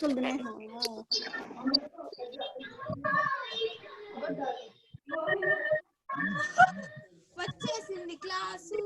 చల్దనే వచ్చేసింది క్లాసు.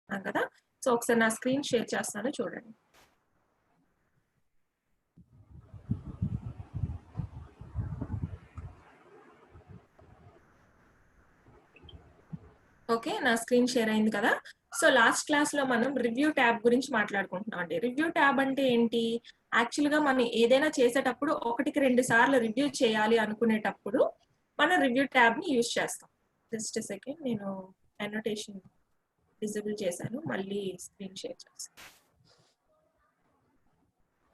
చేస్తున్నాం కదా. సో ఒకసారి నా స్క్రీన్ షేర్ చేస్తాను చూడండి. ఓకే, నా స్క్రీన్ షేర్ అయింది కదా. సో లాస్ట్ క్లాస్ లో మనం రివ్యూ ట్యాబ్ గురించి మాట్లాడుకుంటున్నాం అండి. రివ్యూ ట్యాబ్ అంటే ఏంటి? యాక్చువల్ గా మనం ఏదైనా చేసేటప్పుడు 1-2 సార్లు రివ్యూ చేయాలి అనుకునేటప్పుడు మనం రివ్యూ ట్యాబ్ ని యూజ్ చేస్తాం. జస్ట్ సెకండ్, నేను అనోటేషన్ డిజేబుల్ చేశాను, మళ్ళీ స్క్రీన్ షేర్ చేస్తాను.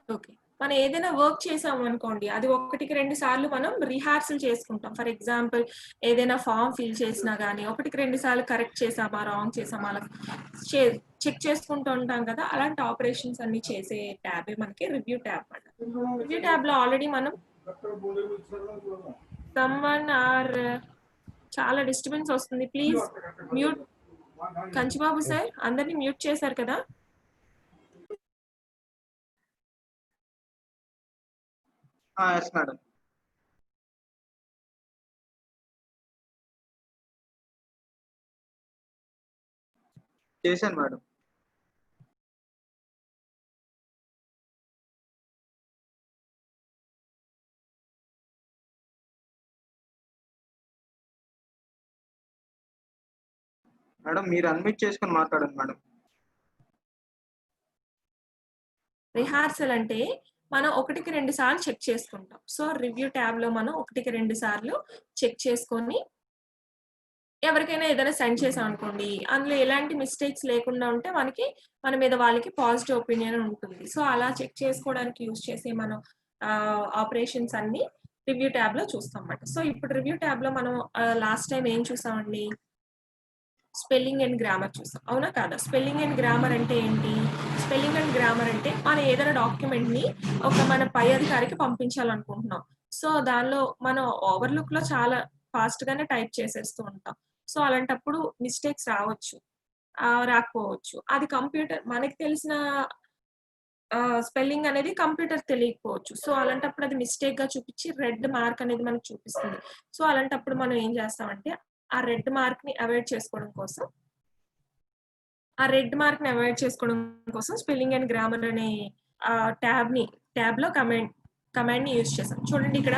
ఓకే, మనం ఏదైనా వర్క్ చేసాము అనుకోండి, అది 1-2 సార్లు మనం రిహార్సల్ చేసుకుంటాం. ఫర్ ఎగ్జాంపుల్ ఏదైనా ఫామ్ ఫిల్ చేసినా కానీ 1-2 సార్లు కరెక్ట్ చేసామా, రాంగ్ చేసామా అలా చెక్ చేసుకుంటూ ఉంటాం కదా. అలాంటి ఆపరేషన్స్ అన్ని చేసే ట్యాబే మనకి రివ్యూ ట్యాబ్ అంట. రివ్యూ ట్యాబ్ లో ఆల్రెడీ మనం సమ్మన్ ఆర్ చాలా డిస్టర్బెన్స్ వస్తుంది, ప్లీజ్ మ్యూట్. కంచిబాబు సార్, అందరినీ మ్యూట్ చేశారు కదా. Yes madam. చేశాను మేడం. మేడం మీరు అన్మ్యూట్ చేసుకొని మాట్లాడండి మేడం. రిహార్సల్ అంటే మనం 1-2 సార్లు చెక్ చేసుకుంటాం. సో రివ్యూ ట్యాబ్ లో మనం 1-2 సార్లు చెక్ చేసుకొని ఎవరికైనా ఏదైనా సెండ్ చేసాం అనుకోండి, అందులో ఎలాంటి మిస్టేక్స్ లేకుండా ఉంటే మనకి మన మీద వాళ్ళకి పాజిటివ్ ఒపీనియన్ ఉంటుంది. సో అలా చెక్ చేసుకోవడానికి యూజ్ చేసే మనం ఆపరేషన్స్ అన్ని రివ్యూ ట్యాబ్ లో చూస్తాం అన్నమాట. సో ఇప్పుడు రివ్యూ ట్యాబ్ లో మనం లాస్ట్ టైం ఏం చూసామండి? స్పెల్లింగ్ అండ్ గ్రామర్ చూసాం, అవునా కాదా? స్పెల్లింగ్ అండ్ గ్రామర్ అంటే ఏంటి? స్పెల్లింగ్ అండ్ గ్రామర్ అంటే మనం ఏదైనా డాక్యుమెంట్ ని మన పై అధికారికి పంపించాలనుకుంటున్నాం. సో దానిలో మనం ఓవర్లుక్ లో చాలా ఫాస్ట్ గానే టైప్ చేసేస్తూ ఉంటాం. సో అలాంటప్పుడు మిస్టేక్స్ రావచ్చు, రాకపోవచ్చు. అది కంప్యూటర్ మనకి తెలిసిన స్పెల్లింగ్ అనేది కంప్యూటర్ తెలియకపోవచ్చు. సో అలాంటప్పుడు అది మిస్టేక్ గా చూపించి రెడ్ మార్క్ అనేది మనకు చూపిస్తుంది. సో అలాంటప్పుడు మనం ఏం చేస్తామంటే ఆ రెడ్ మార్క్ ని అవాయిడ్ చేసుకోవడం కోసం స్పెల్లింగ్ అండ్ గ్రామర్ అనే ట్యాబ్ లో కమాండ్ ని యూజ్ చేసాం. చూడండి ఇక్కడ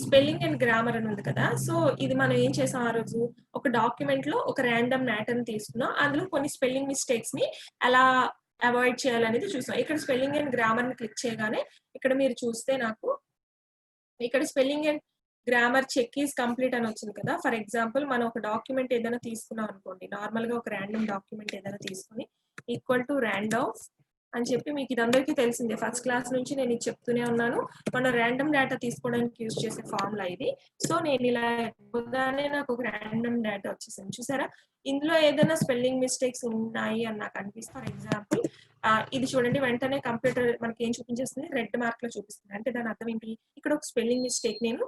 స్పెల్లింగ్ అండ్ గ్రామర్ అని ఉంది కదా. సో ఇది మనం ఏం చేసాం, ఆ రోజు ఒక డాక్యుమెంట్ లో ఒక ర్యాండమ్ మ్యాటర్ ని తీసుకున్నాం, అందులో కొన్ని స్పెల్లింగ్ మిస్టేక్స్ ని ఎలా అవాయిడ్ చేయాలనేది చూసాం. ఇక్కడ స్పెల్లింగ్ అండ్ గ్రామర్ ని క్లిక్ చేయగానే ఇక్కడ మీరు చూస్తే నాకు ఇక్కడ spelling and grammar check is complete అని వచ్చింది కదా. ఫర్ ఎగ్జాంపుల్ మనం ఒక డాక్యుమెంట్ ఏదైనా తీసుకున్నాం అనుకోండి, నార్మల్ గా ఒక ర్యాండమ్ డాక్యుమెంట్ ఏదైనా తీసుకుని ఈక్వల్ టు ర్యాండమ్ అని చెప్పి, మీకు ఇది అందరికీ తెలిసిందే, ఫస్ట్ క్లాస్ నుంచి నేను ఇది చెప్తూనే ఉన్నాను. మనం ర్యాండమ్ డేటా తీసుకోవడానికి యూజ్ చేసే ఫార్ములా ఇది. సో నేను ఇలా ఇవ్వగానే నాకు ఒక ర్యాండమ్ డేటా వచ్చేసింది, చూసారా? ఇందులో ఏదైనా స్పెల్లింగ్ మిస్టేక్స్ ఉన్నాయి అని నాకు అనిపిస్తే, ఫర్ ఎగ్జాంపుల్ ఇది చూడండి, వెంటనే కంప్యూటర్ మనకి ఏం చూపించేస్తుంది, రెడ్ మార్క్ లో చూపిస్తుంది. అంటే దాని అర్థం ఏంటి? ఇక్కడ ఒక స్పెల్లింగ్ మిస్టేక్ నేను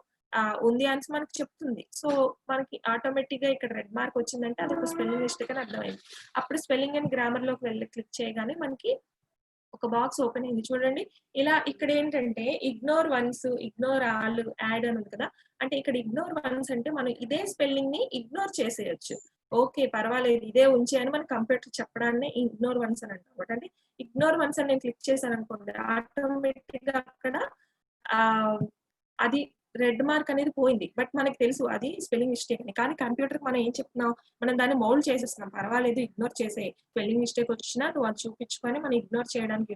ఉంది అని మనకి చెప్తుంది. సో మనకి ఆటోమేటిక్ గా ఇక్కడ రెడ్ మార్క్ వచ్చిందంటే అది ఒక స్పెల్లింగ్ మిస్టేక్ అని అర్థమైంది. అప్పుడు స్పెల్లింగ్ అండ్ గ్రామర్ లోకి వెళ్ళి క్లిక్ చేయగానే మనకి ఒక బాక్స్ ఓపెన్ అయింది చూడండి. ఇలా ఇక్కడ ఏంటంటే ignore once, ignore all, add అని ఉంది కదా. అంటే ఇక్కడ ఇగ్నోర్ వన్స్ అంటే మనం ఇదే స్పెల్లింగ్ ని ఇగ్నోర్ చేసేయచ్చు. ఓకే పర్వాలేదు ఇదే ఉంచి అని మన కంప్యూటర్ చెప్పడాన్ని ఇగ్నోర్ వన్స్ అని అంటాం. అంటే ఇగ్నోర్ వన్స్ అని నేను క్లిక్ చేశాను అనుకోండి, ఆటోమేటిక్ గా అక్కడ అది రెడ్ మార్క్ అనేది పోయింది. బట్ మనకి తెలుసు అది స్పెల్లింగ్ మిస్టేక్ అని. కానీ కంప్యూటర్ మనం ఏం చెప్తున్నాం, మనం దాన్ని మౌల్డ్ చేసేస్తున్నాం. పర్వాలేదు ఇగ్నోర్ చేసే, స్పెల్లింగ్ మిస్టేక్ వచ్చినా నువ్వు అది చూపించుకొని మనం ఇగ్నోర్ చేయడానికి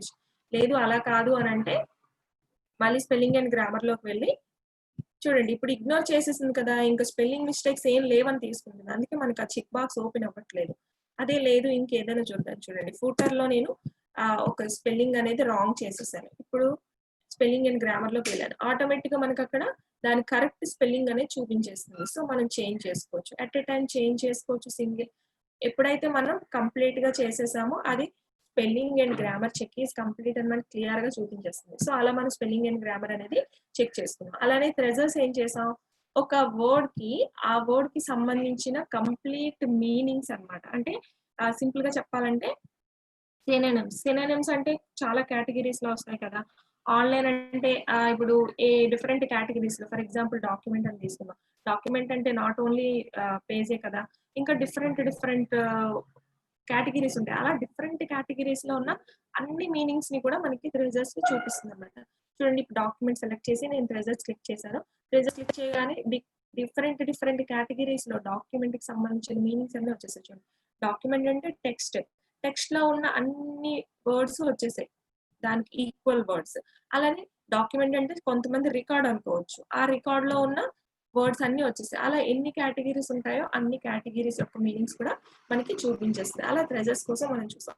లేదు. అలా కాదు అని అంటే మళ్ళీ స్పెల్లింగ్ అండ్ గ్రామర్ లోకి వెళ్ళి చూడండి, ఇప్పుడు ఇగ్నోర్ చేసేసింది కదా, ఇంకా స్పెల్లింగ్ మిస్టేక్స్ ఏం లేవని తీసుకుంటుంది. అందుకే మనకి ఆ చెక్ బాక్స్ ఓపెన్ అవ్వట్లేదు. అదే లేదు ఇంకేదైనా చూద్దాం. చూడండి ఫూటర్ లో నేను ఒక స్పెల్లింగ్ అనేది రాంగ్ చేసేసాను. ఇప్పుడు స్పెల్లింగ్ అండ్ గ్రామర్ లోకి వెళ్ళాను, ఆటోమేటిక్ గా మనకి అక్కడ దాని కరెక్ట్ స్పెల్లింగ్ అనేది చూపించేస్తుంది. సో మనం చేంజ్ చేసుకోవచ్చు, అట్ ఏ టైం చేంజ్ చేసుకోవచ్చు సింగిల్. ఎప్పుడైతే మనం కంప్లీట్ గా చేసేసామో అది spelling and grammar check is complete అని మనకి క్లియర్ గా చూపించేస్తుంది. సో అలా మనం స్పెల్లింగ్ అండ్ గ్రామర్ అనేది చెక్ చేసుకున్నాం. అలానే ట్రెజర్స్ ఏం చేసాం, ఒక వర్డ్ కి ఆ వర్డ్ కి సంబంధించిన కంప్లీట్ మీనింగ్స్ అన్నమాట. అంటే సింపుల్ గా చెప్పాలంటే సినోనిమ్స్ అంటే చాలా కేటగిరీస్ లో వస్తాయి కదా. ఆన్లైన్ అంటే ఇప్పుడు ఏ డిఫరెంట్ కేటగిరీస్ లో, ఫర్ ఎగ్జాంపుల్ డాక్యుమెంట్ అని తీసుకుందాం. డాక్యుమెంట్ అంటే నాట్ ఓన్లీ పేజే కదా, ఇంకా డిఫరెంట్ కేటగిరీస్ ఉంటాయి. అలా డిఫరెంట్ కేటగిరీస్ లో ఉన్న అన్ని మీనింగ్స్ ని కూడా మనకి ట్రెజర్స్ చూపిస్తుంది అనమాట. చూడండి, ఇప్పుడు డాక్యుమెంట్ సెలెక్ట్ చేసి నేను ట్రెజర్స్ క్లిక్ చేశాను. ట్రెజర్స్ క్లిక్ చేయగానే డిఫరెంట్ కేటగిరీస్ లో డాక్యుమెంట్ కి సంబంధించిన మీనింగ్స్ అన్ని వచ్చేసాయి. చూడండి, డాక్యుమెంట్ అంటే టెక్స్ట్ లో ఉన్న అన్ని వర్డ్స్ వచ్చేసాయి, దానికి ఈక్వల్ వర్డ్స్. అలానే డాక్యుమెంట్ అంటే కొంతమంది రికార్డ్ అనుకోవచ్చు, ఆ రికార్డ్ లో ఉన్న వర్డ్స్ అన్ని వచ్చేసాయి. అలా ఎన్ని కేటగిరీస్ ఉంటాయో అన్ని కేటగిరీస్ యొక్క మీనింగ్స్ కూడా మనకి చూపించేస్తుంది. అలా ట్రెజర్స్ కోసం మనం చూసాం.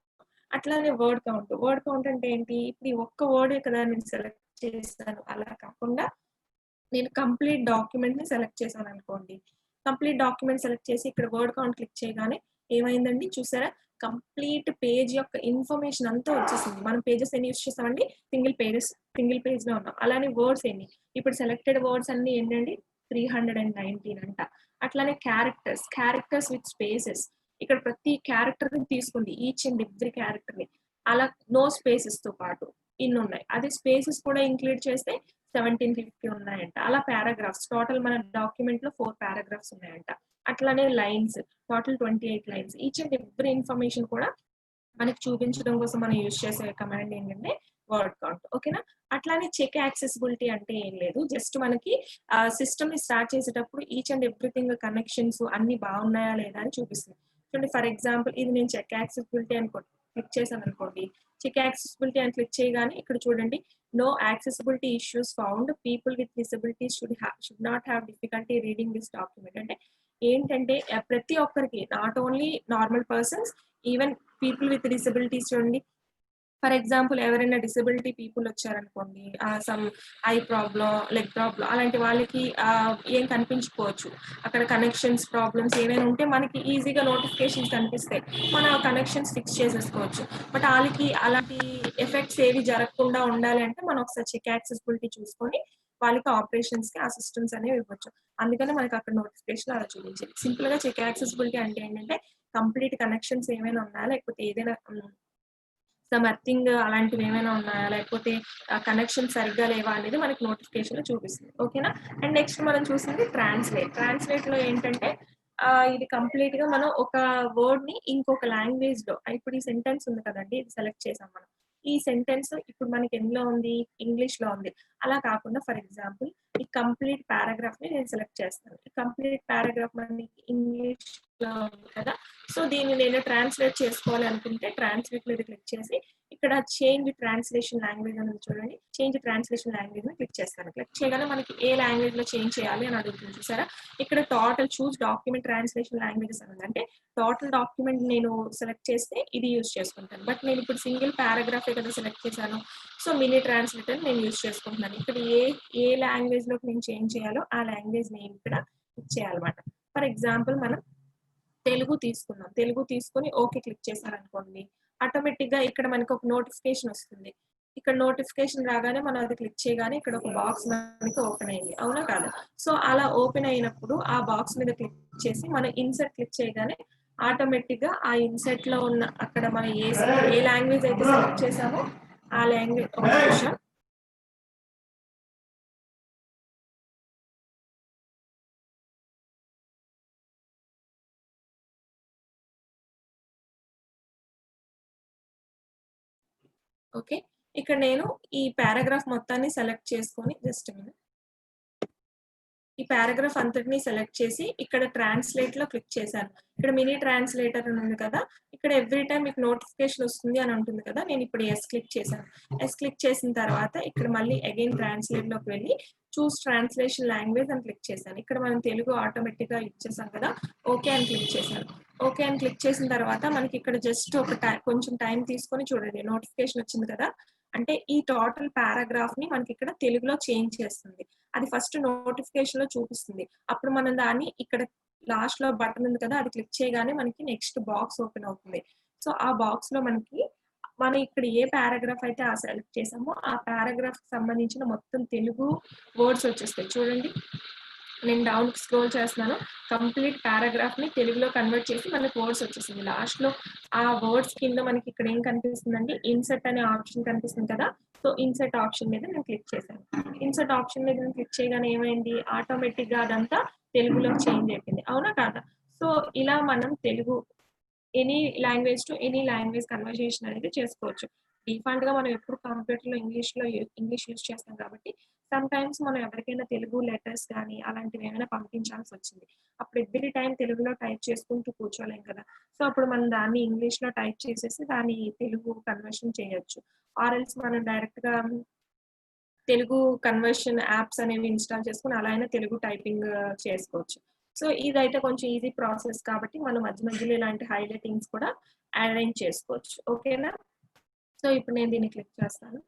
అట్లానే వర్డ్ కౌంట్ అంటే ఏంటి? ఇప్పుడు ఈ ఒక్క వర్డే కదా నేను సెలెక్ట్ చేశాను, అలా కాకుండా నేను కంప్లీట్ డాక్యుమెంట్ ని సెలెక్ట్ చేశాను అనుకోండి. కంప్లీట్ డాక్యుమెంట్ సెలెక్ట్ చేసి ఇక్కడ వర్డ్ కౌంట్ క్లిక్ చేయగానే ఏమైందండి చూసారా? కంప్లీట్ పేజ్ యొక్క ఇన్ఫర్మేషన్ అంతా వచ్చేసింది. మనం పేజెస్ ఎన్ని యూస్ చేస్తామండి? సింగిల్ పేజ్ లో ఉన్నాం. అలానే వర్డ్స్ ఎన్ని? ఇప్పుడు సెలెక్టెడ్ వర్డ్స్ అన్ని ఏంటండి? 319 అంట. అట్లానే క్యారెక్టర్స్ విత్ స్పేసెస్. ఇక్కడ ప్రతి క్యారెక్టర్ ని తీసుకుంది, ఈచ్ అండ్ ఎవ్రీ క్యారెక్టర్ ని. అలా నో స్పేసెస్ తో పాటు ఇన్ని ఉన్నాయి. అదే స్పేసెస్ కూడా ఇంక్లూడ్ చేస్తే 1750 ఉన్నాయంట. అలా పారాగ్రాఫ్స్, టోటల్ మన డాక్యుమెంట్ లో 4 పారాగ్రాఫ్స్ ఉన్నాయంట. అట్లానే lines, total 28 lines. Each and every information కూడా మనకి చూపించడం కోసం మనం యూజ్ చేసే కమాండ్ ఏంటంటే వర్డ్ కౌంట్. ఓకేనా? అట్లానే చెక్ యాక్సెసిబిలిటీ అంటే ఏం లేదు, జస్ట్ మనకి సిస్టమ్ ని స్టార్ట్ చేసేటప్పుడు ఈచ్ అండ్ ఎవ్రీథింగ్ కనెక్షన్స్ అన్ని బాగున్నాయా లేదా అని చూపిస్తుంది. చూడండి, ఫర్ ఎగ్జాంపుల్ ఇది నేను చెక్ యాక్సెసిబిలిటీ అని క్లిక్ చేశాను అనుకోండి. చెక్ యాక్సెసిబిలిటీ అని క్లిక్ చేయగానే ఇక్కడ చూడండి, no accessibility issues found, people with disabilities should not have difficulty reading this document. అంటే ఏంటంటే ప్రతి ఒక్కరికి, not only normal persons, even people with disabilities. చూడండి, ఫర్ ఎగ్జాంపుల్ ఎవరైనా డిసబిలిటీ పీపుల్ వచ్చారనుకోండి, some eye problem, leg problem, అలాంటి వాళ్ళకి ఏం కనిపించుకోవచ్చు. అక్కడ కనెక్షన్స్ ప్రాబ్లమ్స్ ఏమైనా ఉంటే మనకి ఈజీగా నోటిఫికేషన్స్ కనిపిస్తాయి, మనం ఆ కనెక్షన్స్ ఫిక్స్ చేసేసుకోవచ్చు. బట్ వాళ్ళకి అలాంటి ఎఫెక్ట్స్ ఏవి జరగకుండా ఉండాలి అంటే మనం ఒకసారి చెక్ యాక్సెసిబిలిటీ చూసుకొని వాళ్ళకి ఆపరేషన్స్ కి ఆ సిస్టమ్స్ అనేవి ఇవ్వచ్చు. అందుకని మనకి అక్కడ నోటిఫికేషన్ అలా చూపించాలి. సింపుల్ గా చెక్ యాక్సెసిబిలిటీ అంటే ఏంటంటే కంప్లీట్ కనెక్షన్స్ ఏమైనా ఉన్నాయా, లేకపోతే ఏదైనా సమ్ అర్థింగ్ అలాంటివి ఏమైనా ఉన్నాయా, లేకపోతే కనెక్షన్ సరిగ్గా లేవా అనేది మనకి నోటిఫికేషన్ లో చూపిస్తుంది. ఓకేనా? అండ్ నెక్స్ట్ మనం చూసింది ట్రాన్స్లేట్ లో ఏంటంటే ఇది కంప్లీట్ గా మనం ఒక వర్డ్ ని ఇంకొక లాంగ్వేజ్ లో, ఇప్పుడు ఈ సెంటెన్స్ ఉంది కదండి, ఇది సెలెక్ట్ చేసాం మనం. ఈ సెంటెన్స్ ఇప్పుడు మనకి ఎందులో ఉంది? ఇంగ్లీష్ లో ఉంది. అలా కాకుండా ఫర్ ఎగ్జాంపుల్ ఈ కంప్లీట్ పారాగ్రాఫ్ ని నేను సెలెక్ట్ చేస్తాను. ఈ కంప్లీట్ పారాగ్రాఫ్ మనకి ఇంగ్లీష్ లో ఉంది కదా, సో దీన్ని నేను ట్రాన్స్లేట్ చేసుకోవాలి అనుకుంటే ట్రాన్స్లేట్ మీద క్లిక్ చేసి ఇక్కడ చేంజ్ ట్రాన్స్లేషన్ లాంగ్వేజ్ అని చూడండి, చేంజ్ ట్రాన్స్లేషన్ లాంగ్వేజ్ ని క్లిక్ చేస్తాను. క్లిక్ చేయగానే మనకి ఏ లాంగ్వేజ్ లో చేంజ్ చేయాలి అని అడుగుతుంది చూసారా? ఇక్కడ టోటల్ చూస్ డాక్యుమెంట్ ట్రాన్స్లేషన్ లాంగ్వేజెస్ అని, అంటే టోటల్ డాక్యుమెంట్ నేను సెలెక్ట్ చేస్తే ఇది యూజ్ చేసుకుంటాను. బట్ నేను ఇప్పుడు సింగిల్ పారాగ్రాఫ్ కదా సెలెక్ట్ చేశాను, సో మినీ ట్రాన్స్లేటర్ నేను యూజ్ చేసుకుంటున్నాను. ఇక్కడ ఏ లాంగ్వేజ్ లోకి నేను చేంజ్ చేయాలో ఆ లాంగ్వేజ్ నేమ్ ఇక్కడ ఇచ్చేయాలన్నమాట. ఫర్ ఎగ్జాంపుల్ మనం తెలుగు తీసుకున్నాం. తెలుగు తీసుకొని ఓకే క్లిక్ చేశారనుకోండి, ఆటోమేటిక్ గా ఇక్కడ మనకి ఒక నోటిఫికేషన్ వస్తుంది. ఇక్కడ నోటిఫికేషన్ రాగానే మనం అది క్లిక్ చేయగానే ఇక్కడ ఒక బాక్స్ మనకి ఓపెన్ అయింది, అవునా కాదా? సో అలా ఓపెన్ అయినప్పుడు ఆ బాక్స్ మీద క్లిక్ చేసి మనం ఇన్సర్ట్ క్లిక్ చేయగానే ఆటోమేటిక్ గా ఆ ఇన్సర్ట్ లో ఉన్న అక్కడ మనం ఏ లాంగ్వేజ్ అయితే సెలెక్ట్ చేసామో ఆ లాంగ్వేజ్, ఒక నిమిషం, ఓకే, ఇక్కడ నేను ఈ పారాగ్రాఫ్ మొత్తాన్ని సెలెక్ట్ చేసుకొని జస్ట్ ఈ పారాగ్రాఫ్ అంతటిని సెలెక్ట్ చేసి ఇక్కడ ట్రాన్స్లేట్ లో క్లిక్ చేశాను. ఇక్కడ మినీ ట్రాన్స్లేటర్ అని ఉంది కదా, ఇక్కడ ఎవ్రీ టైం మీకు నోటిఫికేషన్ వస్తుంది అని ఉంటుంది కదా, నేను ఇప్పుడు ఎస్ క్లిక్ చేశాను. ఎస్ క్లిక్ చేసిన తర్వాత ఇక్కడ మళ్ళీ అగైన్ ట్రాన్స్లేట్ లోకి వెళ్ళి చూస్ ట్రాన్స్లేషన్ లాంగ్వేజ్ అని క్లిక్ చేశాను. ఇక్కడ మనం తెలుగు ఆటోమేటిక్ గా ఇచ్చేసాం కదా, ఓకే అని క్లిక్ చేశాను. ఓకే అని క్లిక్ చేసిన తర్వాత మనకి ఇక్కడ జస్ట్ ఒక కొంచెం టైం తీసుకొని చూడండి, నోటిఫికేషన్ వచ్చింది కదా, అంటే ఈ టోటల్ పారాగ్రాఫ్ ని మనకి ఇక్కడ తెలుగులో చేంజ్ చేస్తుంది. అది ఫస్ట్ నోటిఫికేషన్ లో చూపిస్తుంది. అప్పుడు మనం దాన్ని ఇక్కడ లాస్ట్ లో బటన్ ఉంది కదా, అది క్లిక్ చేయగానే మనకి నెక్స్ట్ బాక్స్ ఓపెన్ అవుతుంది. సో ఆ బాక్స్ లో మనకి మనం ఇక్కడ ఏ పారాగ్రాఫ్ అయితే సెలెక్ట్ చేసామో ఆ పారాగ్రాఫ్ కి సంబంధించిన మొత్తం తెలుగు వర్డ్స్ వచ్చేస్తాయి. చూడండి, నేను డౌన్ స్క్రోల్ చేస్తున్నాను, కంప్లీట్ పారాగ్రాఫ్ ని తెలుగులో కన్వర్ట్ చేసి మనకి వర్డ్స్ వచ్చేసింది. లాస్ట్ లో ఆ వర్డ్స్ కింద మనకి ఇక్కడ ఏం కనిపిస్తుందండి, ఇన్సర్ట్ అనే ఆప్షన్ కనిపిస్తుంది కదా, సో ఇన్సర్ట్ ఆప్షన్ మీద నేను క్లిక్ చేశాను. ఇన్సర్ట్ ఆప్షన్ మీద నేను క్లిక్ చేయగానే ఏమైంది, ఆటోమేటిక్ గా అదంతా తెలుగులో చేంజ్ అయిపోయింది, అవునా కాదా? సో ఇలా మనం Telugu any language to any language conversation అనేది చేసుకోవచ్చు. డిఫాల్ట్ గా మనం ఎప్పుడు కంప్యూటర్ లో ఇంగ్లీష్ యూజ్ చేస్తాం కాబట్టి సమ్ టైమ్స్ మనం ఎవరికైనా తెలుగు లెటర్స్ కానీ అలాంటివి ఏమైనా పంపించాల్సి వచ్చింది. అప్పుడు ఎవ్రీ టైం తెలుగులో టైప్ చేసుకుంటూ కూర్చోలేం కదా. సో అప్పుడు మనం దాన్ని ఇంగ్లీష్ లో టైప్ చేసేసి దాన్ని తెలుగు కన్వర్షన్ చేయొచ్చు. ఆర్ఎల్స్ మనం డైరెక్ట్ గా తెలుగు కన్వర్షన్ యాప్స్ అనేవి ఇన్‌స్టాల్ చేసుకొని అలా అయినా తెలుగు టైపింగ్ చేసుకోవచ్చు. సో ఇదైతే కొంచెం ఈజీ ప్రాసెస్ కాబట్టి మనం మధ్యలో ఇలాంటి హైలైటింగ్స్ కూడా అరేంజ్ చేసుకోవచ్చు. ఓకేనా? సో ఇప్పుడు నేను దీన్ని క్లిక్ చేస్తాను.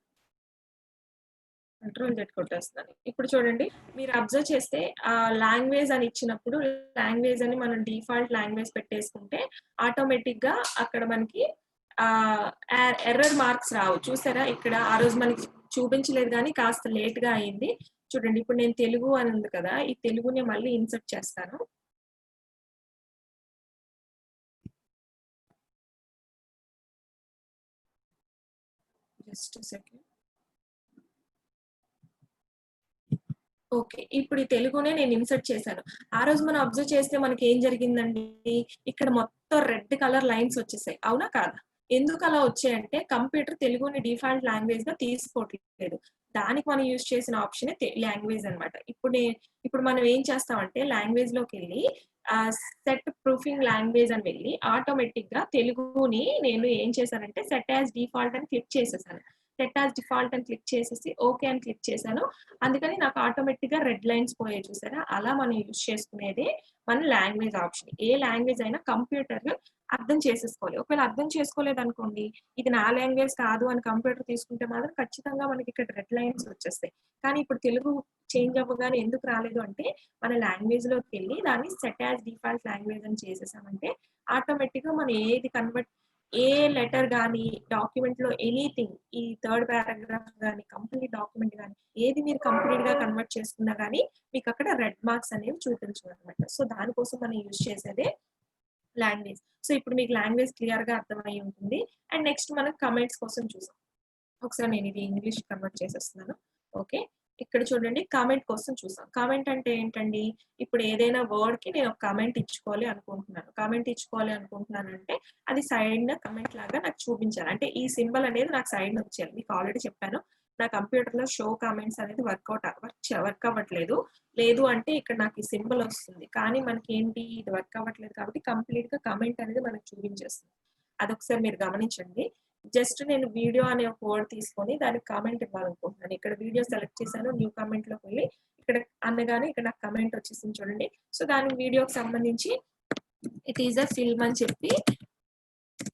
కంట్రోల్ జెడ్ కొట్టేస్తున్నాను. ఇప్పుడు చూడండి మీరు అబ్జర్వ్ చేస్తే లాంగ్వేజ్ అని ఇచ్చినప్పుడు లాంగ్వేజ్ అని మనం డిఫాల్ట్ లాంగ్వేజ్ పెట్టేసుకుంటే ఆటోమేటిక్ గా అక్కడ మనకి ఎర్రర్ మార్క్స్ రావు. చూసారా ఇక్కడ ఆ రోజు మనకి చూపించలేదు కానీ కాస్త లేట్ గా అయింది. చూడండి ఇప్పుడు నేను తెలుగు అని ఉంది కదా, ఈ తెలుగుని మళ్ళీ ఇన్సర్ట్ చేస్తాను. Just second. ఓకే. ఇప్పుడు ఈ తెలుగునే నేను ఇన్సర్ట్ చేశాను. ఆ రోజు మనం అబ్జర్వ్ చేస్తే మనకి ఏం జరిగిందండి? ఇక్కడ మొత్తం రెడ్ కలర్ లైన్స్ వచ్చేసాయి. అవునా కాదా? ఎందుకు అలా వచ్చాయంటే కంప్యూటర్ తెలుగుని డిఫాల్ట్ లాంగ్వేజ్‌గా తీసుకోవట్లేదు. దానికి మనం యూజ్ చేసిన ఆప్షనే లాంగ్వేజ్ అన్నమాట. ఇప్పుడు మనం ఏం చేస్తామంటే లాంగ్వేజ్‌లోకెళ్ళి సెట్ ప్రూఫింగ్ లాంగ్వేజ్ అని వెళ్ళి ఆటోమేటిక్‌గా తెలుగుని నేను ఏం చేశానంటే సెట్ యాస్ డిఫాల్ట్ అని క్లిక్ చేసేసాను. సెట్ యాస్ డిఫాల్ట్ అని క్లిక్ చేసేసి ఓకే అని క్లిక్ చేశాను. అందుకని నాకు ఆటోమేటిక్ గా రెడ్ లైన్స్ పోయాయి చూసారా. అలా మనం యూజ్ చేసుకునేది మన లాంగ్వేజ్ ఆప్షన్. ఏ లాంగ్వేజ్ అయినా కంప్యూటర్ అర్థం చేసేసుకోవాలి. ఒకవేళ అర్థం చేసుకోలేదు అనుకోండి, ఇది నా లాంగ్వేజ్ కాదు అని కంప్యూటర్ తీసుకుంటే మాత్రం ఖచ్చితంగా మనకి ఇక్కడ రెడ్ లైన్స్ వచ్చేస్తాయి. కానీ ఇప్పుడు తెలుగు చేంజ్ అవ్వగానే ఎందుకు రాలేదు అంటే మన లాంగ్వేజ్ లోకి వెళ్ళి దాన్ని సెట్ యాజ్ డిఫాల్ట్ లాంగ్వేజ్ అని చేసేసామంటే ఆటోమేటిక్ గా మనం ఏది కన్వర్ట్ ఏ లెటర్ గానీ డాక్యుమెంట్ లో ఎనీథింగ్ ఈ థర్డ్ పారాగ్రాఫ్ గానీ కంప్లీట్ డాక్యుమెంట్ గానీ ఏది మీరు కంప్లీట్ గా కన్వర్ట్ చేసుకున్నా గానీ మీకు అక్కడ రెడ్ మార్క్స్ అనేవి చూపించవు అనమాట. సో దానికోసం మనం యూజ్ చేసేదే లాంగ్వేజ్. సో ఇప్పుడు మీకు లాంగ్వేజ్ క్లియర్ గా అర్థమై ఉంటుంది. అండ్ నెక్స్ట్ మనం కమెంట్స్ కోసం చూసాం. ఒకసారి నేను ఇది ఇంగ్లీష్ కన్వర్ట్ చేసేస్తున్నాను. ఓకే. ఇక్కడ చూడండి కామెంట్ కోసం చూసాం. కామెంట్ అంటే ఏంటండి? ఇప్పుడు ఏదైనా వర్డ్ కి నేను ఒక కామెంట్ ఇచ్చుకోవాలి అనుకుంటున్నాను. కామెంట్ ఇచ్చుకోవాలి అనుకుంటున్నానంటే అది సైడ్‌న కామెంట్ లాగా నాకు చూపించాలి. అంటే ఈ సింబల్ అనేది నాకు సైడ్‌న వచ్చేయాలి. మీకు ఆల్రెడీ చెప్పాను. నా కంప్యూటర్‌లో షో కామెంట్స్ అనేది వర్క్ అవ్వట్లేదు. లేదు అంటే ఇక్కడ నాకు ఈ సింబల్ వస్తుంది. కానీ మనకి ఏంటి ఇది వర్క్ అవ్వట్లేదు కాబట్టి కంప్లీట్‌గా కామెంట్ అనేది మనకు చూపించేస్తుంది. అదొకసారి మీరు గమనించండి. జస్ట్ నేను వీడియో అనే ఒక వర్డ్ తీసుకొని దానికి కామెంట్ ఇవ్వాలనుకుంటున్నాను. ఇక్కడ వీడియో సెలెక్ట్ చేశాను. న్యూ కామెంట్ లోకి వెళ్ళి ఇక్కడ అనగానే ఇక్కడ నాకు కామెంట్ వచ్చేసింది చూడండి. సో దానికి వీడియోకి సంబంధించి ఇట్ ఈస్ ఎ ఫిల్మ్ అని చెప్పి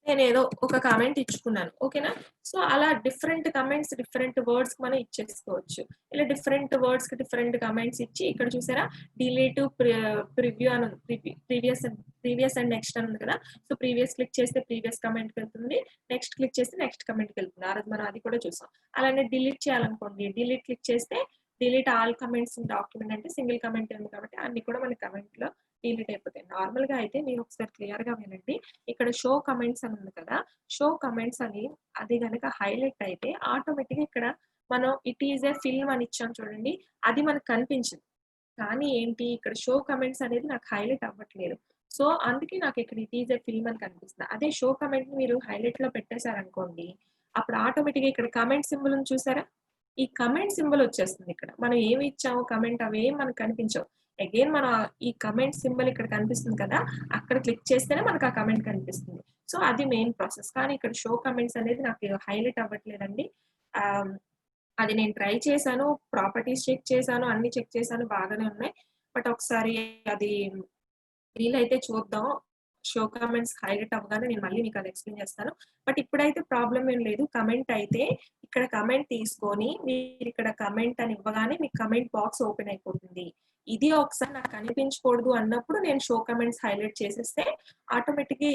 నేనేదో ఒక కామెంట్ ఇచ్చుకున్నాను. ఓకేనా? సో అలా డిఫరెంట్ కామెంట్స్ డిఫరెంట్ వర్డ్స్ మనం ఇచ్చేసుకోవచ్చు. ఇలా డిఫరెంట్ వర్డ్స్ కి డిఫరెంట్ కామెంట్స్ ఇచ్చి ఇక్కడ చూసారా డిలీట్ ప్రివ్యూ అని ప్రీవియస్ అండ్ నెక్స్ట్ అని ఉంది కదా. సో ప్రీవియస్ క్లిక్ చేస్తే ప్రీవియస్ కమెంట్ కి వెళ్తుంది. నెక్స్ట్ క్లిక్ చేస్తే నెక్స్ట్ కమెంట్ కి వెళ్తుంది. ఆ రోజు మనం అది కూడా చూసాం. అలానే డిలీట్ చేయాలనుకోండి డిలీట్ క్లిక్ చేస్తే delete all comments in document అంటే సింగిల్ కమెంట్ ఉంది కాబట్టి అన్ని కూడా మన కమెంట్ లో డిలీట్ అయిపోతాయి. నార్మల్ గా అయితే మీరు ఒకసారి క్లియర్ గా వినండి. ఇక్కడ షో కమెంట్స్ అని ఉంది కదా. షో కమెంట్స్ అని అది గనక హైలైట్ అయితే ఆటోమేటిక్ గా ఇక్కడ మనం ఇట్ ఈస్ ఏ ఫిల్మ్ అని ఇచ్చాం చూడండి. అది మనకు కనిపించింది. కానీ ఏంటి ఇక్కడ షో కమెంట్స్ అనేది నాకు హైలైట్ అవ్వట్లేదు. సో అందుకే నాకు ఇక్కడ ఇట్ ఈస్ ఏ ఫిల్మ్ అని కనిపిస్తుంది. అదే షో కమెంట్ మీరు హైలైట్ లో పెట్టేశారనుకోండి అప్పుడు ఆటోమేటిక్ గా ఇక్కడ కమెంట్ సింబల్ చూసారా. ఈ కమెంట్ సింబల్ వచ్చేస్తుంది ఇక్కడ. మనం ఏమి ఇచ్చాము కమెంట్ అవేం మనకు కనిపించవు. అగైన్ మన ఈ కమెంట్ సింబల్ ఇక్కడ కనిపిస్తుంది కదా, అక్కడ క్లిక్ చేస్తేనే మనకు ఆ కమెంట్ కనిపిస్తుంది. సో అది మెయిన్ ప్రాసెస్. కానీ ఇక్కడ షో కమెంట్స్ అనేది నాకు హైలైట్ అవ్వట్లేదండి. అది నేను ట్రై చేశాను, ప్రాపర్టీస్ చెక్ చేశాను, అన్ని చెక్ చేశాను బాగానే ఉన్నాయి. బట్ ఒకసారి అది వీలైతే చూద్దాం. షో కామెంట్స్ హైలైట్ అవ్వగానే నేను మళ్ళీ మీకు అది ఎక్స్‌ప్లెయిన్ చేస్తాను. బట్ ఇప్పుడైతే ప్రాబ్లమ్ ఏం లేదు. కమెంట్ అయితే ఇక్కడ కమెంట్ తీసుకొని మీరు ఇక్కడ కమెంట్ అని ఇవ్వగానే మీకు కమెంట్ బాక్స్ ఓపెన్ అయిపోతుంది. ఇది ఒకసారి నాకు కనిపించకూడదు అన్నప్పుడు నేను షో కమెంట్స్ హైలైట్ చేసేస్తే ఆటోమేటిక్‌గా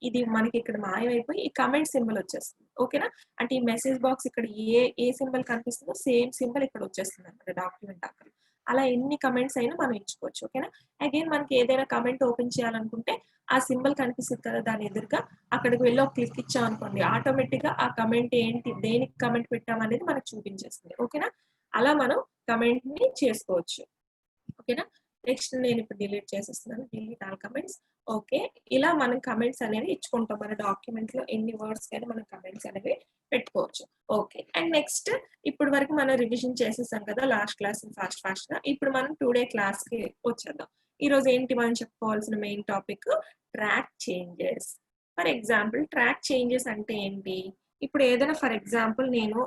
ఇది మనకి ఇక్కడ మాయమైపోయి ఈ కమెంట్ సింబల్ వచ్చేస్తుంది. ఓకేనా? అంటే ఈ మెసేజ్ బాక్స్ ఇక్కడ ఏ సింబల్ కనిపిస్తుందో సేమ్ సింబల్ ఇక్కడ వచ్చేస్తుంది అన్నమాట డాక్యుమెంట్ ఆఖరిలో. అలా ఎన్ని కమెంట్స్ అయినా మనం ఇచ్చుకోవచ్చు. ఓకేనా? అగైన్ మనకి ఏదైనా కమెంట్ ఓపెన్ చేయాలనుకుంటే ఆ సింబల్ కనిపిస్తుంది కదా దాని ఎదురుగా అక్కడికి వెళ్ళి ఒక క్లిక్ ఇచ్చాం అనుకోండి ఆటోమేటిక్ గా ఆ కమెంట్ ఏంటి దేనికి కమెంట్ పెట్టాం అనేది మనకు చూపించేస్తుంది. ఓకేనా? అలా మనం కమెంట్ ని చేసుకోవచ్చు. ఓకేనా? నెక్స్ట్ నేను ఇప్పుడు డిలీట్ చేసేస్తున్నాను. Delete all comments. ఓకే. ఇలా మనం కమెంట్స్ అనేవి ఇచ్చుకుంటాం. మన డాక్యుమెంట్‌లో ఎన్ని వర్డ్స్ కైనా మనం కమెంట్స్ అనేవి పెట్టుకోవచ్చు. ఓకే. అండ్ నెక్స్ట్ ఇప్పటి వరకు మనం రివిజన్ చేసేసాం కదా! లాస్ట్ క్లాస్ ఫాస్ట్‌గా. ఇప్పుడు మనం టుడే క్లాస్‌కి వచ్చేద్దాం. ఈరోజు ఏంటి మనం చెప్పుకోవాల్సిన main topic track changes. For example track changes అంటే ఏంటి? ఇప్పుడు ఏదైనా ఫర్ ఎగ్జాంపుల్ నేను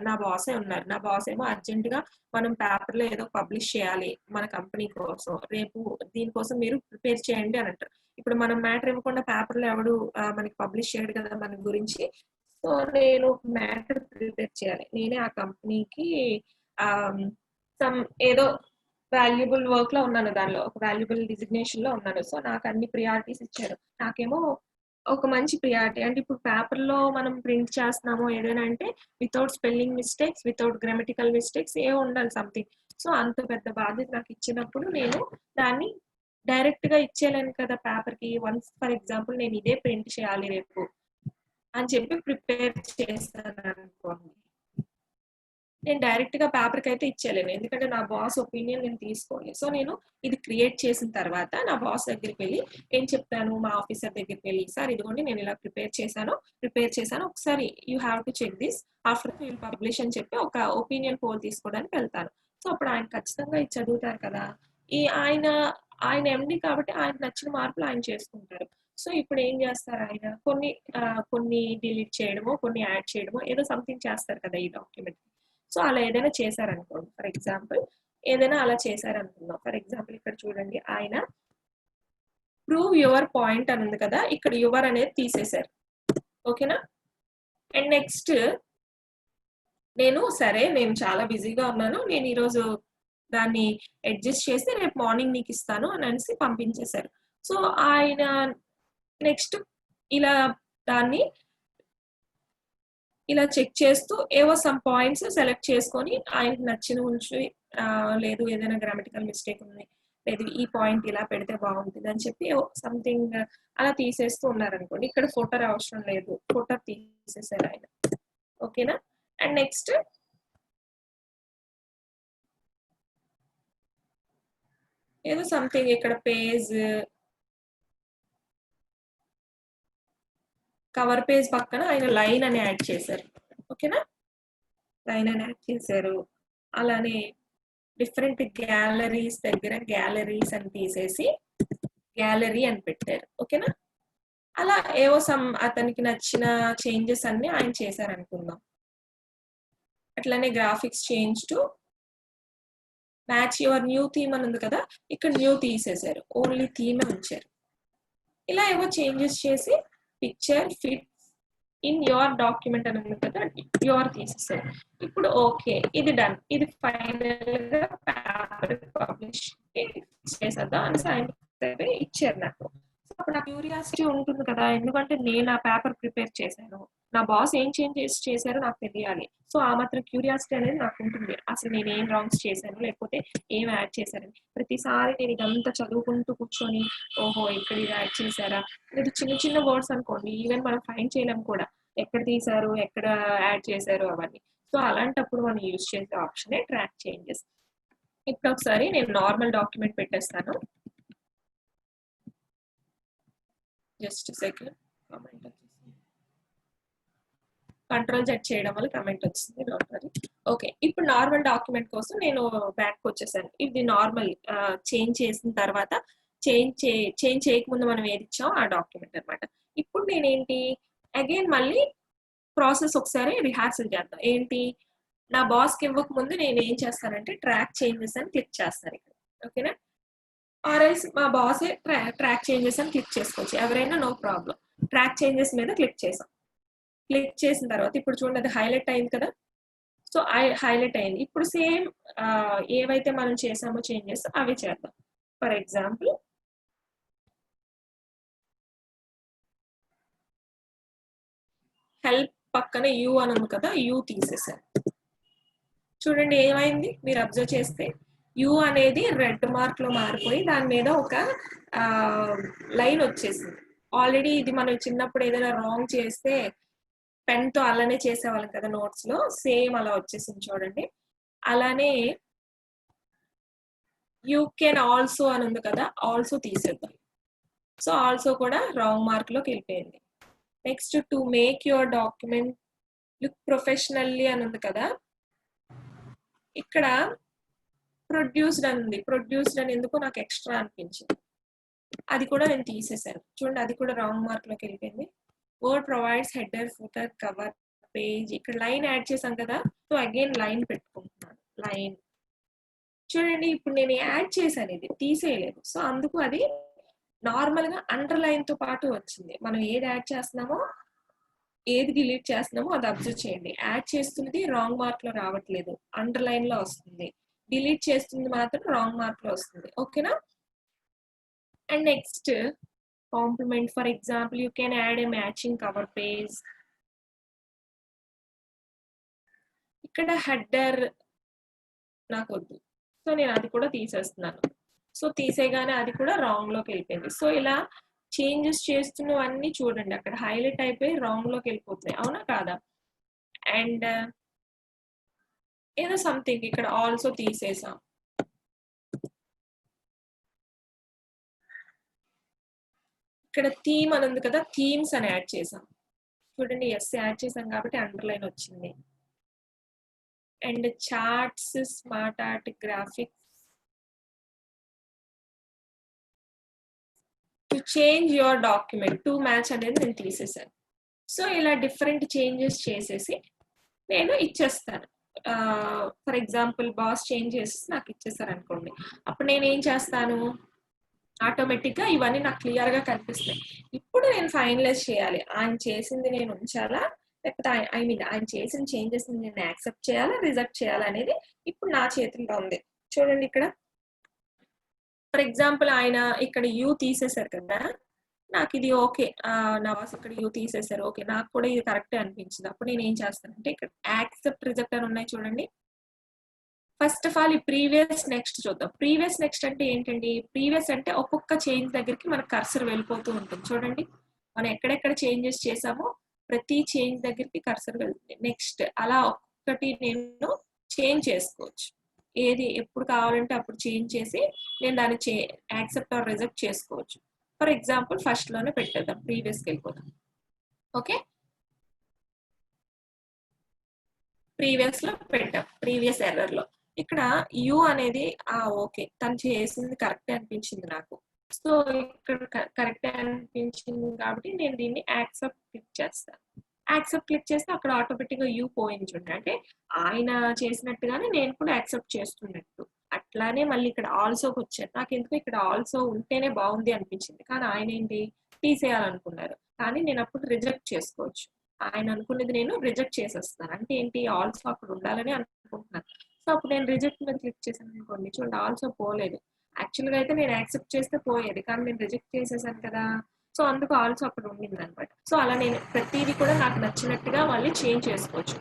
నా బాసే ఉన్నారు. నా బాస్ ఏమో అర్జెంట్‌గా మనం పేపర్‌లో ఏదో పబ్లిష్ చేయాలి మన కంపెనీ కోసం. రేపు దీనికోసం మీరు ప్రిపేర్ చేయండి అని అంటారు. ఇప్పుడు మనం మ్యాటర్ ఇవ్వకుండా పేపర్‌లో ఎవడు మనకి పబ్లిష్ చేయడు కదా మన గురించి. సో, నేను మ్యాటర్ ప్రిపేర్ చేయాలి. నేనే ఆ కంపెనీకి ఆహ్, సమ్ ఏదో వాల్యుబుల్ వర్క్‌లో ఉన్నాను దానిలో. ఒక వాల్యుబుల్ డిజిగ్నేషన్‌లో ఉన్నాను. సో, నాకు అన్ని ప్రియారిటీస్ ఇచ్చారు. నాకేమో ఒక మంచి ప్రియారిటీ. అంటే ఇప్పుడు పేపర్‌లో మనం ప్రింట్ చేస్తున్నాము ఏదైనా అంటే without spelling mistakes, without grammatical mistakes ఏవో ఉండాలి సంథింగ్. సో, అంత పెద్ద బాధ్యత నాకు ఇచ్చినప్పుడు నేను దాన్ని డైరెక్ట్‌గా ఇచ్చేయలేను కదా పేపర్‌కి. వన్స్ ఫర్ ఎగ్జాంపుల్ నేను ఇదే ప్రింట్ చేయాలి రేపు అని చెప్పి ప్రిపేర్ చేశాననుకోండి. నేను డైరెక్ట్‌గా పేపర్‌కైతే ఇచ్చేయలేను. ఎందుకంటే నా బాస్ ఒపీనియన్ నేను తీసుకోవాలి. సో, నేను ఇది క్రియేట్ చేసిన తర్వాత నా బాస్ దగ్గరికి వెళ్లి ఏం చెప్తాను, మా ఆఫీసర్ దగ్గరికి వెళ్లి, "సార్ ఇదిగోండి నేను ఇలా ప్రిపేర్ చేశాను. ఒకసారి you have to check this. After we will publish" అని చెప్పి ఒక ఒపీనియన్ పోల్ తీసుకోవడానికి వెళ్తాను. సో, అప్పుడు ఆయన ఖచ్చితంగా ఇది చదువుతారు కదా! ఆయన ఆయన ఎండీ కాబట్టి ఆయనకు నచ్చిన మార్పులు ఆయన చేసుకుంటారు. సో, ఇప్పుడు ఏం చేస్తారు ఆయన కొన్ని డిలీట్ చేయడమో, కొన్ని యాడ్ చేయడమో ఏదో సంథింగ్ చేస్తారు కదా! ఈ డాక్యుమెంట్. సో, అలా ఏదైనా చేశారనుకోండి. ఫర్ ఎగ్జాంపుల్ ఏదైనా అలా చేశారనుకుందాం. ఫర్ ఎగ్జాంపుల్ ఇక్కడ చూడండి ఆయన ప్రూవ్ యువర్ పాయింట్ అని ఉంది కదా! ఇక్కడ యువర్ అనేది తీసేశారు. ఓకేనా? అండ్ నెక్స్ట్ నేను చాలా బిజీగా ఉన్నాను. నేను ఈరోజు దాన్ని అడ్జస్ట్ చేసి రేపు మార్నింగ్ నీకిస్తాను అనేసి పంపించేశారు. సో, ఆయన నెక్స్ట్ ఇలా దాన్ని ఇలా చెక్ చేస్తూ ఏవో సమ్ పాయింట్స్ సెలెక్ట్ చేసుకొని ఆయనకు నచ్చిన ఉంచి లేదు ఏదైనా గ్రామటికల్ మిస్టేక్ ఉంది. లేదు ఈ పాయింట్ ఇలా పెడితే బాగుంటుంది అని చెప్పి సంథింగ్ అలా తీసేస్తూ ఉన్నారనుకోండి. ఇక్కడ ఫోటర్ అవసరం లేదు. ఫోటర్ తీసేసారు ఆయన. ఓకేనా? అండ్ నెక్స్ట్ ఏదో సంథింగ్ ఇక్కడ కవర్ పేజ్ పక్కన ఆయన లైన్ అని యాడ్ చేశారు. ఓకేనా? లైన్ అని యాడ్ చేశారు. అలానే డిఫరెంట్ గ్యాలరీస్ దగ్గర గ్యాలరీస్ అని తీసేసి గ్యాలరీ అని పెట్టారు. ఓకేనా? అలా ఏవో అతనికి నచ్చిన చేంజెస్ అన్ని ఆయన చేశారనుకుందాం. అట్లానే graphics change to match your new theme అని ఉంది కదా! ఇక్కడ న్యూ తీసేశారు. ఓన్లీ థీమే ఉంచారు. ఇలా ఏవో చేంజెస్ చేసి picture fits in your document అని ఉంది కదా! యువర్ తీసేశారు. ఇప్పుడు ఓకే. ఇది డన్. ఇది ఫైనల్‌గా పేపర్ పబ్లిష్ చేసేద్దాం అనేసి ఆయన ఇచ్చారు నాకు. అప్పుడు నాకు క్యూరియాసిటీ ఉంటుంది కదా! ఎందుకంటే నేను ఆ పేపర్ ప్రిపేర్ చేశాను. నా బాస్ ఏం చేంజెస్ చేశారో నాకు తెలియాలి. సో, ఆ మాత్రం క్యూరియాసిటీ అనేది నాకు ఉంటుంది. అసలు నేను ఏం రాంగ్స్ చేశాను, లేకపోతే ఏం యాడ్ చేశారని. ప్రతిసారి నేను ఇదంతా చదువుకుంటూ కూర్చొని, ఓహో! ఇక్కడ ఇది యాడ్ చేశారా? ఇది చిన్న చిన్న వర్డ్స్ అనుకోండి. ఈవెన్ మనం ఫైండ్ చేయలేం కూడా. ఎక్కడ తీశారు, ఎక్కడ యాడ్ చేశారు అవన్నీ. సో, అలాంటప్పుడు మనం యూజ్ చేసే ఆప్షనే ట్రాక్ చేంజెస్. ఇప్పుడు ఒకసారి నేను నార్మల్ డాక్యుమెంట్ పెట్టేస్తాను. Just second. కామెంట్ వచ్చేసింది. కంట్రోల్ జెడ్ చేయడం వల్ల కమెంట్ వచ్చింది. Don't worry. ఓకే. ఇప్పుడు నార్మల్ డాక్యుమెంట్ కోసం నేను బ్యాక్‌కి వచ్చేసాను. ఇది నార్మల్ చేంజ్ చేసిన తర్వాత చేంజ్ చేయకముందు మనం ఏది ఇచ్చామో ఆ డాక్యుమెంట్ అన్నమాట. ఇప్పుడు నేనేంటి అగైన్ మళ్ళీ ప్రాసెస్ ఒకసారి రిహార్సల్ చేద్దాం. ఏంటి నా బాస్‌కి ఇవ్వకముందు నేను ఏం చేస్తానంటే ట్రాక్ చేంజెస్ అని క్లిక్ చేస్తాను ఇక్కడ. ఓకేనా? ఆర్ ఎల్స్ మా బాసే ట్రాక్ చేంజెస్ అని క్లిక్ చేసుకోవచ్చు. ఎవరైనా నో ప్రాబ్లమ్. ట్రాక్ చేంజెస్ మీద క్లిక్ చేసాం. క్లిక్ చేసిన తర్వాత ఇప్పుడు చూడండి అది హైలైట్ అయింది కదా! సో, హైలైట్ అయింది. ఇప్పుడు సేమ్ ఏవైతే మనం చేసామో చేంజెస్ అవి చేద్దాం. ఫర్ ఎగ్జాంపుల్ హెల్ప్ పక్కన యూ అని ఉంది కదా! యూ తీసేసాను. చూడండి ఏమైంది మీరు అబ్జర్వ్ చేస్తే యూ అనేది రెడ్ మార్క్‌లో మారిపోయి దాని మీద ఒక లైన్ వచ్చేసింది. ఆల్రెడీ ఇది మనం చిన్నప్పుడు ఏదైనా రాంగ్ చేస్తే పెన్‌తో అలానే చేసేవాళ్ళం కదా నోట్స్‌లో. సేమ్ అలా వచ్చేసింది చూడండి. అలానే యూ కెన్ ఆల్సో అని ఉంది కదా, ఆల్సో తీసేద్దాం. సో ఆల్సో కూడా రాంగ్ మార్క్ లోకి వెళ్ళిపోయింది. Next to make your document look professionally అని ఉంది కదా, ఇక్కడ ప్రొడ్యూస్డ్ అని ఉంది. ప్రొడ్యూస్డ్ అని ఎందుకు నాకు ఎక్స్ట్రా అనిపించింది, అది కూడా నేను తీసేసాను. చూడండి అది కూడా రాంగ్ మార్క్ లోకి వెళ్ళిపోయింది. Word provides header, footer, cover page. ఇక్కడ లైన్ యాడ్ చేశాం కదా, సో అగైన్ లైన్ పెట్టుకుంటున్నాను. లైన్ చూడండి, ఇప్పుడు నేను యాడ్ చేశాను, ఇది తీసేయలేదు. సో అందుకు అది నార్మల్ గా అండర్లైన్ తో పాటు వచ్చింది. మనం ఏది యాడ్ చేస్తున్నామో, ఏది డిలీట్ చేస్తున్నామో అది అబ్జర్వ్ చేయండి. యాడ్ చేస్తున్నది రాంగ్ మార్క్ లో రావట్లేదు, అండర్లైన్ లో వస్తుంది. డిలీట్ చేస్తుంది మాత్రం రాంగ్ మార్క్ లో వస్తుంది. ఓకేనా? And next compliment. For example you can add a matching cover page. ఇక్కడ హెడర్ నాకు వద్దు, సో నేను అది కూడా తీసేస్తున్నాను. సో తీసేగానే అది కూడా రాంగ్ లోకి వెళ్ళిపోయింది. సో ఇలా చేంజెస్ చేస్తున్నవన్నీ చూడండి, అక్కడ హైలైట్ అయిపోయి రాంగ్ లోకి వెళ్ళిపోతున్నాయి. అవునా కాదా? అండ్ ఏదో సంథింగ్ ఇక్కడ ఆల్సో తీసేసాం. ఇక్కడ థీమ్ అని ఉంది కదా, థీమ్స్ అని యాడ్ చేసాం. చూడండి ఎస్ యాడ్ చేసాం కాబట్టి అండర్లైన్ వచ్చింది. And charts, smart art, graphics. To change your document to match అనేది నేను తీసేసాను. సో ఇలా డిఫరెంట్ చేంజెస్ చేసేసి నేను ఇచ్చేస్తాను. ఫర్ ఎగ్జాంపుల్ బాస్ చేంజ్ చేసి నాకు ఇచ్చేసారు అనుకోండి, అప్పుడు నేను ఏం చేస్తాను, ఆటోమేటిక్ గా ఇవన్నీ నాకు క్లియర్ గా కనిపిస్తాయి. ఇప్పుడు నేను ఫైనలైజ్ చేయాలి, ఆయన చేసింది నేను ఉంచాలా, లేకపోతే ఐ మీన్ ఆయన చేసిన చేంజెస్ నేను యాక్సెప్ట్ చేయాలా, రిజెక్ట్ చేయాలా అనేది ఇప్పుడు నా చేతుల్లో ఉంది. చూడండి ఇక్కడ ఫర్ ఎగ్జాంపుల్ ఆయన ఇక్కడ యూ తీసేశారు కదా, నాకు ఇది ఓకే, నవాస్ ఇక్కడ యూ తీసేశారు, ఓకే నాకు కూడా ఇది కరెక్టే అనిపించింది. అప్పుడు నేను ఏం చేస్తానంటే ఇక్కడ యాక్సెప్ట్, రిజెక్ట్ అని ఉన్నాయి చూడండి. ఫస్ట్ ఆఫ్ ఆల్ ఈ ప్రీవియస్ నెక్స్ట్ చూద్దాం. ప్రీవియస్ నెక్స్ట్ అంటే ఏంటండి, ప్రీవియస్ అంటే ఒక్కొక్క చేంజ్ దగ్గరికి మన కర్సర్ వెళ్ళిపోతూ ఉంటుంది. చూడండి మనం ఎక్కడెక్కడ చేంజెస్ చేసామో ప్రతి చేంజ్ దగ్గరికి కర్సర్ వెళ్తుంది. నెక్స్ట్ అలా ఒక్కటి నేను చేంజ్ చేసుకోవచ్చు, ఏది ఎప్పుడు కావాలంటే అప్పుడు చేంజ్ చేసి నేను దాన్ని యాక్సెప్ట్ ఆర్ రిజెక్ట్ చేసుకోవచ్చు. ఫర్ ఎగ్జాంపుల్ ఫస్ట్ లోనే పెట్టేద్దాం, ప్రీవియస్కి వెళ్ళిపోదాం. ఓకే, ప్రీవియస్ లో పెట్టాం, ప్రీవియస్ ఎర్రర్ లో ఇక్కడ యూ అనేది ఓకే తను చేసింది కరెక్ట్ అనిపించింది నాకు. సో ఇక్కడ కరెక్ట్ అనిపించింది కాబట్టి నేను దీన్ని యాక్సెప్ట్ క్లిక్ చేస్తాను. యాక్సెప్ట్ క్లిక్ చేస్తే అక్కడ ఆటోమేటిక్ గా యూ పోయింది చూడండి, అంటే ఆయన చేసినట్టుగానే నేను కూడా యాక్సెప్ట్ చేస్తున్నట్టు. అట్లానే మళ్ళీ ఇక్కడ ఆల్సోకి వచ్చాను, నాకు ఎందుకు ఇక్కడ ఆల్సో ఉంటేనే బాగుంది అనిపించింది, కానీ ఆయన ఏంటి తీసేయాలనుకున్నారు, కానీ నేను అప్పుడు రిజెక్ట్ చేసుకోవచ్చు. ఆయన అనుకున్నది నేను రిజెక్ట్ చేసేస్తాను, అంటే ఏంటి ఆల్సో అక్కడ ఉండాలని అనుకుంటున్నాను. సో అప్పుడు నేను రిజెక్ట్ మీద క్లిక్ చేశాను అనుకోండి, చూడండి ఆల్సో పోలేదు. యాక్చువల్గా అయితే నేను యాక్సెప్ట్ చేస్తే పోయేది, కానీ నేను రిజెక్ట్ చేసేసాను కదా, సో అందుకు ఆల్సో అక్కడ ఉండింది అనమాట. సో అలా నేను ప్రతిదీ కూడా నాకు నచ్చినట్టుగా మళ్ళీ చేంజ్ చేసుకోవచ్చు.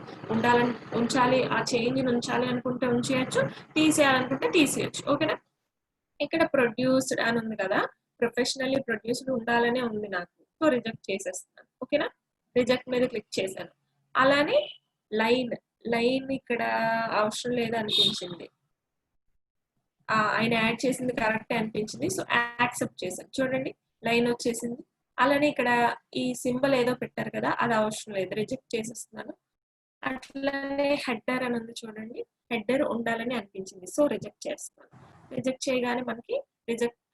ఉంచాలి, ఆ చేంజ్ ఉంచాలి అనుకుంటే ఉంచేయచ్చు, తీసేయాలనుకుంటే తీసేయచ్చు. ఓకేనా? ఇక్కడ ప్రొడ్యూస్డ్ అని ఉంది కదా, ప్రొఫెషనల్లీ ప్రొడ్యూస్డ్ ఉండాలనే ఉంది నాకు, సో రిజెక్ట్ చేసేస్తాను. ఓకేనా? రిజెక్ట్ మీద క్లిక్ చేశాను. అలానే లైన్ ఇక్కడ అవసరం లేదు అనిపించింది, ఆయన యాడ్ చేసింది కరెక్ట్ అనిపించింది, సో యాక్సెప్ట్ చేశాను. చూడండి లైన్ వచ్చేసింది. అలానే ఇక్కడ ఈ సింబల్ ఏదో పెట్టారు కదా, అది అవసరం లేదు, రిజెక్ట్ చేసేస్తున్నాను. అట్లానే హెడర్ అని ఉంది చూడండి, హెడర్ ఉండాలని అనిపించింది, సో రిజెక్ట్ చేస్తున్నాను. రిజెక్ట్ చేయగానే మనకి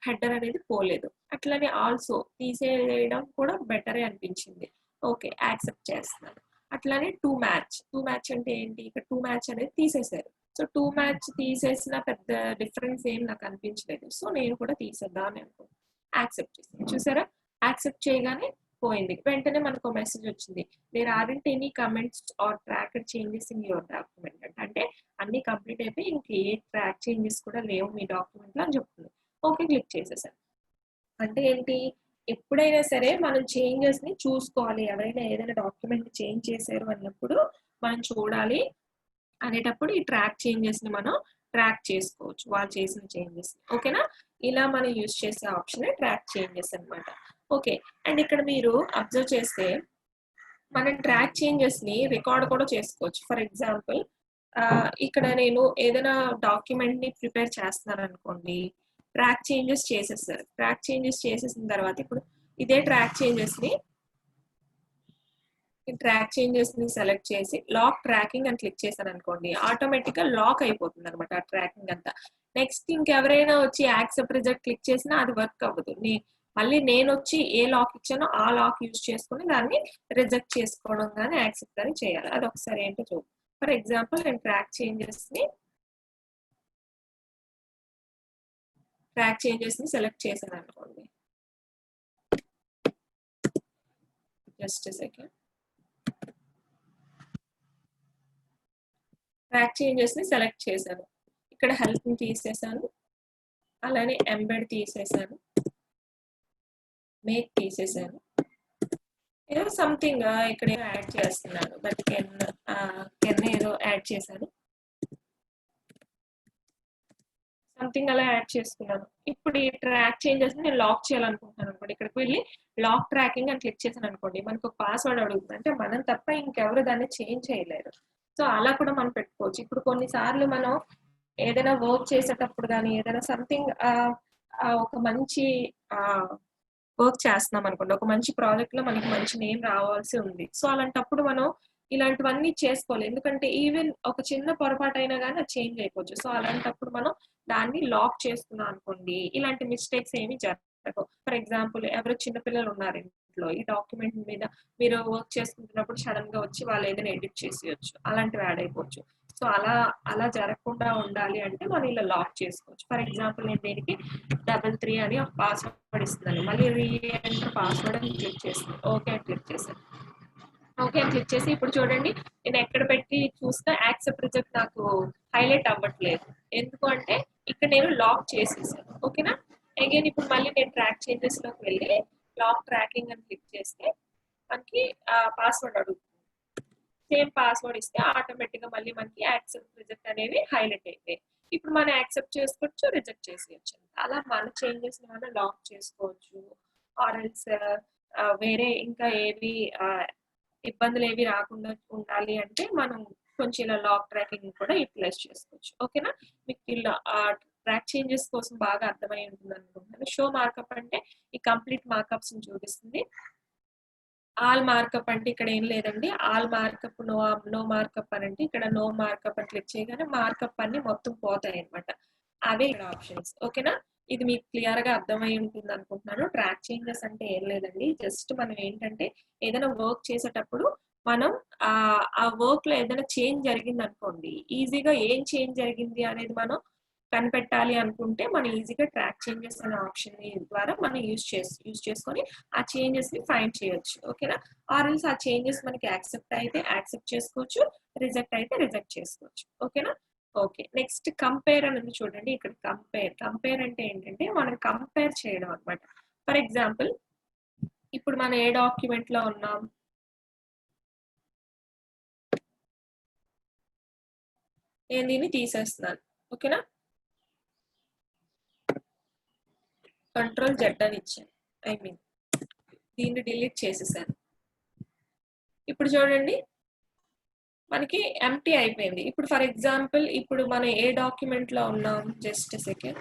హెడర్ అనేది పోలేదు. అట్లానే ఆల్సో తీసేయడం కూడా బెటరే అనిపించింది, ఓకే యాక్సెప్ట్ చేస్తున్నాను. అట్లానే టూ మ్యాచ్ అంటే ఏంటి, ఇక్కడ టూ మ్యాచ్ అనేది తీసేశారు. సో టూ మ్యాచ్ తీసేసిన పెద్ద డిఫరెన్స్ ఏం నాకు అనిపించలేదు, సో నేను కూడా తీసేద్దాం అని అనుకున్నాను. యాక్సెప్ట్ చేసాను. చూసారా, యాక్సెప్ట్ చేయగానే పోయింది. వెంటనే మనకు మెసేజ్ వచ్చింది, there aren't any comments or tracked changes in your document. అంటే అన్ని కంప్లీట్ అయిపోయి ఇంక ఏ ట్రాక్ చేంజెస్ కూడా లేవు మీ డాక్యుమెంట్ లో అని చెప్తుంది. ఓకే క్లిక్ చేసేసాను. అంటే ఏంటి, ఎప్పుడైనా సరే మనం చేంజెస్ ని చూసుకోవాలి. ఎవరైనా ఏదైనా డాక్యుమెంట్ చేంజ్ చేశారు అన్నప్పుడు మనం చూడాలి అనేటప్పుడు ఈ ట్రాక్ చేంజెస్ ని మనం ట్రాక్ చేసుకోవచ్చు, వాళ్ళు చేసిన చేంజెస్. ఓకేనా? ఇలా మనం యూజ్ చేసే ఆప్షన్ ట్రాక్ చేంజెస్ అన్నమాట. ఓకే, అండ్ ఇక్కడ మీరు అబ్జర్వ్ చేస్తే మనం ట్రాక్ చేంజెస్ ని రికార్డ్ కూడా చేసుకోవచ్చు. ఫర్ ఎగ్జాంపుల్ ఇక్కడ నేను ఏదైనా డాక్యుమెంట్ ని ప్రిపేర్ చేస్తున్నాను అనుకోండి, ట్రాక్ చేంజెస్ చేసేస్తారు. ట్రాక్ చేంజెస్ చేసేసిన తర్వాత ఇప్పుడు ఇదే ట్రాక్ చేంజెస్ ని సెలెక్ట్ చేసి లాక్ ట్రాకింగ్ అని క్లిక్ చేశాను అనుకోండి, ఆటోమేటిక్ గా లాక్ అయిపోతుంది అనమాట ఆ ట్రాకింగ్ అంతా. నెక్స్ట్ ఇంకెవరైనా వచ్చి యాక్సెప్ట్ రిజెక్ట్ క్లిక్ చేసినా అది వర్క్ అవ్వదు. మళ్ళీ నేను వచ్చి ఏ లాక్ ఇచ్చానో ఆ లాక్ యూజ్ చేసుకుని దాన్ని రిజెక్ట్ చేసుకోవడం కానీ యాక్సెప్ట్ కానీ చేయాలి. అది ఒకసారి ఏంటో చూద్దాం. ఫర్ ఎగ్జాంపుల్ నేను ట్రాక్ చేంజెస్ ని సెలెక్ట్ చేశాను అనుకోండి, జస్ట్ సెకండ్. ట్రాక్ చేంజెస్ ని సెలెక్ట్ చేశాను. ఇక్కడ హెల్ప్ ని తీసేసాను, అలానే ఎంబెడ్ తీసేసాను, మేక్ తీసేసాను. ఏదో సంథింగ్ ఇక్కడ యాడ్ చేస్తున్నాను, బట్ కెన్ ఏదో యాడ్ చేశాను, సంథింగ్ అలా యాడ్ చేసుకున్నాను. ఇప్పుడు ఈ ట్రాక్ చేంజెస్ నేను లాక్ చేయాలనుకుంటున్నాను అనుకోండి, ఇక్కడికి వెళ్ళి లాక్ ట్రాకింగ్ అని క్లిక్ చేశాను అనుకోండి, మనకు ఒక పాస్వర్డ్ అడుగుతుంది. అంటే మనం తప్ప ఇంకెవరు దాన్ని చేంజ్ చేయలేరు. సో అలా కూడా మనం పెట్టుకోవచ్చు. ఇప్పుడు కొన్నిసార్లు మనం ఏదైనా వర్క్ చేసేటప్పుడు కానీ ఏదైనా సంథింగ్ ఒక మంచి వర్క్ చేస్తున్నాం అనుకోండి, ఒక మంచి ప్రాజెక్ట్ లో మనకి మంచి నేమ్ రావాల్సి ఉంది. సో అలాంటప్పుడు మనం ఇలాంటివన్నీ చేసుకోవాలి. ఎందుకంటే ఈవెన్ ఒక చిన్న పొరపాటు అయినా కానీ అది చేంజ్ అయిపోవచ్చు. సో అలాంటప్పుడు మనం దాన్ని లాక్ చేసుకున్నాం అనుకోండి, ఇలాంటి మిస్టేక్స్ ఏమి జరగవు. ఫర్ ఎగ్జాంపుల్ ఎవరో చిన్నపిల్లలు ఉన్నారు ఇంట్లో, ఈ డాక్యుమెంట్ మీద మీరు వర్క్ చేసుకుంటున్నప్పుడు సడన్ గా వచ్చి వాళ్ళు ఏదైనా ఎడిట్ చేసేయచ్చు, అలాంటివి యాడ్ అయిపోవచ్చు. సో అలా జరగకుండా ఉండాలి అంటే మనం ఇలా లాక్ చేసుకోవచ్చు. ఫర్ ఎగ్జాంపుల్ నేను దీనికి 33 అని ఒక పాస్వర్డ్ ఇస్తున్నాను, మళ్ళీ రీఎంటర్ పాస్వర్డ్ అని క్లిక్ చేస్తాను, ఓకే అని క్లిక్ చేశాను. ఓకే అని క్లిక్ చేసి ఇప్పుడు చూడండి, నేను ఎక్కడ పెట్టి చూస్తే యాక్సెప్ట్ రిజెక్ట్ నాకు హైలైట్ అవ్వట్లేదు. ఎందుకు అంటే ఇక్కడ నేను లాక్ చేసేసాను. ఓకేనా. అగైన్ ఇప్పుడు మళ్ళీ నేను ట్రాక్ చేంజెస్ లోకి వెళ్ళి లాక్ ట్రాకింగ్ అని క్లిక్ చేస్తే మనకి పాస్వర్డ్ అడుగుతుంది. సేమ్ పాస్వర్డ్ ఇస్తే ఆటోమేటిక్ గా మళ్ళీ మనకి యాక్సెప్ట్ రిజెక్ట్ అనేవి హైలైట్ అయితాయి. ఇప్పుడు మనం యాక్సెప్ట్ చేసుకోవచ్చు, రిజెక్ట్ చేసేయచ్చు. అలా మన చేంజెస్ ని మనం లాక్ చేసుకోవచ్చు. ఆర్ఎల్స్ వేరే ఇంకా ఏవి ఇబ్బందులు ఏవి రాకుండా ఉండాలి అంటే మనం కొంచెం ఇలా లాక్ ట్రాకింగ్ కూడా యూటిలైజ్ చేసుకోవచ్చు. ఓకేనా. మీకు ఇలా ట్రాక్ చేంజెస్ కోసం బాగా అర్థమై ఉంటుంది అనుకుంటున్నాను. షో మార్కప్ అంటే ఈ కంప్లీట్ మార్కప్స్ ని చూపిస్తుంది. ఆల్ మార్కప్ అంటే ఇక్కడ ఏం లేదండి, ఆల్ మార్కప్ నో మార్కప్ అని అంటే ఇక్కడ నో మార్కప్ అని క్లిక్ చేయగానే మార్కప్ అన్ని మొత్తం పోతాయి అనమాట. అవే ఇక్కడ ఆప్షన్స్. ఓకేనా. ఇది మీకు క్లియర్ గా అర్థమై ఉంటుంది అనుకుంటున్నాను. ట్రాక్ చేంజెస్ అంటే ఏం లేదండి, జస్ట్ మనం ఏంటంటే ఏదైనా వర్క్ చేసేటప్పుడు మనం ఆ వర్క్ లో ఏదైనా చేంజ్ జరిగింది అనుకోండి, ఈజీగా ఏం చేంజ్ జరిగింది అనేది మనం కనిపెట్టాలి అనుకుంటే మనం ఈజీగా ట్రాక్ చేంజెస్ అనే ఆప్షన్ ద్వారా మనం యూజ్ చేసుకొని ఆ చేంజెస్ ని ఫైండ్ చేయొచ్చు. ఓకేనా. ఆర్ఎల్స్ ఆ చేంజెస్ మనకి యాక్సెప్ట్ అయితే యాక్సెప్ట్ చేసుకోవచ్చు, రిజెక్ట్ అయితే రిజెక్ట్ చేసుకోవచ్చు. ఓకేనా. ఓకే. నెక్స్ట్ కంపేర్ అనేది చూడండి. ఇక్కడ కంపేర్ అంటే ఏంటంటే మనం కంపేర్ చేయడం అనమాట. ఫర్ ఎగ్జాంపుల్ ఇప్పుడు మనం ఏ డాక్యుమెంట్ లో ఉన్నాం, నేను దీన్ని తీసేస్తున్నాను. ఓకేనా. Ctrl Z అని ఇచ్చాను, దీన్ని డిలీట్ చేసేసాను. ఇప్పుడు చూడండి మనకి ఎంప్టీ అయిపోయింది. ఇప్పుడు ఫర్ ఎగ్జాంపుల్ ఇప్పుడు మనం ఏ డాక్యుమెంట్ లో ఉన్నాం, జస్ట్ సెకండ్.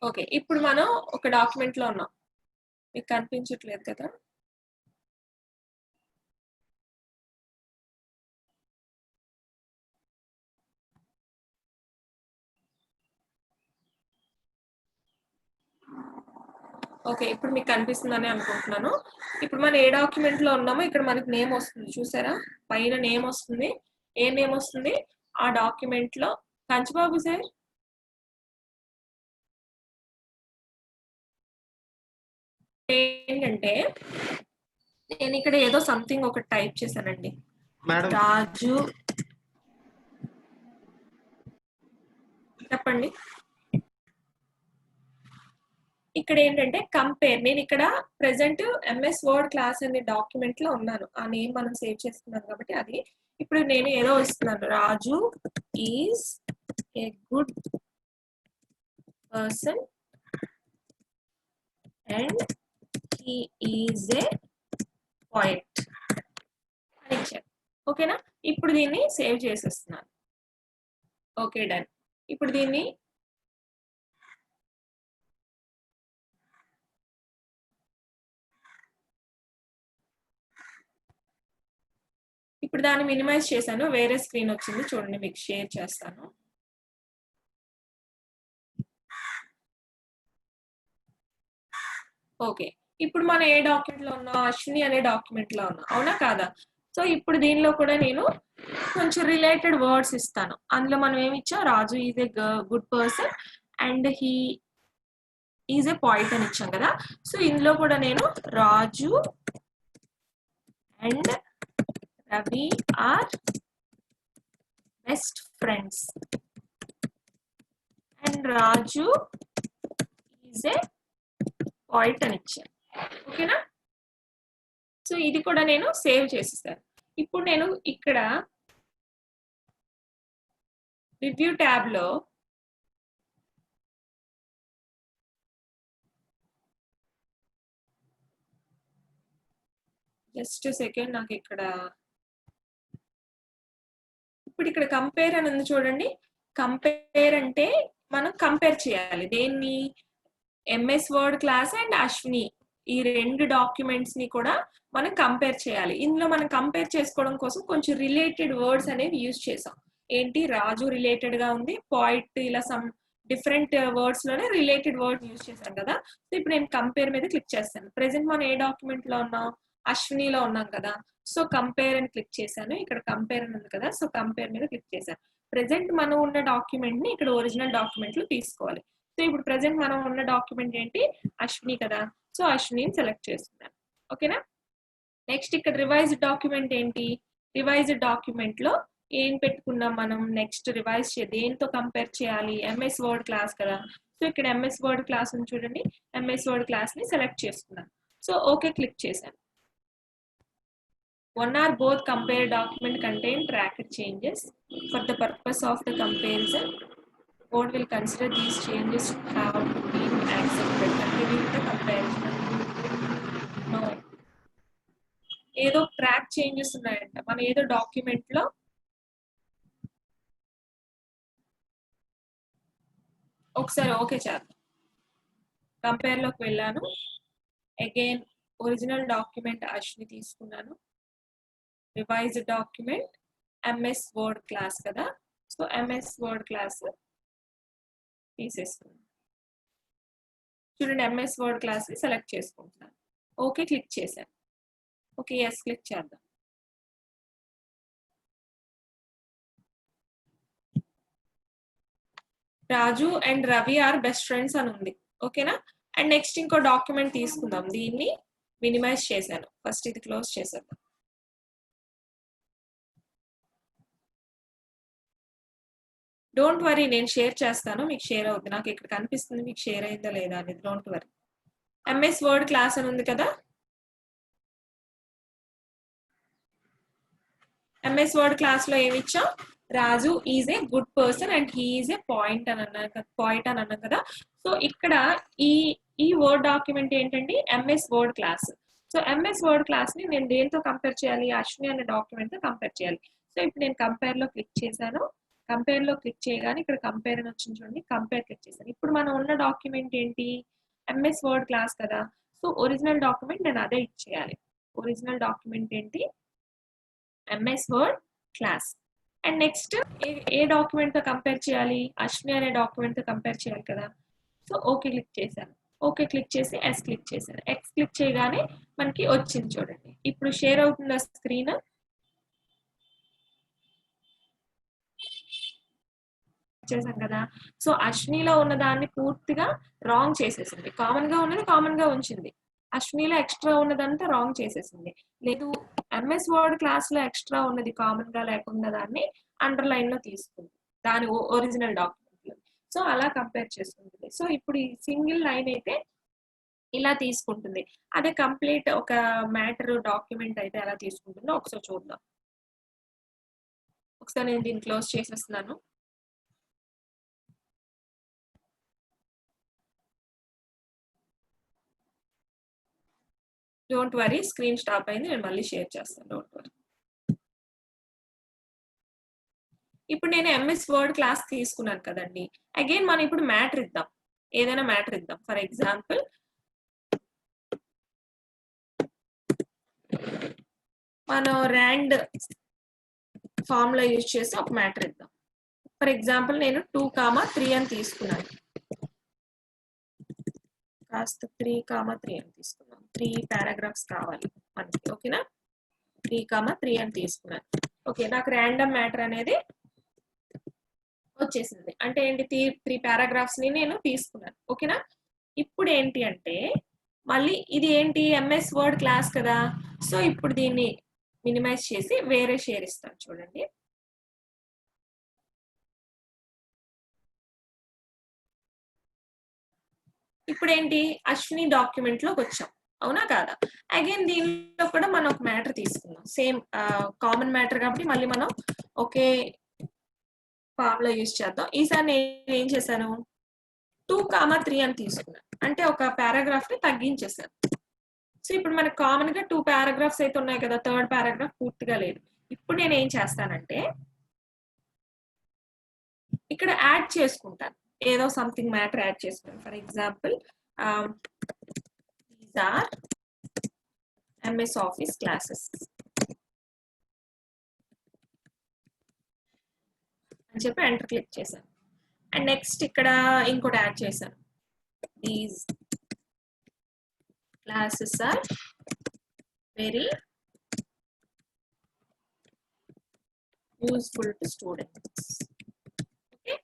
ఓకే. ఇప్పుడు మనం ఒక డాక్యుమెంట్ లో ఉన్నాం, మీకు కనిపించట్లేదు కదా. ఓకే. ఇప్పుడు మీకు కనిపిస్తుందని అనుకుంటున్నాను. ఇప్పుడు మనం ఏ డాక్యుమెంట్ లో ఉన్నామో ఇక్కడ మనకి నేమ్ వస్తుంది చూసారా, పైన నేమ్ వస్తుంది. ఏ నేమ్ వస్తుంది ఆ డాక్యుమెంట్ లో, కంచిబాబు సార్ ఏంటంటే నేను ఇక్కడ ఏదో సంథింగ్ ఒకటి టైప్ చేశానండి, రాజు. చెప్పండి. ఇక్కడ ఏంటంటే కంపేర్, నేను ఇక్కడ ప్రెసెంట్ ఎంఎస్ వర్డ్ క్లాస్ అనే డాక్యుమెంట్ లో ఉన్నాను, ఆ నేమ్ మనం సేవ్ చేసుకున్నాం కాబట్టి అది. ఇప్పుడు నేను ఏదో ఇస్తున్నాను, Raju is a good person and he is a poet అని ఇచ్చాను. ఓకేనా? ఇప్పుడు దీన్ని సేవ్ చేసేస్తున్నాను. Okay, done. ఇప్పుడు దీన్ని దాన్ని మినిమైజ్ చేశాను. వేరే స్క్రీన్ వచ్చింది చూడండి, మీకు షేర్ చేస్తాను. ఓకే, ఇప్పుడు మనం ఏ డాక్యుమెంట్ లో ఉన్నాం? అశ్విని అనే డాక్యుమెంట్ లో ఉన్నాం, అవునా కాదా? సో ఇప్పుడు దీనిలో కూడా నేను కొంచెం రిలేటెడ్ వర్డ్స్ ఇస్తాను. అందులో మనం ఏమి ఇచ్చాం? Raju is a good person and he is a poet అని ఇచ్చాం కదా. సో ఇందులో కూడా నేను Raju and Ravi are best friends and Raju is a poet అని ఇచ్చాను. ఓకేనా? సో ఇది కూడా నేను సేవ్ చేసేసాను. ఇప్పుడు నేను ఇక్కడ రివ్యూ ట్యాబ్ లో జస్ట్ సెకండ్, నాకు ఇక్కడ ఇప్పుడు ఇక్కడ కంపేర్ అని ఉంది చూడండి. కంపేర్ అంటే మనం కంపేర్ చేయాలి దేన్ని? MS Word class and Ashwini, ఈ రెండు డాక్యుమెంట్స్ ని కూడా మనం కంపేర్ చేయాలి. ఇందులో మనం కంపేర్ చేసుకోవడం కోసం కొంచెం రిలేటెడ్ వర్డ్స్ అనేవి యూజ్ చేసాం. ఏంటి? రాజు రిలేటెడ్ గా ఉంది, పాయిట్, ఇలా సమ్ డిఫరెంట్ వర్డ్స్ లోనే రిలేటెడ్ వర్డ్ యూజ్ చేశాం కదా. సో ఇప్పుడు నేను కంపేర్ మీద క్లిక్ చేస్తాను. ప్రెసెంట్ మనం ఏ డాక్యుమెంట్ లో ఉన్నాం? అశ్వినిలో ఉన్నాం కదా. సో కంపేర్ అని క్లిక్ చేశాను. ఇక్కడ కంపేర్ అని ఉంది కదా, సో కంపేర్ మీద క్లిక్ చేశాను. ప్రెసెంట్ మనం ఉన్న డాక్యుమెంట్ ని ఇక్కడ ఒరిజినల్ డాక్యుమెంట్ లో తీసుకోవాలి. సో ఇప్పుడు ప్రెసెంట్ మనం ఉన్న డాక్యుమెంట్ ఏంటి? అశ్విని కదా. సో అశ్వినిని సెలెక్ట్ చేస్తున్నాను. ఓకేనా? నెక్స్ట్ ఇక్కడ రివైజ్డ్ డాక్యుమెంట్ ఏంటి? రివైజ్డ్ డాక్యుమెంట్ లో ఏం పెట్టుకున్నాం మనం? నెక్స్ట్ రివైజ్ దేంతో కంపేర్ చేయాలి? ఎంఎస్ వర్డ్ క్లాస్ కదా. సో ఇక్కడ ఎంఎస్ వర్డ్ క్లాస్ ఉంది చూడండి, ఎంఎస్ వర్డ్ క్లాస్ ని సెలెక్ట్ చేసుకున్నాను. సో ఓకే క్లిక్ చేశాను. One or both compare document contain tracked changes. For the purpose of the comparison, board will consider these changes have been accepted. Continue the comparison. No. ఏదో track changes ఉన్నాయంట మన ఏదో document లో. ఒకసారి okay చేద్దాం. Compare లోకి వెళ్ళాను. Again original document Ashwini తీసుకున్నాను. Revised document MS Word class కదా. సో ఎంఎస్ వర్డ్ క్లాస్ తీసేసుకున్నాను. చూడండి, ఎంఎస్ వర్డ్ క్లాస్ ని సెలెక్ట్ చేసుకుంటున్నాను. ఓకే క్లిక్ చేశాను. ఓకే ఎస్ క్లిక్ చేద్దాం. Raju and Ravi are best friends అని ఉంది. ఓకేనా? అండ్ నెక్స్ట్ ఇంకో డాక్యుమెంట్ తీసుకుందాం. దీన్ని మినిమైజ్ చేశాను. ఫస్ట్ ఇది క్లోజ్ చేసేద్దాం. డోంట్ వరీ, నేను షేర్ చేస్తాను, మీకు షేర్ అవుతుంది. నాకు ఇక్కడ కనిపిస్తుంది మీకు షేర్ అయిందా లేదా అనేది. Don't worry. MS Word class అని ఉంది కదా. ఎంఎస్ వర్డ్ క్లాస్ లో ఏమి ఇచ్చాం? Raju is a good person and he is a point అని అన్నాం కదా. సో ఇక్కడ ఈ వర్డ్ డాక్యుమెంట్ ఏంటండి? MS Word class. So MS Word class ని నేను దేంతో కంపేర్ చేయాలి? అశ్విని అనే డాక్యుమెంట్ తో కంపేర్ చేయాలి. సో ఇప్పుడు నేను కంపేర్ లో క్లిక్ చేశాను. కంపేర్ లో క్లిక్ చేయగానే ఇక్కడ కంపేర్ అని వచ్చింది చూడండి, కంపేర్ క్లిక్ చేశాను. ఇప్పుడు మనం ఉన్న డాక్యుమెంట్ ఏంటి? ఎంఎస్ వర్డ్ క్లాస్ కదా. సో ఒరిజినల్ డాక్యుమెంట్ నేను అదే ఇచ్చేయాలి. ఒరిజినల్ డాక్యుమెంట్ ఏంటి? MS Word class. And next A document తో కంపేర్ చేయాలి? అశ్విని అనే డాక్యుమెంట్ తో కంపేర్ చేయాలి కదా. సో ఓకే క్లిక్ చేశాను. ఓకే క్లిక్ చేసి ఎస్ క్లిక్ చేశాను. ఎక్స్ క్లిక్ చేయగానే మనకి వచ్చింది చూడండి. ఇప్పుడు షేర్ అవుతుంది స్క్రీన్. చేసాం కదా. సో అశ్వినిలో ఉన్న దాన్ని పూర్తిగా రాంగ్ చేసేసింది. కామన్ గా ఉన్నది కామన్ గా ఉంచింది. అశ్వినిలో ఎక్స్ట్రా ఉన్నదంతా రాంగ్ చేసేసింది. లేదు ఎంఎస్ వర్డ్ క్లాస్ లో ఎక్స్ట్రా ఉన్నది కామన్ గా లేకుండా దాన్ని అండర్లైన్ లో తీసుకుంది దాని ఒరిజినల్ డాక్యుమెంట్ లో. సో అలా కంపేర్ చేసుకుంటుంది. సో ఇప్పుడు ఈ సింగిల్ లైన్ అయితే ఇలా తీసుకుంటుంది. అదే కంప్లీట్ ఒక మ్యాటర్ డాక్యుమెంట్ అయితే ఎలా తీసుకుంటుందో ఒకసారి చూద్దాం. ఒకసారి నేను దీన్ని క్లోజ్ చేసేస్తున్నాను. డోంట్ వరీ, స్క్రీన్ స్టాప్ అయింది, నేను మళ్ళీ షేర్ చేస్తాను. Don't worry. ఇప్పుడు నేను ఎంఎస్ వర్డ్ క్లాస్ తీసుకున్నాను కదండి. అగైన్ మనం ఇప్పుడు మ్యాటర్ ఇద్దాం. ఏదైనా మ్యాటర్ ఇద్దాం. ఫర్ ఎగ్జాంపుల్ మనం ర్యాండ్ ఫార్ములా యూజ్ చేసి ఒక మ్యాటర్ ఇద్దాం. ఫర్ ఎగ్జాంపుల్ నేను 2,3 అని తీసుకున్నాను. కాస్త 3,3 అని తీసుకున్నాం. 3 పారాగ్రాఫ్స్ కావాలి మనకి. ఓకేనా? 3,3 అని తీసుకున్నాను. ఓకే, నాకు ర్యాండమ్ మ్యాటర్ అనేది వచ్చేసింది. అంటే ఏంటి, 3 పారాగ్రాఫ్స్ ని నేను తీసుకున్నాను. ఓకేనా? ఇప్పుడు ఏంటి అంటే మళ్ళీ ఇది ఏంటి, ఎంఎస్ వర్డ్ క్లాస్ కదా. సో ఇప్పుడు దీన్ని మినిమైజ్ చేసి వేరే షేర్ ఇస్తాను. చూడండి, ఇప్పుడు ఏంటి, అశ్విని డాక్యుమెంట్ లోకి వచ్చాం. అవునా కాదా? అగైన్ దీనిలో కూడా మనం ఒక మ్యాటర్ తీసుకుందాం. సేమ్ కామన్ మ్యాటర్ కాబట్టి మళ్ళీ మనం ఒకే ఫార్ములా యూజ్ చేద్దాం. ఈసారి నేను ఏం చేశాను, 2,3 అని తీసుకున్నాను. అంటే ఒక పారాగ్రాఫ్ ని తగ్గించేసాను. సో ఇప్పుడు మనకు కామన్ గా 2 పారాగ్రాఫ్స్ అయితే ఉన్నాయి కదా, థర్డ్ పారాగ్రాఫ్ పూర్తిగా లేదు. ఇప్పుడు నేను ఏం చేస్తానంటే ఇక్కడ యాడ్ చేసుకుంటాను, ఏదో సంథింగ్ మ్యాటర్ యాడ్ చేసుకుంటాను. For example these are MS office classes అని చెప్పి ఎంటర్ క్లిక్ చేశాను. అండ్ నెక్స్ట్ ఇక్కడ ఇంకోటి యాడ్ చేశాను, these classes are very useful to students. Okay,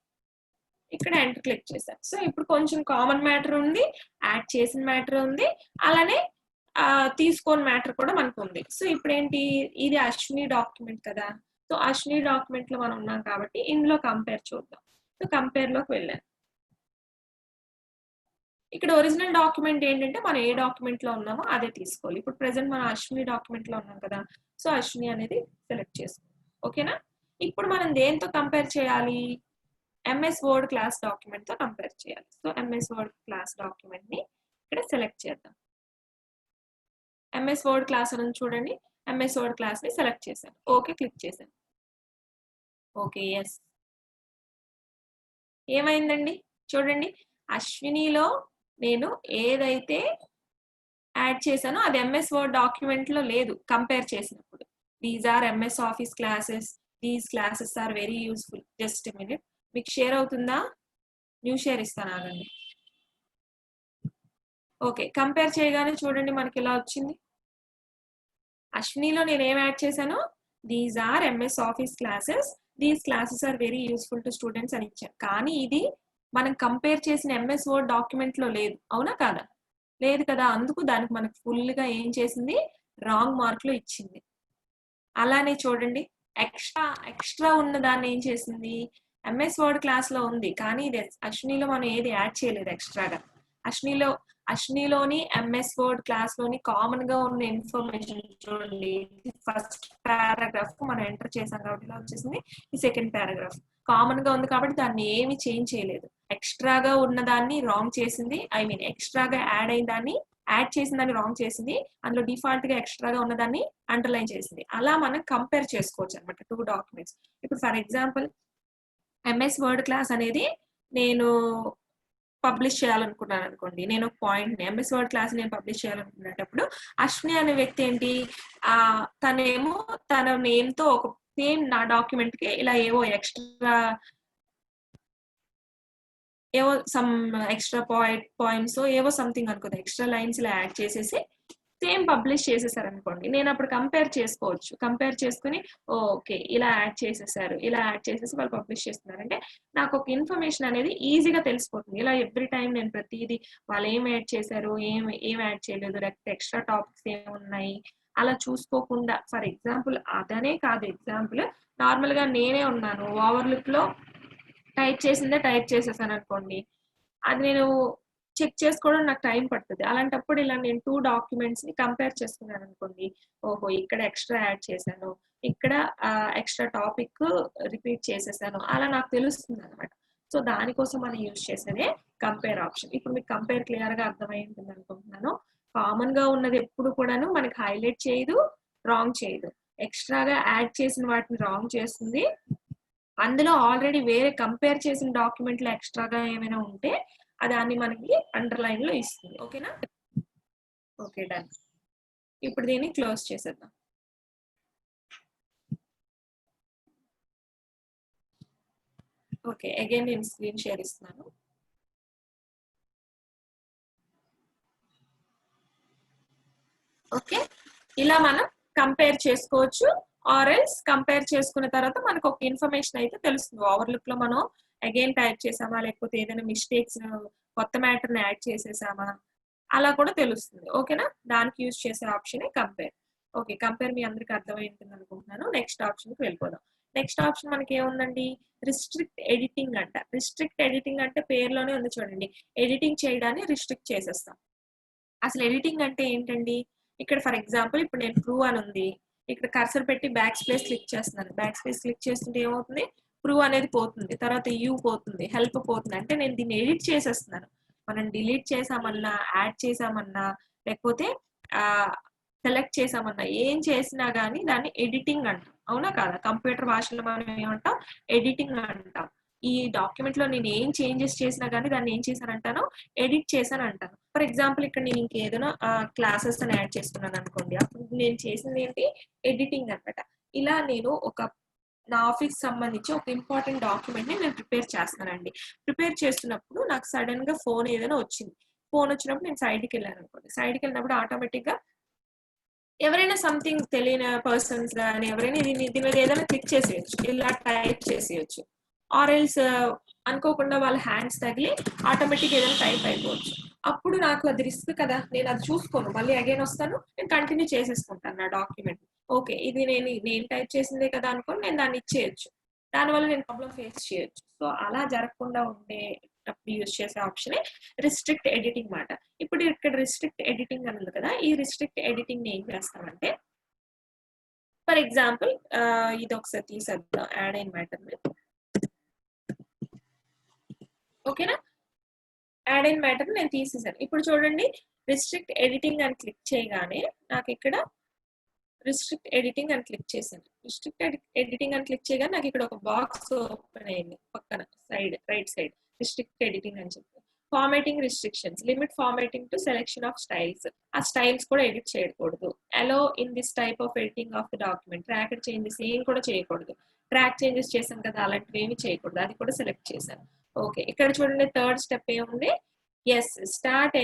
ఇక్కడ ఎంటర్ క్లిక్ చేశాను. సో ఇప్పుడు కొంచెం కామన్ మ్యాటర్ ఉంది, యాడ్ చేసిన మ్యాటర్ ఉంది, అలానే తీసుకోని మ్యాటర్ కూడా మనకు ఉంది. సో ఇప్పుడు ఏంటి, ఇది అశ్విని డాక్యుమెంట్ కదా. సో అశ్విని డాక్యుమెంట్ లో మనం ఉన్నాం కాబట్టి ఇందులో కంపేర్ చూద్దాం. సో కంపేర్ లోకి వెళ్ళాను. ఇక్కడ ఒరిజినల్ డాక్యుమెంట్ ఏంటంటే మనం ఏ డాక్యుమెంట్ లో ఉన్నామో అదే తీసుకోవాలి. ఇప్పుడు ప్రెసెంట్ మనం అశ్విని డాక్యుమెంట్ లో ఉన్నాం కదా. సో అశ్విని అనేది సెలెక్ట్ చేసుకోవాలి. ఓకేనా? ఇప్పుడు మనం దేంతో కంపేర్ చేయాలి, ఎంఎస్ వర్డ్ క్లాస్ డాక్యుమెంట్ తో కంపేర్ చేయాలి. So MS Word class document ని ఇక్కడ సెలెక్ట్ చేద్దాం. ఎంఎస్ వర్డ్ క్లాస్ అని చూడండి, ఎంఎస్ వర్డ్ క్లాస్ ని సెలెక్ట్ చేశాను. ఓకే క్లిక్ చేశాను. Okay, yes. ఏమైందండి చూడండి, అశ్వినిలో నేను ఏదైతే యాడ్ చేశానో అది ఎంఎస్ వర్డ్ డాక్యుమెంట్ లో లేదు కంపేర్ చేసినప్పుడు. These are MS office classes, these classes are very useful. Just minute, మీకు షేర్ అవుతుందా? న్యూ షేర్ ఇస్తాను, ఆగండి. ఓకే, కంపేర్ చేయగానే చూడండి మనకి ఇలా వచ్చింది. అశ్వినిలో నేను ఏం యాడ్ చేశాను, these are MS office classes, these classes are very useful to students అని ఇచ్చాను. కానీ ఇది మనం కంపేర్ చేసిన ఎంఎస్ వర్డ్ డాక్యుమెంట్ లో లేదు. అవునా కాదా? లేదు కదా. అందుకు దానికి మనకు ఫుల్ గా ఏం చేసింది, రాంగ్ మార్క్ లో ఇచ్చింది. అలానే చూడండి, ఎక్స్ట్రా ఉన్న దాన్ని ఏం చేసింది, ఎంఎస్ వర్డ్ క్లాస్ లో ఉంది కానీ ఇది అశ్వినిలో మనం ఏది యాడ్ చేయలేదు ఎక్స్ట్రాగా. అశ్వినిలోని ఎంఎస్ వర్డ్ క్లాస్ లోని కామన్ గా ఉన్న ఇన్ఫర్మేషన్ చూడండి, ఫస్ట్ పారాగ్రాఫ్ మనం ఎంటర్ చేసాం కాబట్టి ఇలా వచ్చేసింది. ఈ సెకండ్ పారాగ్రాఫ్ కామన్ గా ఉంది కాబట్టి దాన్ని ఏమి చేంజ్ చేయలేదు. ఎక్స్ట్రాగా ఉన్న దాన్ని రాంగ్ చేసింది, ఎక్స్ట్రాగా యాడ్ అయిన దాన్ని యాడ్ చేసిన దాన్ని రాంగ్ చేసింది, అందులో డిఫాల్ట్ గా ఎక్స్ట్రాగా ఉన్న దాన్ని అండర్లైన్ చేసింది. అలా మనం కంపేర్ చేసుకోవచ్చు అనమాట 2 డాక్యుమెంట్స్. ఇప్పుడు for example MS Word class అనేది నేను పబ్లిష్ చేయాలనుకున్నాను అనుకోండి. నేను ఒక పాయింట్ ఎంఎస్ వర్డ్ క్లాస్ నేను పబ్లిష్ చేయాలనుకునేటప్పుడు అశ్విని అనే వ్యక్తి ఏంటి, తనేమో తన నేమ్ తో ఒక సేమ్ నా డాక్యుమెంట్ కి ఇలా ఏవో సమ్ ఎక్స్ట్రా పాయింట్స్ ఏవో సంథింగ్ అనుకోండి, ఎక్స్ట్రా లైన్స్ ఇలా యాడ్ చేసేసి సేమ్ పబ్లిష్ చేసేసారు అనుకోండి. నేను అప్పుడు కంపేర్ చేసుకోవచ్చు. కంపేర్ చేసుకుని ఓకే ఇలా యాడ్ చేసేసారు, ఇలా యాడ్ చేసేసి వాళ్ళు పబ్లిష్ చేస్తున్నారు అంటే నాకు ఒక ఇన్ఫర్మేషన్ అనేది ఈజీగా తెలిసిపోతుంది. ఇలా ఎవ్రీ టైం నేను ప్రతిదీ వాళ్ళు ఏం యాడ్ చేశారు, ఏం యాడ్ చేయలేదు, లేకపోతే ఎక్స్ట్రా టాపిక్స్ ఏమున్నాయి అలా చూసుకోకుండా, ఫర్ ఎగ్జాంపుల్ అదనే కాదు, ఎగ్జాంపుల్ నార్మల్ గా నేనే ఉన్నాను, ఓవర్లుక్ లో టైప్ చేసిందే టైప్ చేసేసాను అనుకోండి, అది నేను చెక్ చేసుకోవడం నాకు టైం పడుతుంది. అలాంటప్పుడు ఇలా నేను 2 డాక్యుమెంట్స్ ని కంపేర్ చేసుకున్నాను అనుకోండి, ఓహో ఇక్కడ ఎక్స్ట్రా యాడ్ చేశాను, ఇక్కడ ఎక్స్ట్రా టాపిక్ రిపీట్ చేసేసాను, అలా నాకు తెలుస్తుంది అనమాట. సో దానికోసం మనం యూజ్ చేసేదే కంపేర్ ఆప్షన్. ఇప్పుడు మీకు కంపేర్ క్లియర్ గా అర్థమై ఉంటుంది అనుకుంటున్నాను. కామన్ గా ఉన్నది ఎప్పుడు కూడాను మనకి హైలైట్ చేయదు, రాంగ్ చేయదు. ఎక్స్ట్రాగా యాడ్ చేసిన వాటిని రాంగ్ చేస్తుంది, అందులో ఆల్రెడీ వేరే కంపేర్ చేసిన డాక్యుమెంట్లు ఎక్స్ట్రాగా ఏమైనా ఉంటే దాన్ని మనకి అండర్లైన్ లో ఇస్తుంది. ఓకేనా? Okay, done. ఇప్పుడు దీన్ని క్లోజ్ చేసేద్దాం. ఓకే, అగైన్ నేను స్క్రీన్ షేర్ ఇస్తున్నాను. ఓకే, ఇలా మనం కంపేర్ చేసుకోవచ్చు. ఆర్ఎల్స్ కంపేర్ చేసుకున్న తర్వాత మనకు ఒక ఇన్ఫర్మేషన్ అయితే తెలుస్తుంది. ఓవర్లుక్ లో మనం అగైన్ టైప్ చేసామా, లేకపోతే ఏదైనా మిస్టేక్స్ కొత్త మ్యాటర్ని యాడ్ చేసేసామా, అలా కూడా తెలుస్తుంది. ఓకేనా? దానికి యూజ్ చేసే ఆప్షనే కంపేర్. ఓకే, కంపేర్ మీ అందరికి అర్థమైంటుంది అనుకుంటున్నాను. నెక్స్ట్ ఆప్షన్కి వెళ్ళిపోదాం. నెక్స్ట్ ఆప్షన్ మనకి ఏముందండి? రిస్ట్రిక్ట్ ఎడిటింగ్ అంట. రిస్ట్రిక్ట్ ఎడిటింగ్ అంటే పేరులోనే ఉంది చూడండి, ఎడిటింగ్ చేయడాన్ని రిస్ట్రిక్ట్ చేసేస్తాం. అసలు ఎడిటింగ్ అంటే ఏంటండి? ఇక్కడ ఫర్ ఎగ్జాంపుల్ ఇప్పుడు నేను ప్రూవ్ అని ఉంది, ఇక్కడ కర్సర్ పెట్టి బ్యాక్ స్పేస్ క్లిక్ చేస్తున్నాను. బ్యాక్ స్పేస్ క్లిక్ చేస్తుంటే ఏమవుతుంది? ప్రూవ్ అనేది పోతుంది, తర్వాత యూ పోతుంది, హెల్ప్ పోతుంది. అంటే నేను దీన్ని ఎడిట్ చేసేస్తున్నాను. మనం డిలీట్ చేసామన్నా, యాడ్ చేసామన్నా, లేకపోతే సెలెక్ట్ చేసామన్నా, ఏం చేసినా కానీ దాన్ని ఎడిటింగ్ అంటాం. అవునా కాదా? కంప్యూటర్ భాషలో మనం ఏమంటాం? ఎడిటింగ్ అంటాం. ఈ డాక్యుమెంట్ లో నేను ఏం చేంజెస్ చేసినా కానీ దాన్ని ఏం చేశానంటాను? ఎడిట్ చేశాను అంటాను. ఫర్ ఎగ్జాంపుల్ ఇక్కడ నేను ఇంకేదైనా క్లాసెస్ అని యాడ్ చేస్తున్నాను అనుకోండి, అప్పుడు నేను చేసింది ఏంటి? ఎడిటింగ్ అనమాట. ఇలా నేను నా ఆఫీస్ సంబంధించి ఒక ఇంపార్టెంట్ డాక్యుమెంట్ ని నేను ప్రిపేర్ చేస్తానండి. ప్రిపేర్ చేస్తున్నప్పుడు నాకు సడన్ గా ఫోన్ ఏదైనా వచ్చింది. ఫోన్ వచ్చినప్పుడు నేను సైడ్కి వెళ్ళాను అనుకోండి, సైడ్కి వెళ్ళినప్పుడు ఆటోమేటిక్ గా ఎవరైనా సంథింగ్ తెలియని పర్సన్స్ కానీ ఎవరైనా దీని మీద ఏదైనా క్లిక్ చేసేయచ్చు, ఇలా టైప్ చేసేయచ్చు. ఆర్ఎల్స్ అనుకోకుండా వాళ్ళ హ్యాండ్స్ తగిలి ఆటోమేటిక్ ఏదైనా టైప్ అయిపోవచ్చు. అప్పుడు నాకు అది రిస్క్ కదా, నేను అది చూసుకోను, మళ్ళీ అగైన్ వస్తాను, నేను కంటిన్యూ చేసేసుకుంటాను నా డాక్యుమెంట్. ఓకే, ఇది నేను టైప్ చేసిందే కదా అనుకోని నేను దాన్ని ఇచ్చేయచ్చు. దానివల్ల నేను ప్రాబ్లం ఫేస్ చేయొచ్చు. సో అలా జరగకుండా ఉండేటప్పుడు యూజ్ చేసే ఆప్షనే రిస్ట్రిక్ట్ ఎడిటింగ్ మాట. ఇప్పుడు ఇక్కడ రిస్ట్రిక్ట్ ఎడిటింగ్ అని ఉంది కదా, ఈ రిస్ట్రిక్ట్ ఎడిటింగ్ ని ఏం చేస్తామంటే, ఫర్ ఎగ్జాంపుల్ ఇది ఒకసారి తీసేద్దాం, యాడ్ అయిన మ్యాటర్ మీద. ఓకేనా? యాడ్ అయిన మ్యాటర్ నేను తీసేసాను. ఇప్పుడు చూడండి, రిస్ట్రిక్ట్ ఎడిటింగ్ అని క్లిక్ చేయగానే నాకు ఇక్కడ రిస్ట్రిక్ట్ ఎడిటింగ్ అని క్లిక్ చేశాను. రిస్ట్రిక్ట్ ఎడిటింగ్ అని క్లిక్ చేయగానే నాకు ఇక్కడ ఒక బాక్స్ ఓపెన్ అయింది పక్కన side, right side, restrict editing అని చెప్పి. Formatting restrictions, limit formatting to selection of styles. ఆ స్టైల్స్ కూడా ఎడిట్ చేయకూడదు. Allow in this type of editing of the document. Track changes ఏం కూడా చేయకూడదు. ట్రాక్ చేంజెస్ చేసాం కదా, అలాంటివి ఏమి చేయకూడదు. అది కూడా సెలెక్ట్ చేశాను. ఓకే, ఇక్కడ చూడండి థర్డ్ స్టెప్ ఏముంది? ఎస్, స్టార్ట్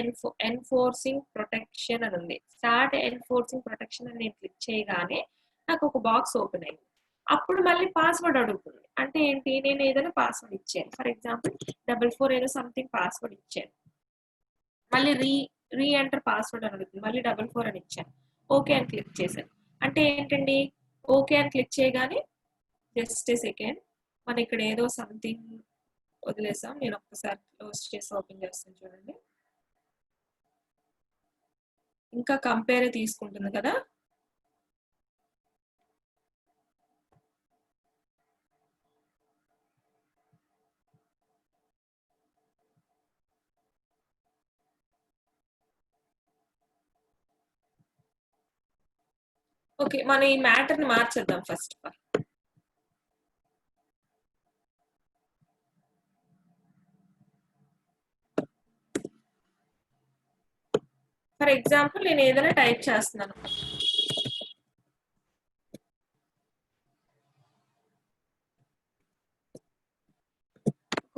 ఎన్ఫోర్సింగ్ ప్రొటెక్షన్ అని ఉంది. స్టార్ట్ ఎన్ఫోర్సింగ్ ప్రొటెక్షన్ అని నేను క్లిక్ చేయగానే నాకు ఒక బాక్స్ ఓపెన్ అయింది. అప్పుడు మళ్ళీ పాస్వర్డ్ అడుగుతుంది. అంటే ఏంటి? నేను ఏదైనా పాస్వర్డ్ ఇచ్చాను, ఫర్ ఎగ్జాంపుల్ 44 ఏదో సంథింగ్ పాస్వర్డ్ ఇచ్చాను. మళ్ళీ రీ ఎంటర్ పాస్వర్డ్ అని అడుగుతుంది, మళ్ళీ 44 అని ఇచ్చాను. ఓకే అని క్లిక్ చేశాను. అంటే ఏంటండి? ఓకే అని క్లిక్ చేయగానే జస్ట్ ఏ సెకండ్, మన ఇక్కడ ఏదో సంథింగ్ వదిలేసాం. నేను ఒక్కసారి క్లోజ్ చేసి ఓపెన్ చేస్తాను చూడండి. ఇంకా కంపేర్ తీసుకుంటుంది కదా. ఓకే, మనం ఈ మ్యాటర్ ని మార్చేద్దాం first of all. For example నేను ఏదైనా టైప్ చేస్తున్నాను,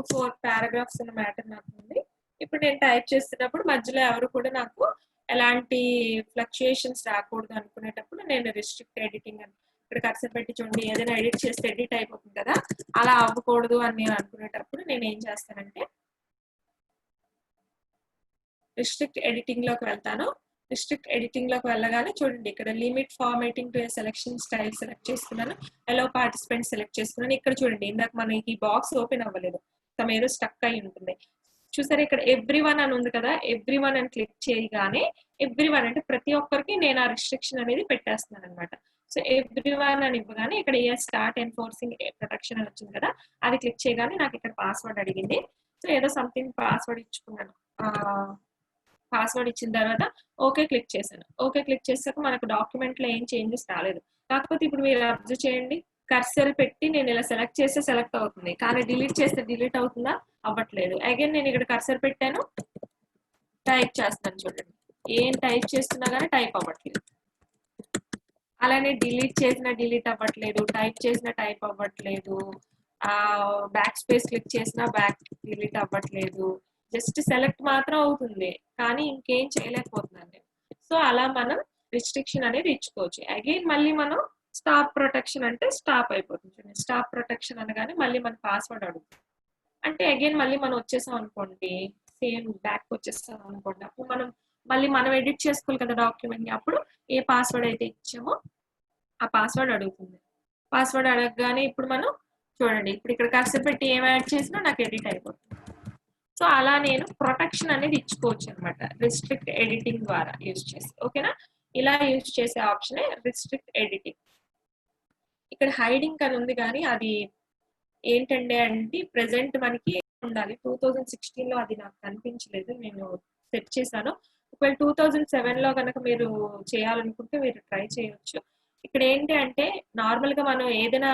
ఒక 4 పారాగ్రాఫ్స్ ఉన్న మ్యాటర్ నాకు ఉంది. ఇప్పుడు నేను టైప్ చేస్తున్నప్పుడు మధ్యలో ఎవరు కూడా నాకు ఎలాంటి ఫ్లక్చుయేషన్స్ రాకూడదు అనుకునేటప్పుడు నేను రిస్ట్రిక్ట్ ఎడిటింగ్ అని ఇక్కడ కర్సర్ పెట్టి చూడండి, ఏదైనా ఎడిట్ చేస్తే ఎడిట్ అయిపోతుంది కదా, అలా అవ్వకూడదు అని నేను అనుకునేటప్పుడు నేను ఏం చేస్తానంటే రిస్ట్రిక్ట్ ఎడిటింగ్ లోకి వెళ్తాను. రిస్ట్రిక్ట్ ఎడిటింగ్ లోకి వెళ్ళగానే చూడండి, ఇక్కడ limit formatting to selection style select చేసుకున్నాను, ఎలో పార్టిసిపెంట్ సెలెక్ట్ చేసుకున్నాను. ఇక్కడ చూడండి, ఇందాక మనకి బాక్స్ ఓపెన్ అవ్వలేదు, తమ ఏదో స్టక్ అయి ఉంటుంది. చూసారా, ఇక్కడ ఎవ్రీవన్ అని ఉంది కదా, ఎవ్రీవన్ అని క్లిక్ చేయగానే ఎవ్రీవన్ అంటే ప్రతి ఒక్కరికి నేను ఆ రిస్ట్రిక్షన్ అనేది పెట్టేస్తున్నాను అనమాట. సో ఎవ్రీవన్ అని ఇవ్వగానే ఇక్కడ స్టార్ట్ ఎన్ఫోర్సింగ్ ప్రొటెక్షన్ అని వచ్చింది కదా, అది క్లిక్ చేయగానే నాకు ఇక్కడ పాస్వర్డ్ అడిగింది. సో ఏదో సంథింగ్ పాస్వర్డ్ ఇచ్చుకున్నాను. పాస్వర్డ్ ఇచ్చిన తర్వాత ఓకే క్లిక్ చేశాను. ఓకే క్లిక్ చేసాక మనకు డాక్యుమెంట్ లో ఏం చేంజెస్ రాలేదు. కాకపోతే ఇప్పుడు మీరు అబ్జర్వ్ చేయండి, కర్సర్ పెట్టి నేను ఇలా సెలెక్ట్ చేస్తే సెలెక్ట్ అవుతుంది, కానీ డిలీట్ చేస్తే డిలీట్ అవుతుందా? అవ్వట్లేదు. అగైన్ నేను ఇక్కడ కర్సర్ పెట్టాను, టైప్ చేస్తాను చూడండి, ఏం టైప్ చేస్తున్నా కానీ టైప్ అవ్వట్లేదు. అలానే డిలీట్ చేసిన డిలీట్ అవ్వట్లేదు, టైప్ చేసిన టైప్ అవ్వట్లేదు, బ్యాక్ స్పేస్ క్లిక్ చేసినా బ్యాక్ డిలీట్ అవ్వట్లేదు, జస్ట్ సెలెక్ట్ మాత్రం అవుతుంది కానీ ఇంకేం చేయలేకపోతున్నాను నేను. సో అలా మనం రిస్ట్రిక్షన్ అనేది ఇచ్చుకోవచ్చు. అగైన్ మళ్ళీ మనం స్టాప్ ప్రొటెక్షన్ అంటే స్టాప్ అయిపోతుంది. స్టాప్ ప్రొటెక్షన్ అనగానే మళ్ళీ మన పాస్వర్డ్ అడుగుతుంది. అంటే అగైన్ మళ్ళీ మనం వచ్చేసాం అనుకోండి, సేమ్ బ్యాక్ వచ్చేస్తాం అనుకోండి, అప్పుడు మనం ఎడిట్ చేసుకోవాలి కదా డాక్యుమెంట్ ని. అప్పుడు ఏ పాస్వర్డ్ అయితే ఇచ్చామో ఆ పాస్వర్డ్ అడుగుతుంది. పాస్వర్డ్ అడగగానే ఇప్పుడు మనం చూడండి, ఇప్పుడు ఇక్కడ కర్సర్ పెట్టి ఏం యాడ్ చేసినా నాకు ఎడిట్ అయిపోతుంది. సో అలా నేను ప్రొటెక్షన్ అనేది ఇచ్చుకోవచ్చు అనమాట, రిస్ట్రిక్ట్ ఎడిటింగ్ ద్వారా యూజ్ చేసి. ఓకేనా? ఇలా యూజ్ చేసే ఆప్షనే రిస్ట్రిక్ట్ ఎడిటింగ్. ఇక్కడ హైడింగ్ అని ఉంది కానీ అది ఏంటంటే అంటే ప్రెసెంట్ మనకి ఉండాలి. 2016 లో అది నాకు కనిపించలేదు, నేను సెట్ చేశాను. ఒకవేళ 2007 లో కనుక మీరు చేయాలనుకుంటే మీరు ట్రై చేయొచ్చు. ఇక్కడ ఏంటి అంటే నార్మల్ గా మనం ఏదైనా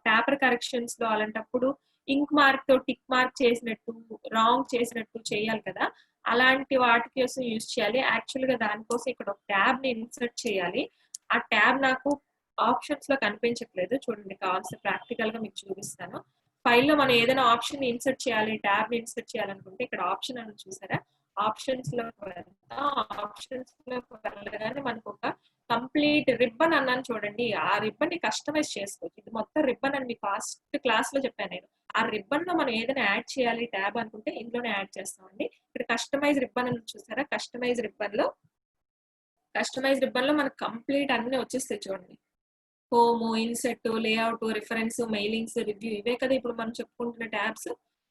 పేపర్ కరెక్షన్స్ లో అలాంటప్పుడు ఇంక్ మార్క్ తో టిక్ మార్క్ చేసినట్టు రాంగ్ చేసినట్టు చేయాలి కదా, అలాంటి వాటి కోసం యూజ్ చేయాలి. యాక్చువల్ గా దానికోసం ఇక్కడ ఒక ట్యాబ్ ని ఇన్సర్ట్ చేయాలి. ఆ ట్యాబ్ నాకు ఆప్షన్స్ లో కనిపించట్లేదు, చూడండి కావాల్సిన ప్రాక్టికల్ గా మీకు చూపిస్తాను. ఫైల్లో మనం ఏదైనా ఆప్షన్ ఇన్సర్ట్ చేయాలి, ట్యాబ్ ఇన్సర్ట్ చేయాలనుకుంటే ఇక్కడ ఆప్షన్ అని చూసారా, ఆప్షన్స్ లోకి వెళ్తాం. ఆప్షన్స్ లోకి వెళ్ళగానే మనకు ఒక కంప్లీట్ రిబ్బన్ అన్నాను చూడండి, ఆ రిబ్బన్ ని కస్టమైజ్ చేసుకోవచ్చు. ఇది మొత్తం రిబ్బన్ అని మీకు ఫస్ట్ క్లాస్ లో చెప్పాను నేను. ఆ రిబ్బన్ లో మనం ఏదైనా యాడ్ చేయాలి ట్యాబ్ అనుకుంటే ఇందులోనే యాడ్ చేస్తామండి. ఇక్కడ కస్టమైజ్ రిబ్బన్ అని చూసారా, కస్టమైజ్ రిబ్బన్ లో మనకు కంప్లీట్ అన్ని వచ్చేస్తాయి చూడండి. Home, INCET, layout, reference, mailings, review, ఇవే కదా ఇప్పుడు మనం చెప్పుకుంటున్న ట్యాబ్స్.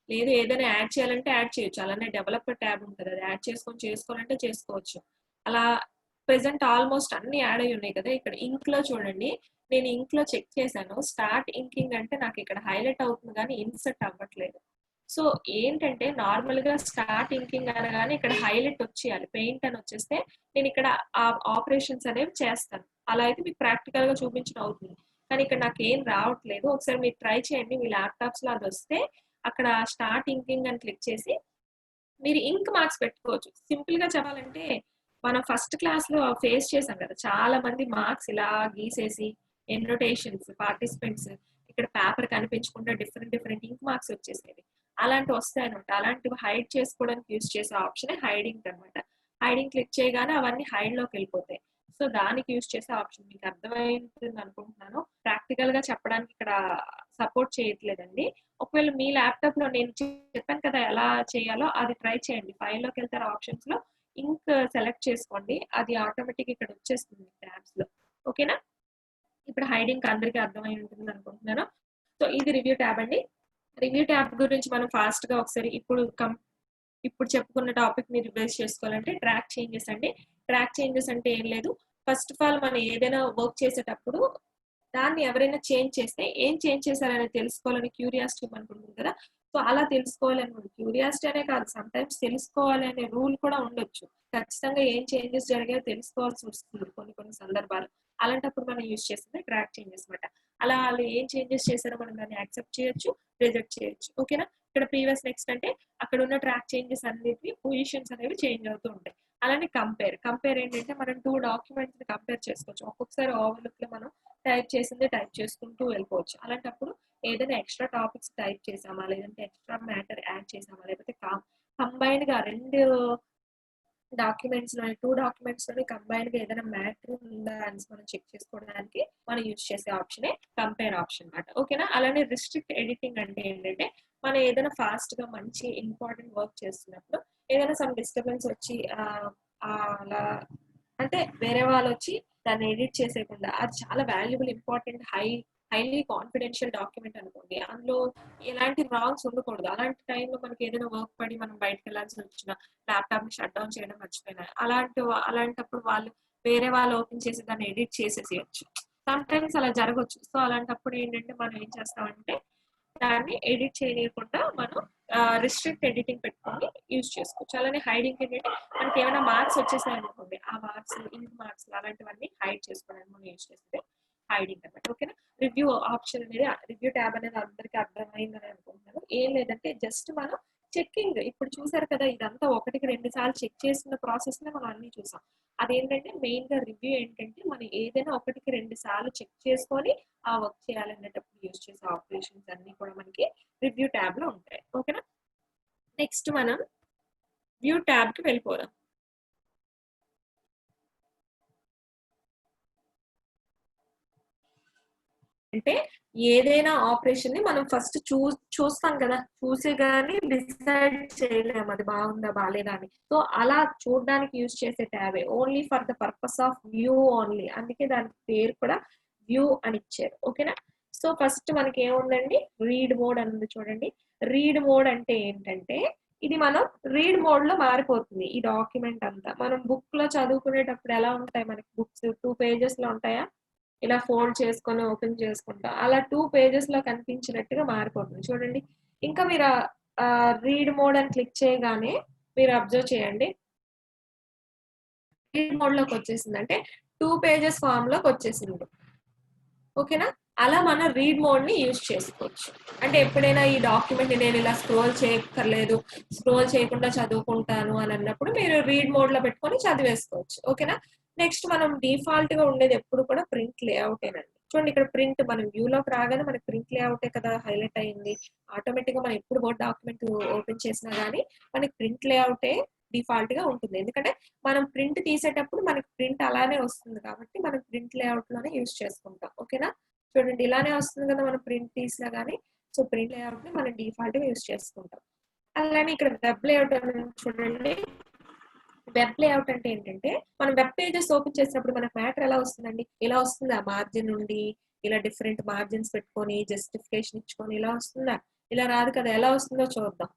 లేదు ఏదైనా యాడ్ చేయాలంటే యాడ్ చేయొచ్చు. అలానే డెవలపర్ ట్యాబ్ ఉంటుంది, అది యాడ్ చేసుకోవాలంటే చేసుకోవచ్చు. అలా ప్రెసెంట్ ఆల్మోస్ట్ అన్ని యాడ్ అయి ఉన్నాయి కదా. ఇక్కడ ఇంక్ లో చూడండి, నేను ఇంక్ లో చెక్ చేశాను, స్టార్ట్ ఇంకింగ్ అంటే నాకు ఇక్కడ హైలైట్ అవుతుంది కానీ ఇన్సర్ట్ అవ్వట్లేదు. సో ఏంటంటే నార్మల్ గా స్టార్ట్ ఇంకింగ్ అనగానే ఇక్కడ హైలైట్ వచ్చేయాలి, పెయింట్ అని వచ్చేస్తే నేను ఇక్కడ ఆ ఆపరేషన్స్ అనేవి చేస్తాను. అలా అయితే మీకు ప్రాక్టికల్ గా చూపించడం అవుతుంది. కానీ ఇక్కడ నాకు ఏం రావట్లేదు. ఒకసారి మీరు ట్రై చేయండి, మీ ల్యాప్టాప్స్ లో అది వస్తే అక్కడ స్టార్ట్ ఇంకింగ్ అని క్లిక్ చేసి మీరు ఇంక్ మార్క్స్ పెట్టుకోవచ్చు. సింపుల్ గా చెప్పాలంటే మనం ఫస్ట్ క్లాస్ లో ఫేస్ చేసాం కదా, చాలా మంది మార్క్స్ ఇలా గీసేసి ఎన్నోటేషన్స్, పార్టిసిపెంట్స్ ఇక్కడ పేపర్ కనిపించకుండా డిఫరెంట్ ఇంక్ మార్క్స్ వచ్చేసేవి. అలాంటివి వస్తాయన్నమాట. అలాంటివి హైడ్ చేసుకోవడానికి యూజ్ చేసే ఆప్షన్ హైడింగ్ అనమాట. హైడింగ్ క్లిక్ చేయగానే అవన్నీ హైడ్ లోకి వెళ్ళిపోతాయి. సో దానికి యూజ్ చేసే ఆప్షన్ మీకు అర్థమైంది అనుకుంటున్నాను. ప్రాక్టికల్ గా చెప్పడానికి ఇక్కడ సపోర్ట్ చేయట్లేదండి. ఒకవేళ మీ ల్యాప్టాప్ లో నేను చెప్పాను కదా ఎలా చేయాలో, అది ట్రై చేయండి. ఫైల్ లోకి వెళ్తారు, ఆప్షన్స్ లో ఇంక్ సెలెక్ట్ చేసుకోండి, అది ఆటోమేటిక్ ఇక్కడ వచ్చేస్తుంది ట్యాబ్స్ లో. ఓకేనా? ఇప్పుడు హైడింగ్ అందరికీ అర్థమై ఉంటుంది అనుకుంటున్నాను. సో ఇది రివ్యూ ట్యాబ్ అండి. రివ్యూ ట్యాబ్ గురించి మనం ఫాస్ట్ గా ఒకసారి ఇప్పుడు చెప్పుకున్న టాపిక్ ని రివైజ్ చేసుకోవాలంటే ట్రాక్ చేంజెస్ అండి. ట్రాక్ చేంజెస్ అంటే ఏం లేదు, ఫస్ట్ ఆఫ్ ఆల్ మనం ఏదైనా వర్క్ చేసేటప్పుడు దాన్ని ఎవరైనా చేంజ్ చేస్తే ఏం చేంజ్ చేశారనేది తెలుసుకోవాలని క్యూరియాసిటీ మనకు ఉంటుంది కదా. సో అలా తెలుసుకోవాలని క్యూరియాసిటీ అనే కాదు, సమ్ టైమ్స్ తెలుసుకోవాలి అనే రూల్ కూడా ఉండొచ్చు. ఖచ్చితంగా ఏం చేంజెస్ జరిగాయో తెలుసుకోవాల్సి వస్తుంది కొన్ని సందర్భాలు. అలాంటప్పుడు మనం యూజ్ చేస్తుంది ట్రాక్ చేంజెస్ అనమాట. అలా వాళ్ళు ఏం చేంజెస్ చేశారో మనం దాన్ని యాక్సెప్ట్ చేయొచ్చు, రిజెక్ట్ చేయొచ్చు. ఓకేనా? ఇక్కడ ప్రీవియస్ నెక్స్ట్ అంటే అక్కడ ఉన్న ట్రాక్ చేంజెస్ అన్నిటివి పొజిషన్స్ అనేవి చేంజ్ అవుతూ ఉంటాయి. అలానే కంపేర్ ఏంటంటే మనం 2 డాక్యుమెంట్స్ ని కంపేర్ చేసుకోవచ్చు. ఒక్కొక్కసారి ఓవర్లుక్ లో మనం టైప్ చేసుకుంటూ వెళ్ళిపోవచ్చు. అలాంటప్పుడు ఏదైనా ఎక్స్ట్రా టాపిక్స్ టైప్ చేసామా, లేదంటే ఎక్స్ట్రా మ్యాటర్ యాడ్ చేసామా, లేకపోతే కంబైన్ గా 2 డాక్యుమెంట్స్ లోని 2 డాక్యుమెంట్స్ లోని కంబైన్ గా ఏదైనా మ్యాటర్ ఉందా అని మనం చెక్ చేసుకోవడానికి మనం యూజ్ చేసే ఆప్షనే కంపేర్ ఆప్షన్ అన్నమాట. ఓకేనా? అలానే రిస్ట్రిక్ట్ ఎడిటింగ్ అంటే ఏంటంటే మనం ఏదైనా ఫాస్ట్ గా మంచి ఇంపార్టెంట్ వర్క్ చేస్తున్నప్పుడు ఏదైనా సమ్ డిస్టర్బెన్స్ వచ్చి అలా అంటే వేరే వాళ్ళు వచ్చి దాన్ని ఎడిట్ చేసేయకుండా, అది చాలా valuable important highly confidential document అనుకోండి, అందులో ఎలాంటి రాంగ్స్ ఉండకూడదు. అలాంటి టైంలో మనకి ఏదైనా వర్క్ పడి మనం బయటకు వెళ్ళాల్సి వచ్చిన, ల్యాప్టాప్ ని షట్ డౌన్ చేయడం మర్చిపోయినా, అలాంటప్పుడు వేరే వాళ్ళు ఓపెన్ చేసి దాన్ని ఎడిట్ చేసేసేయచ్చు. సమ్ టైమ్స్ అలా జరగచ్చు. సో అలాంటప్పుడు ఏంటంటే మనం ఏం చేస్తామంటే దాన్ని ఎడిట్ చేయకుండా మనం రిస్ట్రిక్ట్ ఎడిటింగ్ పెట్టుకొని యూజ్ చేసుకోవచ్చు. అలానే హైడింగ్ ఏంటంటే మనకి ఏమైనా మార్క్స్ వచ్చేసాయి అనుకోండి, ఆ మార్క్స్ ఇంక్ మార్క్స్ అలాంటివన్నీ హైడ్ చేసుకోవడానికి మనం యూజ్ చేస్తే హైడింగ్ అనమాట. ఓకేనా? రివ్యూ ఆప్షన్ అనేది రివ్యూ ట్యాబ్ అనేది అందరికీ అర్థమైందని అనుకుంటున్నాను. ఏం లేదంటే జస్ట్ మనం చెక్కింగ్ ఇప్పుడు చూసారు కదా, ఇదంతా 1కి 2 సార్లు చెక్ చేసిన ప్రాసెస్ నే మనం అన్ని చూసాం. అదేంటంటే మెయిన్ గా రివ్యూ ఏంటంటే మనం ఏదైనా 1కి 2 సార్లు చెక్ చేసుకొని ఆ వర్క్ చేయాలనేటప్పుడు యూజ్ చేసే ఆపరేషన్స్ అన్ని కూడా మనకి రివ్యూ ట్యాబ్ లో ఉంటాయి. ఓకేనా. నెక్స్ట్ మనం వ్యూ ట్యాబ్ కి వెళ్ళిపోదాం. అంటే ఏదైనా ఆపరేషన్ ని మనం ఫస్ట్ చూస్తాం కదా, చూసే గానీ డిసైడ్ చేయలేము అది బాగుందా బాలేదా అని. సో అలా చూడడానికి యూజ్ చేసే ట్యాబే, only for the purpose of view only. అందుకే దాని పేరు కూడా వ్యూ అని ఇచ్చారు. ఓకేనా. సో ఫస్ట్ మనకి ఏముందండి, రీడ్ మోడ్ అని ఉంది చూడండి. రీడ్ మోడ్ అంటే ఏంటంటే ఇది మనం రీడ్ మోడ్ లో మారిపోతుంది. ఈ డాక్యుమెంట్ అంతా మనం బుక్ లో చదువుకునేటప్పుడు ఎలా ఉంటాయి మనకి బుక్స్ 2 pages లో ఉంటాయా, ఇలా ఫోల్డ్ చేసుకొని ఓపెన్ చేసుకుంటా అలా 2 pages లో కనిపించినట్టుగా మారిపోతుంది చూడండి. ఇంకా మీరు రీడ్ మోడ్ అని క్లిక్ చేయగానే మీరు అబ్జర్వ్ చేయండి, రీడ్ మోడ్ లోకి వచ్చేసింది. అంటే 2 pages ఫామ్ లోకి వచ్చేసింది. ఓకేనా. అలా మనం రీడ్ మోడ్ ని యూజ్ చేసుకోవచ్చు. అంటే ఎప్పుడైనా ఈ డాక్యుమెంట్ నేను ఇలా స్క్రోల్ చేయక్కర్లేదు, స్క్రోల్ చేయకుండా చదువుకుంటాను అని అన్నప్పుడు మీరు రీడ్ మోడ్ లో పెట్టుకొని చదివేసుకోవచ్చు. ఓకేనా. నెక్స్ట్ మనం డిఫాల్ట్ గా ఉండేది ఎప్పుడు కూడా ప్రింట్ లేఅవుట్ ఏనండి. చూడండి ఇక్కడ ప్రింట్ మనం వ్యూ లోకి రాగానే మనకి ప్రింట్ లేఅవుటే కదా హైలైట్ అయింది. ఆటోమేటిక్ గా మనం ఎప్పుడు వర్డ్ డాక్యుమెంట్ ఓపెన్ చేసినా గానీ మనకి ప్రింట్ లేఅవుటే డిఫాల్ట్ గా ఉంటుంది. ఎందుకంటే మనం ప్రింట్ తీసేటప్పుడు మనకి ప్రింట్ అలానే వస్తుంది కాబట్టి మనం ప్రింట్ లేఅవుట్ లోనే యూజ్ చేసుకుంటాం. ఓకేనా. చూడండి ఇలానే వస్తుంది కదా మనం ప్రింట్ తీసినా గానీ. సో ప్రింట్ లేఅవుట్ ని మనం డిఫాల్ట్ గా యూజ్ చేసుకుంటాం. అలానే ఇక్కడ వెబ్ లేఅవుట్ అని చూడండి. వెబ్ లేఅవుట్ అంటే ఏంటంటే మనం వెబ్ పేజెస్ ఓపెన్ చేసినప్పుడు మనకు మ్యాటర్ ఎలా వస్తుందండి, ఇలా వస్తుందా మార్జిన్ నుండి ఇలా డిఫరెంట్ మార్జిన్స్ పెట్టుకొని జస్టిఫికేషన్ ఇచ్చుకొని ఇలా వస్తుందా, ఇలా రాదు కదా. ఎలా వస్తుందో చూద్దాం.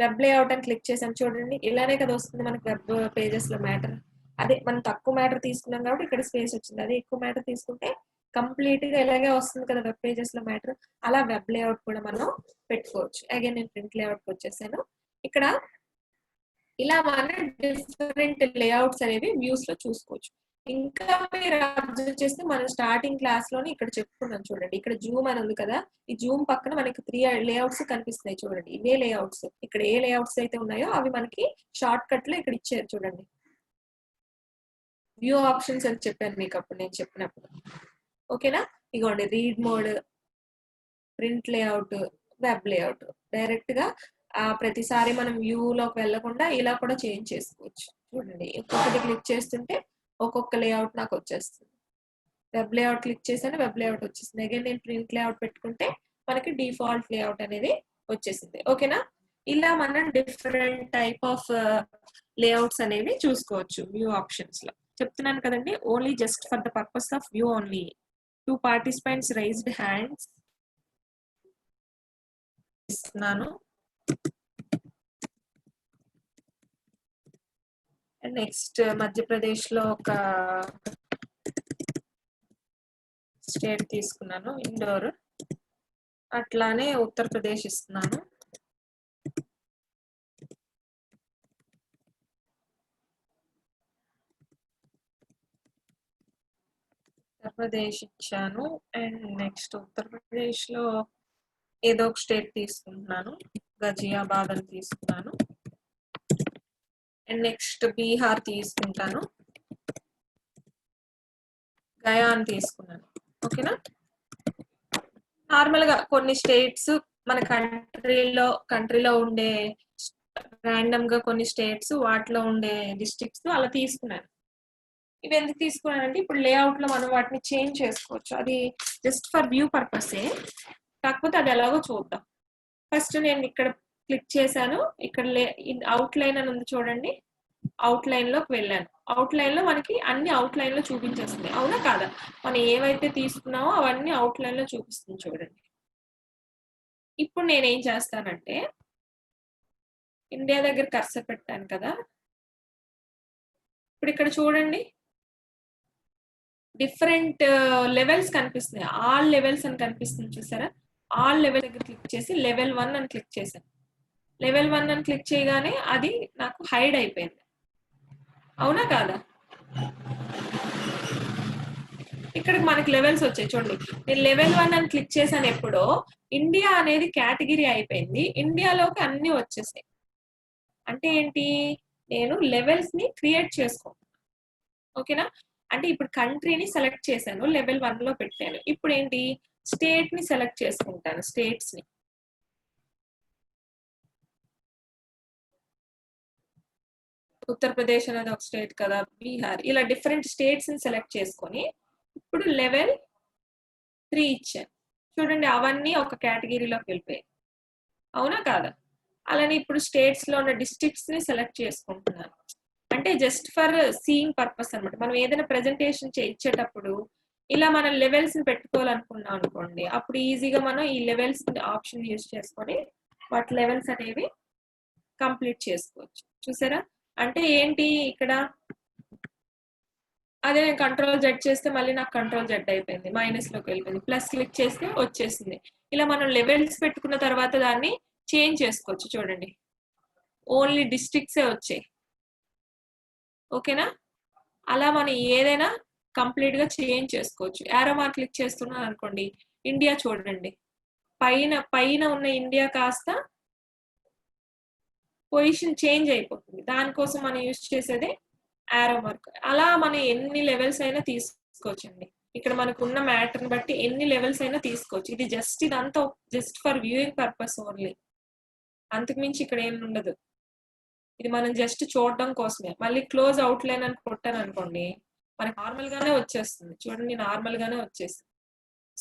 వెబ్ లేఅవుట్ అని క్లిక్ చేసాం చూడండి, ఇలానే కదా వస్తుంది మనకి వెబ్ పేజెస్ లో మ్యాటర్. అదే మనం తక్కువ మ్యాటర్ తీసుకున్నాం కాబట్టి ఇక్కడ స్పేస్ వచ్చింది. అదే ఎక్కువ మ్యాటర్ తీసుకుంటే కంప్లీట్ గా ఇలాగే వస్తుంది కదా వెబ్ పేజెస్ లో మ్యాటర్. అలా వెబ్ లేఅవుట్ కూడా మనం పెట్టుకోవచ్చు. అగైన్ నేను ప్రింట్ లేఅవుట్ కి వచ్చేసాను. ఇక్కడ ఇలా మనం డిఫరెంట్ లేఅవుట్స్ అనేవి వ్యూస్ లో చూసుకోవచ్చు. ఇంకా మీరు అబ్జర్వ్ చేస్తే మనం స్టార్టింగ్ క్లాస్ లోనే ఇక్కడ చెప్పుకున్నాం చూడండి. ఇక్కడ జూమ్ అని ఉంది కదా, ఈ జూమ్ పక్కన మనకి 3 లేఅవుట్స్ కనిపిస్తున్నాయి చూడండి. ఇవే లేఅవుట్స్, ఇక్కడ ఏ లేఅవుట్స్ అయితే ఉన్నాయో అవి మనకి షార్ట్ కట్ లో ఇక్కడ ఇచ్చారు చూడండి. వ్యూ ఆప్షన్స్ అని చెప్పాను మీకు అప్పుడు నేను చెప్పినప్పుడు. ఓకేనా. ఇగోండి read mode, print layout, web layout. Direct గా ప్రతిసారి మనం వ్యూ లోకి వెళ్లకుండా ఇలా కూడా చేంజ్ చేసుకోవచ్చు. చూడండి ఒక్కొక్కటి క్లిక్ చేస్తుంటే ఒక్కొక్క లేఅవుట్ నాకు వచ్చేస్తుంది. వెబ్ లేఅవుట్ క్లిక్ చేశాను, వెబ్ లేఅవుట్ వచ్చేసింది. అగైన్ నేను ప్రింట్ లేఅవుట్ పెట్టుకుంటే మనకి డిఫాల్ట్ లేఅవుట్ అనేది వచ్చేసింది. ఓకేనా. ఇలా మనం డిఫరెంట్ టైప్ ఆఫ్ లేఅవుట్స్ అనేవి చూసుకోవచ్చు వ్యూ ఆప్షన్స్ లో. చెప్తున్నాను కదండి, only just for the purpose of view only. 2 participants raised hands. ఇస్తున్నాను. నెక్స్ట్ మధ్యప్రదేశ్ లో ఒక స్టేట్ తీసుకున్నాను ఇండోర్. అట్లానే ఉత్తరప్రదేశ్ ఇస్తున్నాను. ఉత్తరప్రదేశ్ ఇచ్చాను. అండ్ నెక్స్ట్ ఉత్తరప్రదేశ్ లో ఏదో ఒక స్టేట్ తీసుకుంటున్నాను, గజియాబాద్ అని తీసుకున్నాను. అండ్ నెక్స్ట్ బీహార్ తీసుకుంటాను, గయా అని తీసుకున్నాను. ఓకేనా. నార్మల్ గా కొన్ని స్టేట్స్ మన కంట్రీలో ఉండే ర్యాండమ్ గా కొన్ని స్టేట్స్ వాటిలో ఉండే డిస్ట్రిక్ట్స్ అలా తీసుకున్నాను. ఇవి ఎందుకు తీసుకున్నానంటే ఇప్పుడు లేఅవుట్ లో మనం వాటిని చేంజ్ చేసుకోవచ్చు. అది జస్ట్ ఫర్ వ్యూ పర్పసే, కాకపోతే అది ఎలాగో చూద్దాం. ఫస్ట్ నేను ఇక్కడ క్లిక్ చేశాను. ఇక్కడ అవుట్ లైన్ అని ఉంది చూడండి, అవుట్ లైన్ లోకి వెళ్ళాను. అవుట్ లైన్ లో మనకి అన్ని అవుట్ లైన్ లో చూపించేస్తుంది. అవునా కాదా, మనం ఏవైతే తీసుకున్నామో అవన్నీ అవుట్ లైన్ లో చూపిస్తుంది చూడండి. ఇప్పుడు నేనేం చేస్తానంటే ఇండియా దగ్గర కర్సర్ పెట్టాను కదా, ఇప్పుడు ఇక్కడ చూడండి డిఫరెంట్ లెవెల్స్ కనిపిస్తున్నాయి. ఆల్ లెవెల్స్ అని కనిపిస్తుంది చూసారా. ఆల్ లెవెల్ దగ్గర క్లిక్ చేసి లెవెల్ 1 అని క్లిక్ చేశాను. లెవెల్ 1 అని క్లిక్ చేయగానే అది నాకు హైడ్ అయిపోయింది. అవునా కాదా. ఇక్కడ మనకి లెవెల్స్ వచ్చాయి చూడండి. నేను లెవెల్ 1 అని క్లిక్ చేశాను ఎప్పుడో ఇండియా అనేది కేటగిరీ అయిపోయింది. ఇండియాలోకి అన్ని వచ్చేసాయి. అంటే ఏంటి, నేను లెవెల్స్ ని క్రియేట్ చేసుకుంటాను. ఓకేనా, అంటే ఇప్పుడు కంట్రీని సెలెక్ట్ చేశాను, లెవెల్ 1 లో పెట్టాను. ఇప్పుడు ఏంటి, స్టేట్ ని సెలెక్ట్ చేసుకుంటాను, స్టేట్స్ ని. ఉత్తరప్రదేశ్ అనేది ఒక స్టేట్ కదా, బీహార్, ఇలా డిఫరెంట్ స్టేట్స్ ని సెలెక్ట్ చేసుకొని ఇప్పుడు లెవెల్ 3 ఇచ్చాను. చూడండి అవన్నీ ఒక కేటగిరీలోకి వెళ్ళిపోయాయి, అవునా కాదా? అలానే ఇప్పుడు స్టేట్స్ లో ఉన్న డిస్ట్రిక్ట్స్ ని సెలెక్ట్ చేసుకుంటున్నాను. అంటే జస్ట్ ఫర్ సీయింగ్ పర్పస్ అనమాట. మనం ఏదైనా ప్రెజెంటేషన్ ఇచ్చేటప్పుడు ఇలా మనం లెవెల్స్ ని పెట్టుకోవాలనుకున్నాం అనుకోండి, అప్పుడు ఈజీగా మనం ఈ లెవెల్స్ ఆప్షన్ యూజ్ చేసుకొని వాటి లెవెల్స్ అనేవి కంప్లీట్ చేసుకోవచ్చు. చూసారా, అంటే ఏంటి ఇక్కడ, అదే నేను కంట్రోల్ జెడ్ చేస్తే మళ్ళీ నాకు కంట్రోల్ జెడ్ అయిపోయింది, మైనస్ లోకి వెళ్ళిపోయింది. ప్లస్ క్లిక్ చేస్తే వచ్చేసింది. ఇలా మనం లెవెల్స్ పెట్టుకున్న తర్వాత దాన్ని చేంజ్ చేసుకోవచ్చు. చూడండి ఓన్లీ డిస్ట్రిక్ట్సే వచ్చాయి. ఓకేనా, అలా మనం ఏదైనా కంప్లీట్ గా చేంజ్ చేసుకోవచ్చు. యారో మార్క్ క్లిక్ చేస్తున్నాను అనుకోండి, ఇండియా చూడండి పైన పైన ఉన్న ఇండియా కాస్త పొజిషన్ చేంజ్ అయిపోతుంది. దానికోసం మనం యూజ్ చేసేదే యారో మార్క్. అలా మనం ఎన్ని లెవెల్స్ అయినా తీసుకోవచ్చండి. ఇక్కడ మనకు ఉన్న మ్యాటర్ ని బట్టి ఎన్ని లెవెల్స్ అయినా తీసుకోవచ్చు. ఇది ఇదంతా just for viewing purpose only, అంతకుమించి ఇక్కడ ఏమి ఉండదు. ఇది మనం జస్ట్ చూడడం కోసమే. మళ్ళీ క్లోజ్ అవుట్ లైన్ అని కొట్టాను అనుకోండి, మనకి నార్మల్ గానే వచ్చేస్తుంది. చూడండి నార్మల్ గానే వచ్చేస్తుంది.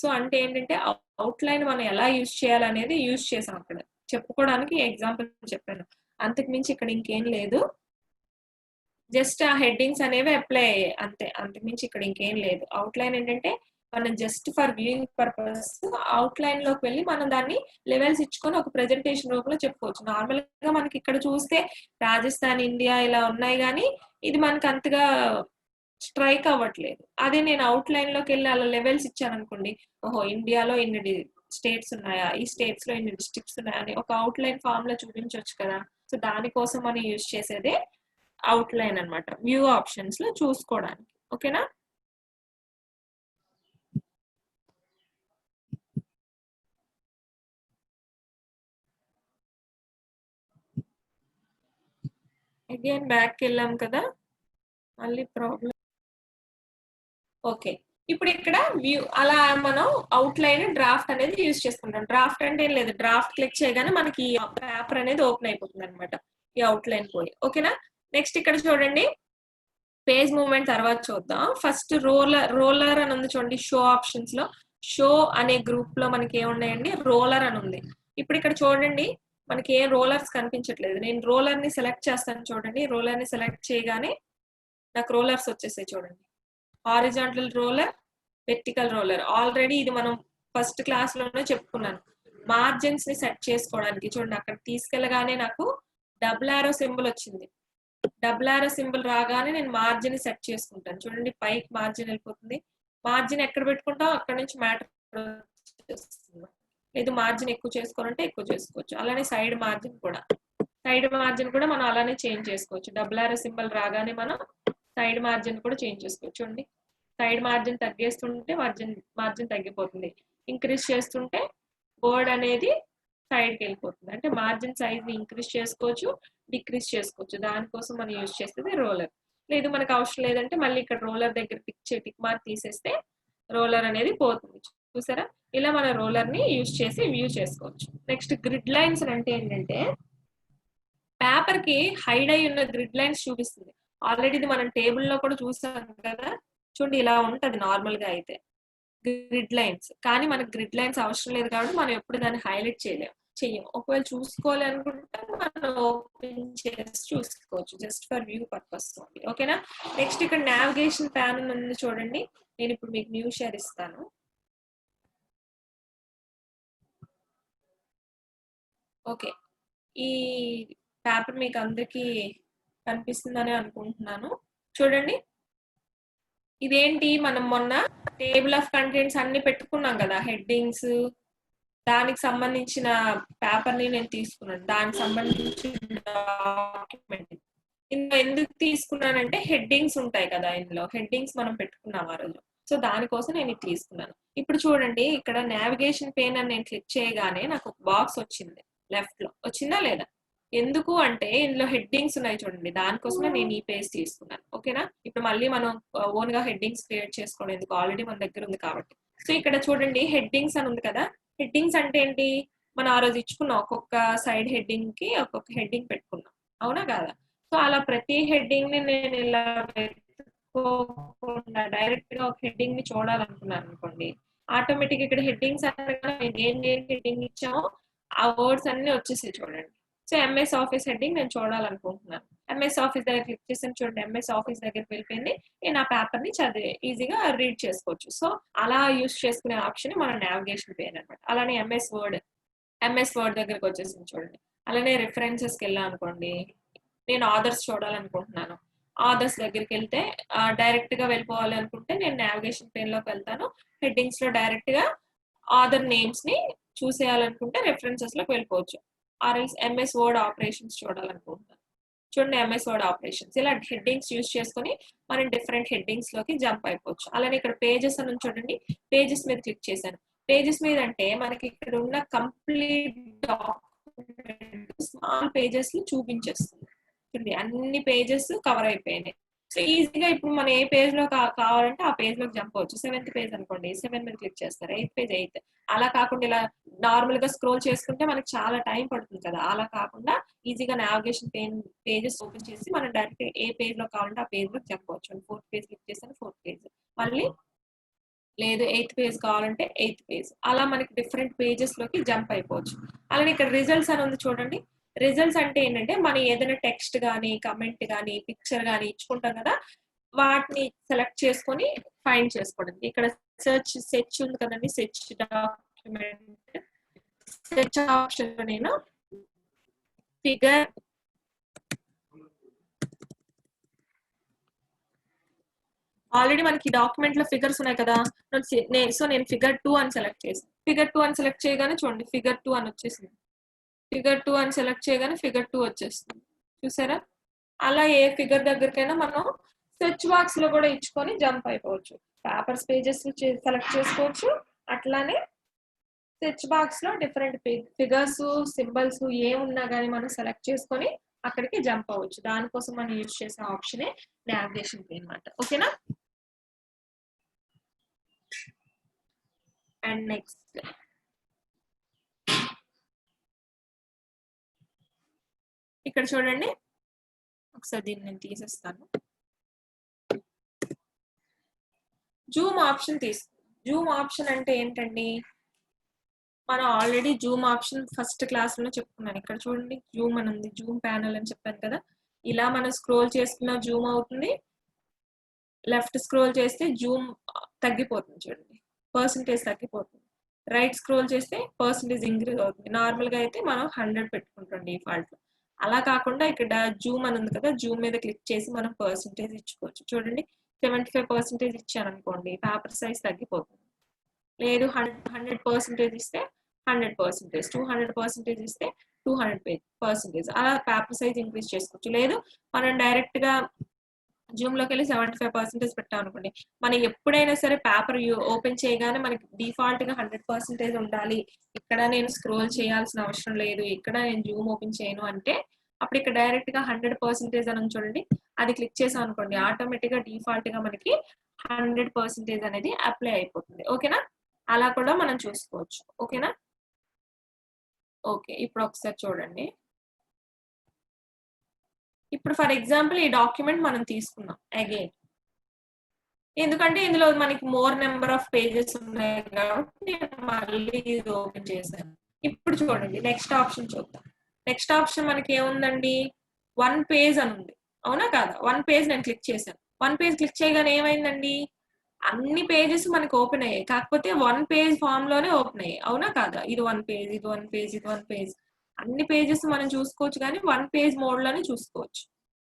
సో అంటే ఏంటంటే అవుట్ లైన్ మనం ఎలా యూజ్ చేయాలనేది యూజ్ చేసాం అక్కడ, చెప్పుకోవడానికి ఎగ్జాంపుల్ చెప్పాను. అంతకుమించి ఇక్కడ ఇంకేం లేదు, జస్ట్ ఆ హెడ్డింగ్స్ అనేవి అప్లై అయ్యాయి అంతే, అంతకుమించి ఇక్కడ ఇంకేం లేదు. అవుట్ లైన్ ఏంటంటే మనం just for viewing purpose out line లోకి వెళ్ళి మనం దాన్ని లెవెల్స్ ఇచ్చుకొని ఒక ప్రెజెంటేషన్ రూపంలో చెప్పుకోవచ్చు. నార్మల్ గా మనకి ఇక్కడ చూస్తే రాజస్థాన్, ఇండియా ఇలా ఉన్నాయి, కానీ ఇది మనకి అంతగా స్ట్రైక్ అవ్వట్లేదు. అదే నేను అవుట్ లైన్ లోకి వెళ్ళి అలా లెవెల్స్ ఇచ్చాను అనుకోండి, ఓహో ఇండియాలో ఇన్ని స్టేట్స్ ఉన్నాయా, ఈ స్టేట్స్ లో ఇన్ని డిస్ట్రిక్ట్స్ ఉన్నాయా అని ఒక అవుట్ లైన్ ఫామ్ లో చూపించవచ్చు కదా. సో దానికోసం మనం యూజ్ చేసేదే అవుట్ లైన్ అనమాట, వ్యూ ఆప్షన్స్ లో చూసుకోవడానికి. ఓకేనా, అగైన్ బ్యాక్ వెళ్ళాం కదా, మళ్ళీ ప్రాబ్లం. ఓకే, ఇప్పుడు ఇక్కడ వ్యూ, అలా మనం అవుట్ లైన్ డ్రాఫ్ట్ అనేది యూజ్ చేసుకుంటాం. డ్రాఫ్ట్ అంటే ఏం లేదు, డ్రాఫ్ట్ క్లిక్ చేయగానే మనకి పేపర్ అనేది ఓపెన్ అయిపోతుంది అనమాట, ఈ అవుట్ లైన్ పోయి. ఓకేనా, నెక్స్ట్ ఇక్కడ చూడండి పేజ్ మూవ్మెంట్ తర్వాత చూద్దాం. ఫస్ట్ రోలర్ అని ఉంది చూడండి, షో ఆప్షన్స్ లో షో అనే గ్రూప్ లో మనకి ఏమున్నాయండి, రోలర్ అని ఉంది. ఇప్పుడు ఇక్కడ చూడండి మనకి ఏ రోలర్స్ కనిపించట్లేదు. నేను రోలర్ ని సెలెక్ట్ చేస్తాను చూడండి, రోలర్ ని సెలెక్ట్ చేయగానే నాకు రోలర్స్ వచ్చేసాయి చూడండి. Horizontal roller, vertical roller. Already ఇది మనం ఫస్ట్ క్లాస్ లోనే చెప్పుకున్నాను. మార్జిన్స్ ని సెట్ చేసుకోవడానికి చూడండి, అక్కడ తీసుకెళ్ళగానే నాకు డబుల్ ఆరో సింబల్ వచ్చింది. డబుల్ ఆరో సింబల్ రాగానే నేను మార్జిన్ సెట్ చేసుకుంటాను. చూడండి పైకి మార్జిన్ వెళ్ళిపోతుంది. మార్జిన్ ఎక్కడ పెట్టుకుంటాం అక్కడ నుంచి మ్యాటర్ లేదు. మార్జిన్ ఎక్కువ చేసుకోవాలంటే ఎక్కువ చేసుకోవచ్చు. అలానే సైడ్ మార్జిన్ కూడా మనం అలానే చేంజ్ చేసుకోవచ్చు. డబుల్ ఆరో సింబల్ రాగానే మనం సైడ్ మార్జిన్ కూడా చేంజ్ చేసుకోవచ్చు. చూడండి సైడ్ మార్జిన్ తగ్గేస్తుంటే మార్జిన్ తగ్గిపోతుంది, ఇంక్రీజ్ చేస్తుంటే బోర్డ్ అనేది సైడ్కి వెళ్ళిపోతుంది. అంటే మార్జిన్ సైజ్ ని ఇంక్రీజ్ చేసుకోవచ్చు, డిక్రీజ్ చేసుకోవచ్చు. దానికోసం మనం యూజ్ చేసేది రోలర్. లేదు మనకు అవసరం లేదంటే మళ్ళీ ఇక్కడ రోలర్ దగ్గర టిక్ మార్క్ తీసేస్తే రోలర్ అనేది పోతుంది. చూసారా, ఇలా మన రోలర్ ని యూజ్ చేసి వ్యూ చేసుకోవచ్చు. నెక్స్ట్ గ్రిడ్ లైన్స్ అంటే ఏంటంటే పేపర్ కి హైడ్ అయి ఉన్న గ్రిడ్ లైన్స్ చూపిస్తుంది. ఆల్రెడీ ఇది మనం టేబుల్ లో కూడా చూసాం కదా. చూడండి ఇలా ఉంటది నార్మల్ గా అయితే గ్రిడ్ లైన్స్, కానీ మనకు గ్రిడ్ లైన్స్ అవసరం లేదు కాబట్టి మనం ఎప్పుడు దాన్ని హైలైట్ చెయ్యం. ఒకవేళ చూసుకోవాలి అనుకుంటే మనం ఓపెన్ చేసి చూసుకోవచ్చు, జస్ట్ ఫర్ వ్యూ పర్పస్. ఓకేనా, నెక్స్ట్ ఇక్కడ నావిగేషన్ ప్యాన్ ఉంది చూడండి. నేను ఇప్పుడు మీకు న్యూ షేర్ ఇస్తాను. ఓకే, ఈ పేపర్ మీకు అందరికి కనిపిస్తుందని అనుకుంటున్నాను. చూడండి ఇదేంటి, మనం మొన్న టేబుల్ ఆఫ్ కంటెంట్స్ అన్ని పెట్టుకున్నాం కదా, హెడ్డింగ్స్, దానికి సంబంధించిన పేపర్ ని నేను తీసుకున్నాను. దానికి సంబంధించిన డాక్యుమెంట్ ఇందులో ఎందుకు తీసుకున్నానంటే హెడ్డింగ్స్ ఉంటాయి కదా, ఇందులో హెడ్డింగ్స్ మనం పెట్టుకున్నాం ఆ రోజు. సో దానికోసం నేను ఇది తీసుకున్నాను. ఇప్పుడు చూడండి ఇక్కడ నావిగేషన్ పేన్ అని నేను క్లిక్ చేయగానే నాకు ఒక బాక్స్ వచ్చింది లెఫ్ట్ లో. వచ్చిందా లేదా? ఎందుకు అంటే ఇందులో హెడ్డింగ్స్ ఉన్నాయి చూడండి, దానికోసమే నేను ఈ పేజ్ తీసుకున్నాను. ఓకేనా? ఇప్పుడు మళ్ళీ మనం ఓన్ గా హెడ్డింగ్స్ క్రియేట్ చేసుకోవడం ఎందుకు, ఆల్రెడీ మన దగ్గర ఉంది కాబట్టి. సో ఇక్కడ చూడండి హెడ్డింగ్స్ అని ఉంది కదా. హెడ్డింగ్స్ అంటే ఏంటి? మనం ఆ రోజు ఇచ్చుకున్నాం ఒక్కొక్క సైడ్ హెడ్డింగ్ కి ఒక్కొక్క హెడ్డింగ్ పెట్టుకున్నాం, అవునా కాదా? సో అలా ప్రతి హెడ్డింగ్ ని నేను ఇలా పెట్టుకోకుండా డైరెక్ట్ గా ఒక హెడ్డింగ్ ని చూడాలనుకున్నాను అనుకోండి, ఆటోమేటిక్ ఇక్కడ హెడ్డింగ్స్ అనగా ఏ హెడ్డింగ్ ఇచ్చామో ఆ వర్డ్స్ అన్ని వచ్చేసాయి చూడండి. సో ఎంఎస్ ఆఫీస్ హెడ్డింగ్ నేను చూడాలనుకుంటున్నాను. ఎంఎస్ ఆఫీస్ దగ్గర క్లిక్ చేసాను చూడండి, ఎంఎస్ ఆఫీస్ దగ్గరికి వెళ్ళిపోయింది. నేను ఆ పేపర్ ని చదివి ఈజీగా రీడ్ చేసుకోవచ్చు. సో అలా యూస్ చేసుకునే ఆప్షన్ మన నావిగేషన్ పేన్ అనమాట. అలానే ఎంఎస్ వర్డ్ దగ్గరకు వచ్చేసింది చూడండి. అలానే రిఫరెన్సెస్కి వెళ్ళాను అనుకోండి, నేను ఆథర్స్ చూడాలనుకుంటున్నాను. ఆథర్స్ దగ్గరికి వెళ్తే డైరెక్ట్ గా వెళ్ళిపోవాలి అనుకుంటే నేను నావిగేషన్ పేన్ లోకి వెళ్తాను. హెడ్డింగ్స్ లో డైరెక్ట్ గా ఆథర్ నేమ్స్ ని చూసేయాలనుకుంటే రెఫరెన్సెస్ లోకి వెళ్ళిపోవచ్చు. ఆర్ఎల్స్ ఎంఎస్ వర్డ్ ఆపరేషన్స్ చూడాలనుకుంటున్నాను, చూడండి ఎంఎస్ వర్డ్ ఆపరేషన్స్. ఇలా హెడ్డింగ్స్ యూస్ చేసుకుని మనం డిఫరెంట్ హెడ్డింగ్స్ లోకి జంప్ అయిపోవచ్చు. అలానే ఇక్కడ పేజెస్ అని చూడండి, పేజెస్ మీద క్లిక్ చేశాను. పేజెస్ మీద అంటే మనకి ఇక్కడ ఉన్న కంప్లీట్ డాక్యుమెంట్ స్మాల్ పేజెస్ ని చూపించేస్తుంది చూడండి, అన్ని పేజెస్ కవర్ అయిపోయినాయి. సో ఈజీగా ఇప్పుడు మనం ఏ పేజ్ లో కావాలంటే ఆ పేజ్ లోకి జంప్ అవచ్చు. 7th పేజ్ అనుకోండి, 7 మీద క్లిక్ చేస్తారు. 8th page 8. అలా కాకుండా ఇలా నార్మల్ గా స్క్రోల్ చేసుకుంటే మనకి చాలా టైం పడుతుంది కదా. అలా కాకుండా ఈజీగా నావిగేషన్ పేజెస్ ఓపెన్ చేసి మనం డైరెక్ట్ ఏ పేజ్ లో కావాలంటే ఆ పేజ్ లోకి జంప్ అవచ్చు. 4th పేజ్ క్లిక్ చేస్తాను, 4th పేజ్. మళ్ళీ లేదు 8th పేజ్ కావాలంటే 8th పేజ్. అలా మనకి డిఫరెంట్ పేజెస్ లోకి జంప్ అయిపోవచ్చు. అలానే ఇక్కడ రిజల్ట్స్ అని ఉంది చూడండి. రిజల్ట్స్ అంటే ఏంటంటే మనం ఏదైనా టెక్స్ట్ కానీ కమెంట్ కానీ పిక్చర్ కానీ ఇచ్చుకుంటాం కదా, వాటిని సెలెక్ట్ చేసుకొని ఫైండ్ చేసుకోవడం. ఇక్కడ సెర్చ్ ఉంది కదండి, సెర్చ్ డాక్యుమెంట్. సెర్చ్ ఆప్షన్ లో నేను ఫిగర్ ఆల్రెడీ మనకి డాక్యుమెంట్ లో ఫిగర్స్ ఉన్నాయి కదా. సో నేను ఫిగర్ 2 అని సెలెక్ట్ చేసాను. ఫిగర్ 2 అని సెలెక్ట్ చేయగానే చూడండి ఫిగర్ 2 అని వచ్చేసింది. ఫిగర్ 2 అని సెలెక్ట్ చేయగానే ఫిగర్ 2 వచ్చేస్తుంది, చూసారా? అలా ఏ ఫిగర్ దగ్గరికైనా మనం సెర్చ్ బాక్స్ లో కూడా ఇచ్చుకొని జంప్ అయిపోవచ్చు. పేపర్స్ పేజెస్ సెలెక్ట్ చేసుకోవచ్చు. అట్లానే సెర్చ్ బాక్స్ లో డిఫరెంట్ ఫిగర్స్ సింబల్స్ ఏమున్నా కానీ మనం సెలెక్ట్ చేసుకొని అక్కడికి జంప్ అవ్వచ్చు. దానికోసం మనం యూజ్ చేసే ఆప్షనే నావిగేషన్ పేన్ అన్నమాట. ఓకేనా? అండ్ నెక్స్ట్ ఇక్కడ చూడండి, ఒకసారి దీన్ని నేను తీసేస్తాను. జూమ్ ఆప్షన్ జూమ్ ఆప్షన్ అంటే ఏంటండి? మనం already Zoom option first class లో చెప్పుకున్నాను. ఇక్కడ చూడండి జూమ్ అని ఉంది, జూమ్ ప్యానల్ అని చెప్పాను కదా. ఇలా మనం స్క్రోల్ చేసుకున్న జూమ్ అవుతుంది, లెఫ్ట్ స్క్రోల్ చేస్తే జూమ్ తగ్గిపోతుంది చూడండి, పర్సంటేజ్ తగ్గిపోతుంది. రైట్ స్క్రోల్ చేస్తే పర్సంటేజ్ ఇంక్రీజ్ అవుతుంది. నార్మల్ గా అయితే మనం 100 పెట్టుకుంటాం డిఫాల్ట్. అలా కాకుండా ఇక్కడ జూమ్ అని ఉంది కదా, జూమ్ మీద క్లిక్ చేసి మనం పర్సంటేజ్ ఇచ్చుకోవచ్చు. చూడండి 75% ఇచ్చాను అనుకోండి, పేపర్ సైజ్ తగ్గిపోతుంది. లేదు 100% ఇస్తే 100%, 200% ఇస్తే 200%. అలా పేపర్ సైజ్ ఇంక్రీజ్ చేసుకోవచ్చు. లేదు మనం డైరెక్ట్ గా జూమ్ లోకి వెళ్ళి 75% పెట్టాం అనుకోండి, మనం ఎప్పుడైనా సరే పేపర్ ఓపెన్ చేయగానే మనకి డిఫాల్ట్ గా 100% ఉండాలి, ఇక్కడ నేను స్క్రోల్ చేయాల్సిన అవసరం లేదు, ఇక్కడ నేను జూమ్ ఓపెన్ చేయను అంటే అప్పుడు ఇక్కడ డైరెక్ట్ గా 100% అని చూడండి, అది క్లిక్ చేసాం అనుకోండి, ఆటోమేటిక్ గా డిఫాల్ట్ గా మనకి 100% అనేది అప్లై అయిపోతుంది. ఓకేనా? అలా కూడా మనం చూసుకోవచ్చు. ఓకేనా? ఓకే, ఇప్పుడు ఒకసారి చూడండి. ఇప్పుడు ఫర్ ఎగ్జాంపుల్ ఈ డాక్యుమెంట్ మనం తీసుకున్నాం అగైన్, ఎందుకంటే ఇందులో మనకి మోర్ నెంబర్ ఆఫ్ పేజెస్ ఉన్నాయి కాబట్టి నేను మళ్ళీ ఇది ఓపెన్ చేశాను. ఇప్పుడు చూడండి నెక్స్ట్ ఆప్షన్ చూద్దాం. నెక్స్ట్ ఆప్షన్ మనకి ఏముందండి? 1 పేజ్ అని ఉంది, అవునా కాదా? 1 పేజ్ నేను క్లిక్ చేశాను. 1 పేజ్ క్లిక్ చేయగానే ఏమైందండి? అన్ని పేజెస్ మనకి ఓపెన్ అయ్యాయి, కాకపోతే 1 పేజ్ ఫామ్ లోనే ఓపెన్ అయ్యాయి, అవునా కాదా? ఇది 1 పేజ్, ఇది 1 పేజ్, ఇది 1 పేజ్. అన్ని పేజెస్ మనం చూసుకోవచ్చు కానీ 1 పేజ్ మోడ్ లోనే చూసుకోవచ్చు.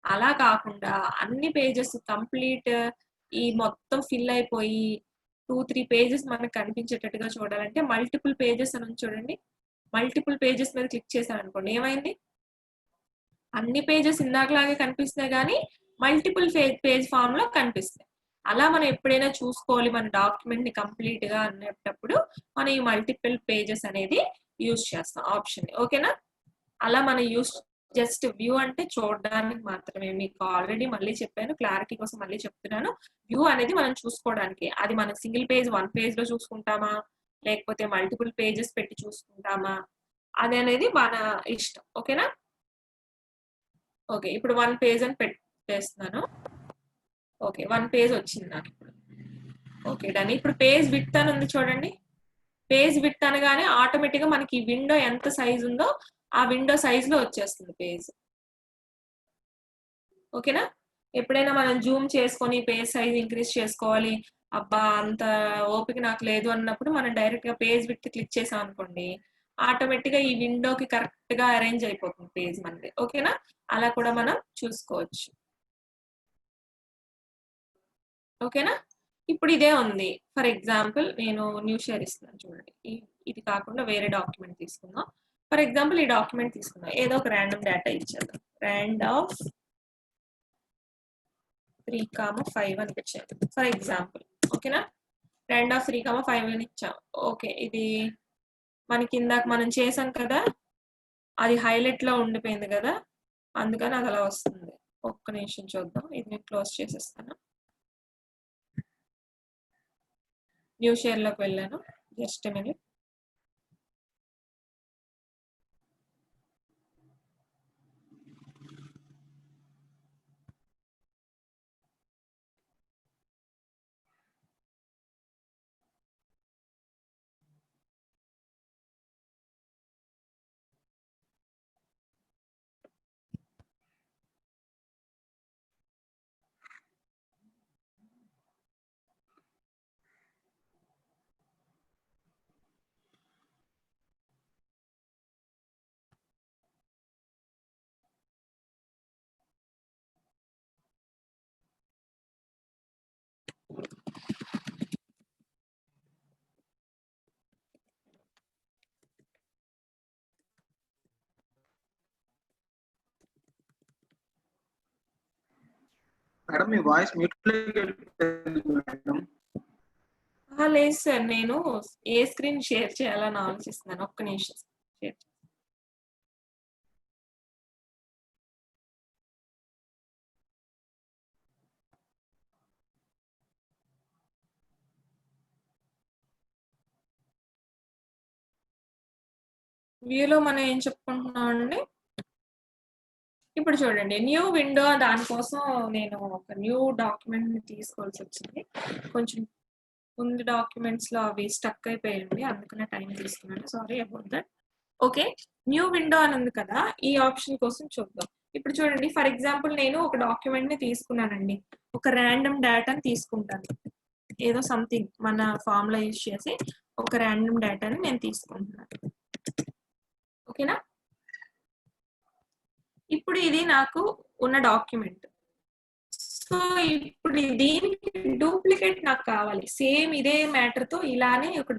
అలా కాకుండా అన్ని పేజెస్ కంప్లీట్ ఈ మొత్తం ఫిల్ అయిపోయి 2-3 పేజెస్ మనకు కనిపించేటట్టుగా చూడాలంటే మల్టిపుల్ పేజెస్ అని చూడండి. మల్టిపుల్ పేజెస్ మీద క్లిక్ చేశాను అనుకోండి, ఏమైంది? అన్ని పేజెస్ ఇందాకలాగే కనిపిస్తున్నాయి కానీ మల్టిపుల్ పేజ్ ఫామ్ లో కనిపిస్తాయి. అలా మనం ఎప్పుడైనా చూసుకోవాలి మన డాక్యుమెంట్ ని కంప్లీట్ గా అనేటప్పుడు మనం ఈ మల్టిపుల్ పేజెస్ అనేది యూజ్ చేస్తాం ఆప్షన్. ఓకేనా? అలా మనం యూజ్ జస్ట్ వ్యూ అంటే చూడడానికి మాత్రమే. మీకు ఆల్రెడీ మళ్ళీ చెప్పాను, క్లారిటీ కోసం మళ్ళీ చెప్తున్నాను. వ్యూ అనేది మనం చూసుకోవడానికి. అది మనం సింగిల్ పేజ్ 1 పేజ్ లో చూసుకుంటామా లేకపోతే మల్టిపుల్ పేజెస్ పెట్టి చూసుకుంటామా అది అనేది మన ఇష్టం. ఓకేనా? ఓకే, ఇప్పుడు 1 పేజ్ అని పెట్టేస్తున్నాను. ఓకే, 1 పేజ్ వచ్చింది నాకు ఇప్పుడు. Okay done. ఇప్పుడు పేజ్ విడ్త్ అని ఉంది చూడండి. పేజ్ విడ్త్ అనగానే ఆటోమేటిక్ గా మనకి విండో ఎంత సైజ్ ఉందో ఆ విండో సైజ్ లో వచ్చేస్తుంది పేజ్. ఓకేనా? ఎప్పుడైనా మనం జూమ్ చేసుకొని పేజ్ సైజ్ ఇంక్రీజ్ చేసుకోవాలి, అబ్బా అంత ఓపిక నాకు లేదు అన్నప్పుడు మనం డైరెక్ట్ గా పేజ్ విడ్త్ క్లిక్ చేసాం అనుకోండి, ఆటోమేటిక్ గా ఈ విండోకి కరెక్ట్ గా అరేంజ్ అయిపోతుంది పేజ్ మనది. ఓకేనా? అలా కూడా మనం చూసుకోవచ్చు. ఓకేనా? ఇప్పుడు ఇదే ఉంది. ఫర్ ఎగ్జాంపుల్ నేను న్యూ షేర్ ఇస్తున్నాను చూడండి. ఇది కాకుండా వేరే డాక్యుమెంట్ తీసుకుందాం. ఫర్ ఎగ్జాంపుల్ ఈ డాక్యుమెంట్ తీసుకుందాం, ఏదో ఒక ర్యాండమ్ డేటా ఇచ్చేద్దాం. ర్యాండ్ ఆఫ్ 3,5 అని ఇచ్చాను ఫర్ ఎగ్జాంపుల్. ఓకేనా? ర్యాండ్ ఆఫ్ 3,5 అని ఇచ్చాం. ఓకే, ఇది మనకి ఇందాక మనం చేసాం కదా, అది హైలైట్ లో ఉండిపోయింది కదా, అందుకని అది అలా వస్తుంది. ఒక్క నిమిషం చూద్దాం, ఇది నేను క్లోజ్ చేసేస్తాను. న్యూ షేర్ లోకి వెళ్ళాను, జస్ట్ మినిట్. మేడం మీ వాయిస్ మ్యూట్ మేడం. లేదు సార్, నేను ఏ స్క్రీన్ షేర్ చేయాలని ఆలోచిస్తున్నాను. ఒక్క నిమిషం షేర్. వ్యూలో మనం ఏం చెప్పుకుంటున్నాం అండి? ఇప్పుడు చూడండి, న్యూ విండో, దానికోసం నేను ఒక న్యూ డాక్యుమెంట్ ని తీసుకోవాల్సి వచ్చింది. కొంచెం ముందు డాక్యుమెంట్స్ లో అవి స్టక్ అయిపోయింది, అందుకనే టైం తీసుకున్నాను. Sorry about that. Okay, new window అని ఉంది కదా, ఈ ఆప్షన్ కోసం చూద్దాం. ఇప్పుడు చూడండి, ఫర్ ఎగ్జాంపుల్ నేను ఒక డాక్యుమెంట్ ని తీసుకున్నానండి, ఒక ర్యాండమ్ డేటాని తీసుకుంటాను. ఏదో సంథింగ్ మన ఫార్ములా యూజ్ చేసి ఒక ర్యాండమ్ డేటాని నేను తీసుకుంటున్నాను. ఓకేనా? ఇప్పుడు ఇది నాకు ఉన్న డాక్యుమెంట్. సో ఇప్పుడు దీనికి డూప్లికేట్ నాకు కావాలి, సేమ్ ఇదే మ్యాటర్ తో ఇలానే ఒక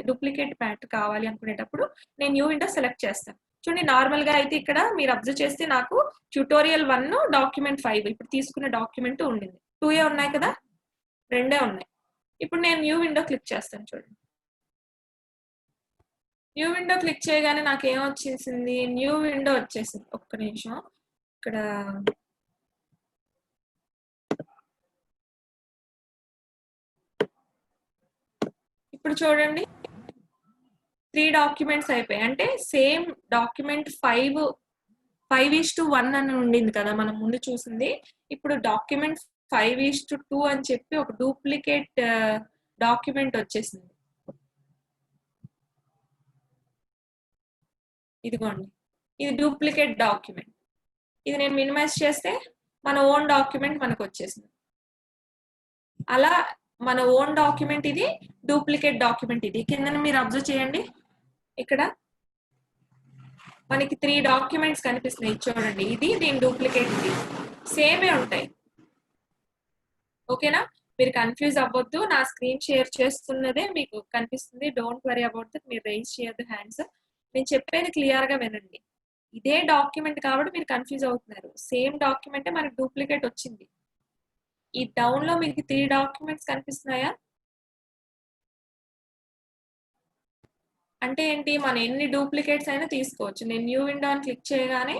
డూప్లికేట్ మ్యాటర్ కావాలి అనుకునేటప్పుడు నేను న్యూ విండో సెలెక్ట్ చేస్తాను. చూడండి, నార్మల్ గా అయితే ఇక్కడ మీరు అబ్జర్వ్ చేస్తే నాకు ట్యూటోరియల్ 1 డాక్యుమెంట్ 5 ఇప్పుడు తీసుకున్న డాక్యుమెంట్ ఉండింది. 2 ఉన్నాయి కదా, 2 ఉన్నాయి. ఇప్పుడు నేను న్యూ విండో క్లిక్ చేస్తాను. చూడండి, న్యూ విండో క్లిక్ చేయగానే నాకు ఏం వచ్చేసింది? న్యూ విండో వచ్చేసింది. ఒక్క నిమిషం, ఇక్కడ ఇప్పుడు చూడండి 3 డాక్యుమెంట్స్ అయిపోయాయి. అంటే సేమ్ డాక్యుమెంట్ 5:1 అని ఉండింది కదా మనం ముందు చూసింది. ఇప్పుడు డాక్యుమెంట్ 5:2 అని చెప్పి ఒక డూప్లికేట్ డాక్యుమెంట్ వచ్చేసింది. ఇదిగోండి, ఇది డూప్లికేట్ డాక్యుమెంట్. ఇది నేను మినిమైజ్ చేస్తే మన ఓన్ డాక్యుమెంట్ మనకు వచ్చేసింది. అలా మన ఓన్ డాక్యుమెంట్ ఇది, డూప్లికేట్ డాక్యుమెంట్ ఇది. కింద మీరు అబ్జర్వ్ చేయండి, ఇక్కడ మనకి 3 డాక్యుమెంట్స్ కనిపిస్తున్నాయి చూడండి. ఇది దీని డూప్లికేట్, ఇది సేమే ఉంటాయి. ఓకేనా? మీరు కన్ఫ్యూజ్ అవ్వద్దు, నా స్క్రీన్ షేర్ చేస్తున్నదే మీకు కనిపిస్తుంది. Don't worry about that. మీరు రైజ్ చేయొద్దు హ్యాండ్స్. నేను చెప్పేది క్లియర్ గా వినండి. ఇదే డాక్యుమెంట్ కాబట్టి మీరు కన్ఫ్యూజ్ అవుతున్నారు. సేమ్ డాక్యుమెంటే మనకి డూప్లికేట్ వచ్చింది. ఈ డౌన్ లో మీకు 3 డాక్యుమెంట్స్ కనిపిస్తున్నాయా? అంటే ఏంటి, మనం ఎన్ని డూప్లికేట్స్ అయినా తీసుకోవచ్చు. నేను న్యూ విండో అని క్లిక్ చేయగానే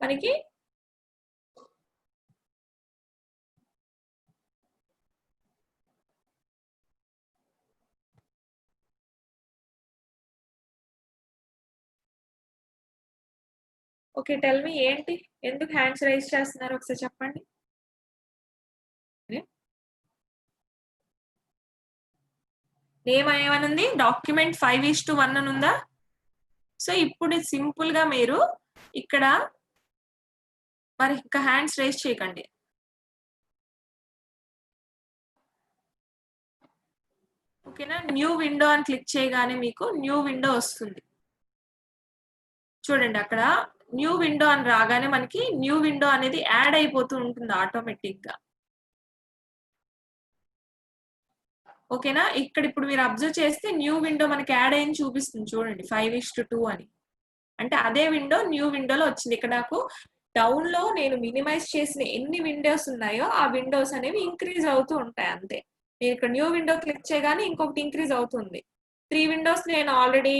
మనకి ఓకే, టెల్ మీ ఏంటి, ఎందుకు హ్యాండ్స్ రైజ్ చేస్తున్నారు ఒకసారి చెప్పండి. నేమ్ ఏమనుంది, డాక్యుమెంట్ 5:1 అని ఉందా? సో ఇప్పుడు సింపుల్ గా మీరు ఇక్కడ మరి ఇంకా హ్యాండ్స్ రైజ్ చేయకండి. ఓకేనా, న్యూ విండో అని క్లిక్ చేయగానే మీకు న్యూ విండో వస్తుంది. చూడండి అక్కడ న్యూ విండో అని రాగానే మనకి న్యూ విండో అనేది యాడ్ అయిపోతూ ఉంటుంది ఆటోమేటిక్ గా. ఓకేనా, ఇక్కడ ఇప్పుడు మీరు అబ్జర్వ్ చేస్తే న్యూ విండో మనకి యాడ్ అయ్యి చూపిస్తుంది చూడండి 5:2 అని. అంటే అదే విండో న్యూ విండోలో వచ్చింది. ఇక్కడ నాకు డౌన్ లో నేను మినిమైజ్ చేసిన ఎన్ని విండోస్ ఉన్నాయో ఆ విండోస్ అనేవి ఇంక్రీజ్ అవుతూ ఉంటాయి అంతే. నేను ఇక్కడ న్యూ విండో క్లిక్ చేయగానే ఇంకొకటి ఇంక్రీజ్ అవుతుంది. 3 విండోస్ నేను ఆల్రెడీ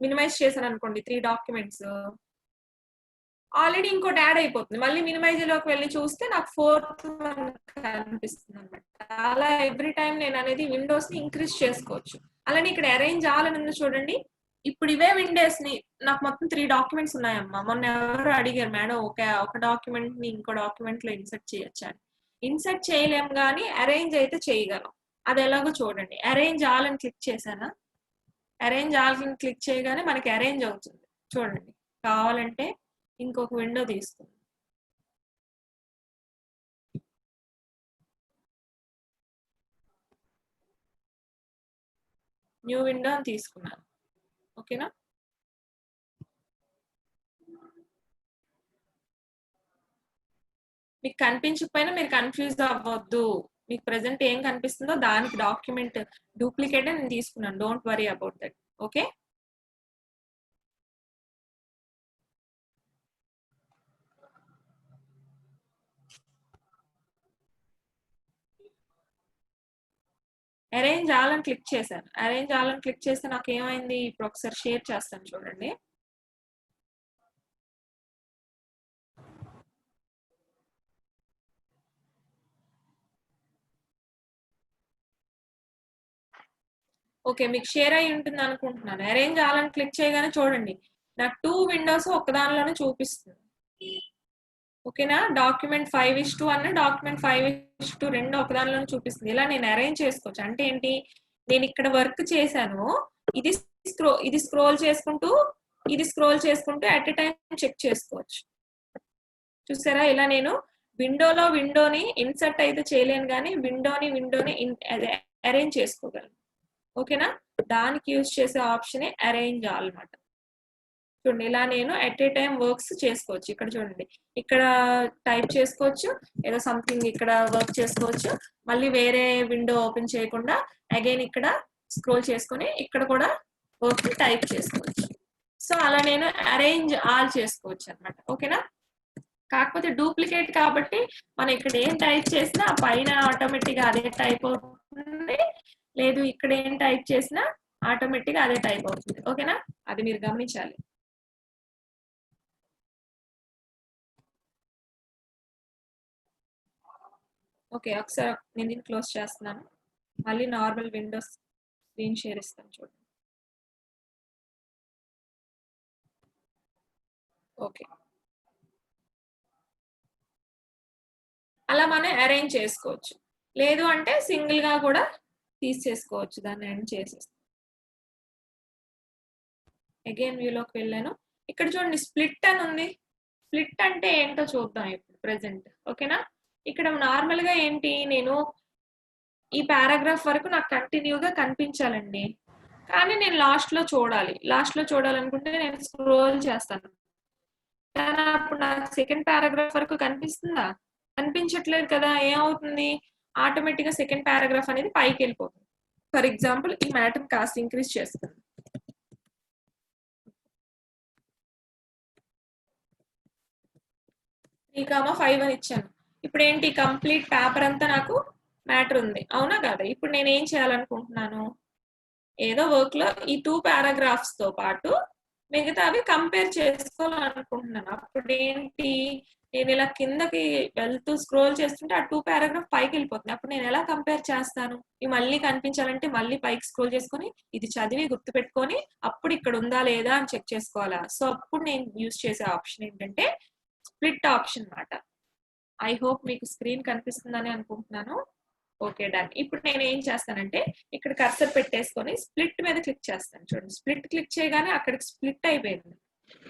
మినిమైజ్ చేశాను అనుకోండి, 3 డాక్యుమెంట్స్ ఆల్రెడీ ఇంకోటి యాడ్ అయిపోతుంది. మళ్ళీ మినిమైజ్ లోకి వెళ్ళి చూస్తే నాకు 4th కనిపిస్తుంది అనమాట. అలా ఎవ్రీ టైం నేను అనేది విండోస్ ని ఇంక్రీజ్ చేసుకోవచ్చు. అలానే ఇక్కడ అరేంజ్ ఆల్ అని ఉంది చూడండి. ఇప్పుడు ఇవే విండోస్ ని నాకు మొత్తం 3 డాక్యుమెంట్స్ ఉన్నాయమ్మా. మొన్న ఎవరు అడిగారు, మేడం ఒక డాక్యుమెంట్ ని ఇంకో డాక్యుమెంట్ లో ఇన్సర్ట్ చేయొచ్చా అని. ఇన్సర్ట్ చేయలేం కానీ అరేంజ్ అయితే చేయగలం. అది ఎలాగో చూడండి. అరేంజ్ ఆల్ అని క్లిక్ చేశానా, అరేంజ్ ఆల్ అని క్లిక్ చేయగానే మనకి అరేంజ్ అవుతుంది చూడండి. కావాలంటే ఇంకొక విండో తీసుకుందాం. న్యూ విండో అని తీసుకున్నాను. ఓకేనా, మీకు కనిపించకపోయినా మీరు కన్ఫ్యూజ్ అవ్వద్దు. మీకు ప్రెసెంట్ ఏం కనిపిస్తుందో దానికి డాక్యుమెంట్ డూప్లికేట్ నేను తీసుకున్నాను. Don't worry about that. Okay, arrange all అని క్లిక్ చేశాను. అరేంజ్ ఆల్ అని క్లిక్ చేస్తే నాకు ఏమైంది, ఇప్పుడు ఒకసారి షేర్ చేస్తాను చూడండి. ఓకే, మీకు షేర్ అయి ఉంటుంది అనుకుంటున్నాను. అరేంజ్ ఆల్ అని క్లిక్ చేయగానే చూడండి నాకు 2 విండోస్ ఒకదానిలోనే చూపిస్తుంది. ఓకేనా, డాక్యుమెంట్ 5:1 డాక్యుమెంట్ 5:2 రెండు ఒకదానిలోనే చూపిస్తుంది. ఇలా నేను అరేంజ్ చేసుకోవచ్చు. అంటే ఏంటి, నేను ఇక్కడ వర్క్ చేశాను, ఇది స్క్రోల్ చేసుకుంటూ అట్ ఎ టైం చెక్ చేసుకోవచ్చు. చూసారా, ఇలా నేను విండోని ఇన్సర్ట్ అయితే చేయలేను కానీ విండోని అరేంజ్ చేసుకోగలను. ఓకేనా, దానికి యూజ్ చేసే ఆప్షనే అరేంజ్ ఆల్ అన్నమాట. చూడండి, ఇలా నేను అట్ ఏ టైం వర్క్స్ చేసుకోవచ్చు. ఇక్కడ చూడండి, ఇక్కడ టైప్ చేసుకోవచ్చు, ఏదో సంథింగ్ ఇక్కడ వర్క్ చేసుకోవచ్చు. మళ్ళీ వేరే విండో ఓపెన్ చేయకుండా అగైన్ ఇక్కడ స్క్రోల్ చేసుకొని ఇక్కడ కూడా వర్క్ టైప్ చేసుకోవచ్చు. సో అలా నేను అరేంజ్ ఆల్ చేసుకోవచ్చు అనమాట. ఓకేనా, కాకపోతే డూప్లికేట్ కాబట్టి మనం ఇక్కడ ఏం టైప్ చేసినా పైన ఆటోమేటిక్ గా అదే టైప్ అవుతుంది, లేదు ఇక్కడ ఏం టైప్ చేసినా ఆటోమేటిక్ గా అదే టైప్ అవుతుంది. ఓకేనా, అది మీరు గమనించాలి. ఓకే, ఒకసారి నేను దీన్ని క్లోజ్ చేస్తున్నాను. మళ్ళీ నార్మల్ విండోస్ స్క్రీన్ షేర్ ఇస్తాను చూడండి. ఓకే, అలా మనం అరేంజ్ చేసుకోవచ్చు. లేదు అంటే సింగిల్ గా కూడా తీసేసుకోవచ్చు, దాన్ని ఎండ్ చేసేస్తాం. అగైన్ వ్యూలోకి వెళ్ళాను. ఇక్కడ చూడండి స్ప్లిట్ అని ఉంది. స్ప్లిట్ అంటే ఏంటో చూద్దాం ఇప్పుడు ప్రెసెంట్. ఓకేనా, ఇక్కడ నార్మల్ గా ఏంటి, నేను ఈ పారాగ్రాఫ్ వరకు నాకు కంటిన్యూగా కనిపించాలండి, కానీ నేను లాస్ట్ లో చూడాలనుకుంటే నేను స్క్రోల్ చేస్తాను. కానీ అప్పుడు నాకు సెకండ్ పారాగ్రాఫ్ వరకు కనిపిస్తుందా, కనిపించట్లేదు కదా. ఏమవుతుంది, ఆటోమేటిక్ గా సెకండ్ పారాగ్రాఫ్ అనేది పైకి వెళ్ళిపోతుంది. ఫర్ ఎగ్జాంపుల్ ఈ మ్యాటర్ కాస్త ఇంక్రీజ్ చేస్తాను. 3,5 అని ఇచ్చాను. ఇప్పుడు ఏంటి కంప్లీట్ పేపర్ అంతా నాకు మ్యాటర్ ఉంది అవునా కదా. ఇప్పుడు నేను ఏం చేయాలనుకుంటున్నాను, ఏదో వర్క్ లో ఈ 2 పారాగ్రాఫ్స్ తో పాటు మిగతావి కంపేర్ చేసుకోవాలనుకుంటున్నాను. అప్పుడు ఏంటి, నేను ఇలా కిందకి వెళ్తూ స్క్రోల్ చేస్తుంటే ఆ 2 పారాగ్రాఫ్ పైకి వెళ్ళిపోతుంది. అప్పుడు నేను ఎలా కంపేర్ చేస్తాను, ఇవి మళ్ళీ కనిపించాలంటే మళ్ళీ పైకి స్క్రోల్ చేసుకొని ఇది చదివి గుర్తు పెట్టుకొని అప్పుడు ఇక్కడ ఉందా లేదా అని చెక్ చేసుకోవాలా. సో అప్పుడు నేను యూజ్ చేసే ఆప్షన్ ఏంటంటే స్ప్లిట్ ఆప్షన్ అన్నమాట. ఐ హోప్ మీకు స్క్రీన్ కనిపిస్తుందని అనుకుంటున్నాను. Okay done. ఇప్పుడు నేను ఏం చేస్తానంటే ఇక్కడ కర్సర్ పెట్టేసుకొని స్ప్లిట్ మీద క్లిక్ చేస్తాను. చూడండి స్ప్లిట్ క్లిక్ చేయగానే అక్కడికి స్ప్లిట్ అయిపోయింది.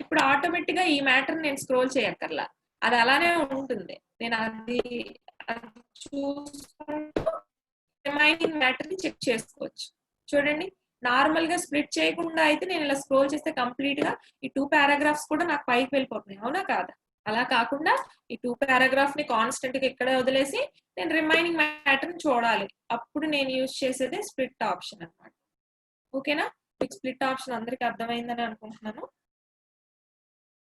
ఇప్పుడు ఆటోమేటిక్ గా ఈ మ్యాటర్ నేను స్క్రోల్ చేయక్కర్లా, అది అలానే ఉంటుంది. నేను అది చూసుకుంటూ రిమైనింగ్ మ్యాటర్ ని చెక్ చేసుకోవచ్చు. చూడండి నార్మల్ గా స్ప్లిట్ చేయకుండా అయితే నేను ఇలా స్క్రోల్ చేస్తే కంప్లీట్ గా ఈ 2 పారాగ్రాఫ్స్ కూడా నాకు పైకి వెళ్ళిపోతున్నాయి అవునా కాదా. అలా కాకుండా ఈ 2 పారాగ్రాఫ్ ని కాన్స్టెంట్ గా ఇక్కడే వదిలేసి నేను రిమైనింగ్ మ్యాటర్ ని చూడాలి. అప్పుడు నేను యూజ్ చేసేది స్ప్లిట్ ఆప్షన్ అన్నమాట. ఓకేనా, మీకు స్ప్లిట్ ఆప్షన్ అందరికి అర్థమైందని అనుకుంటున్నాను.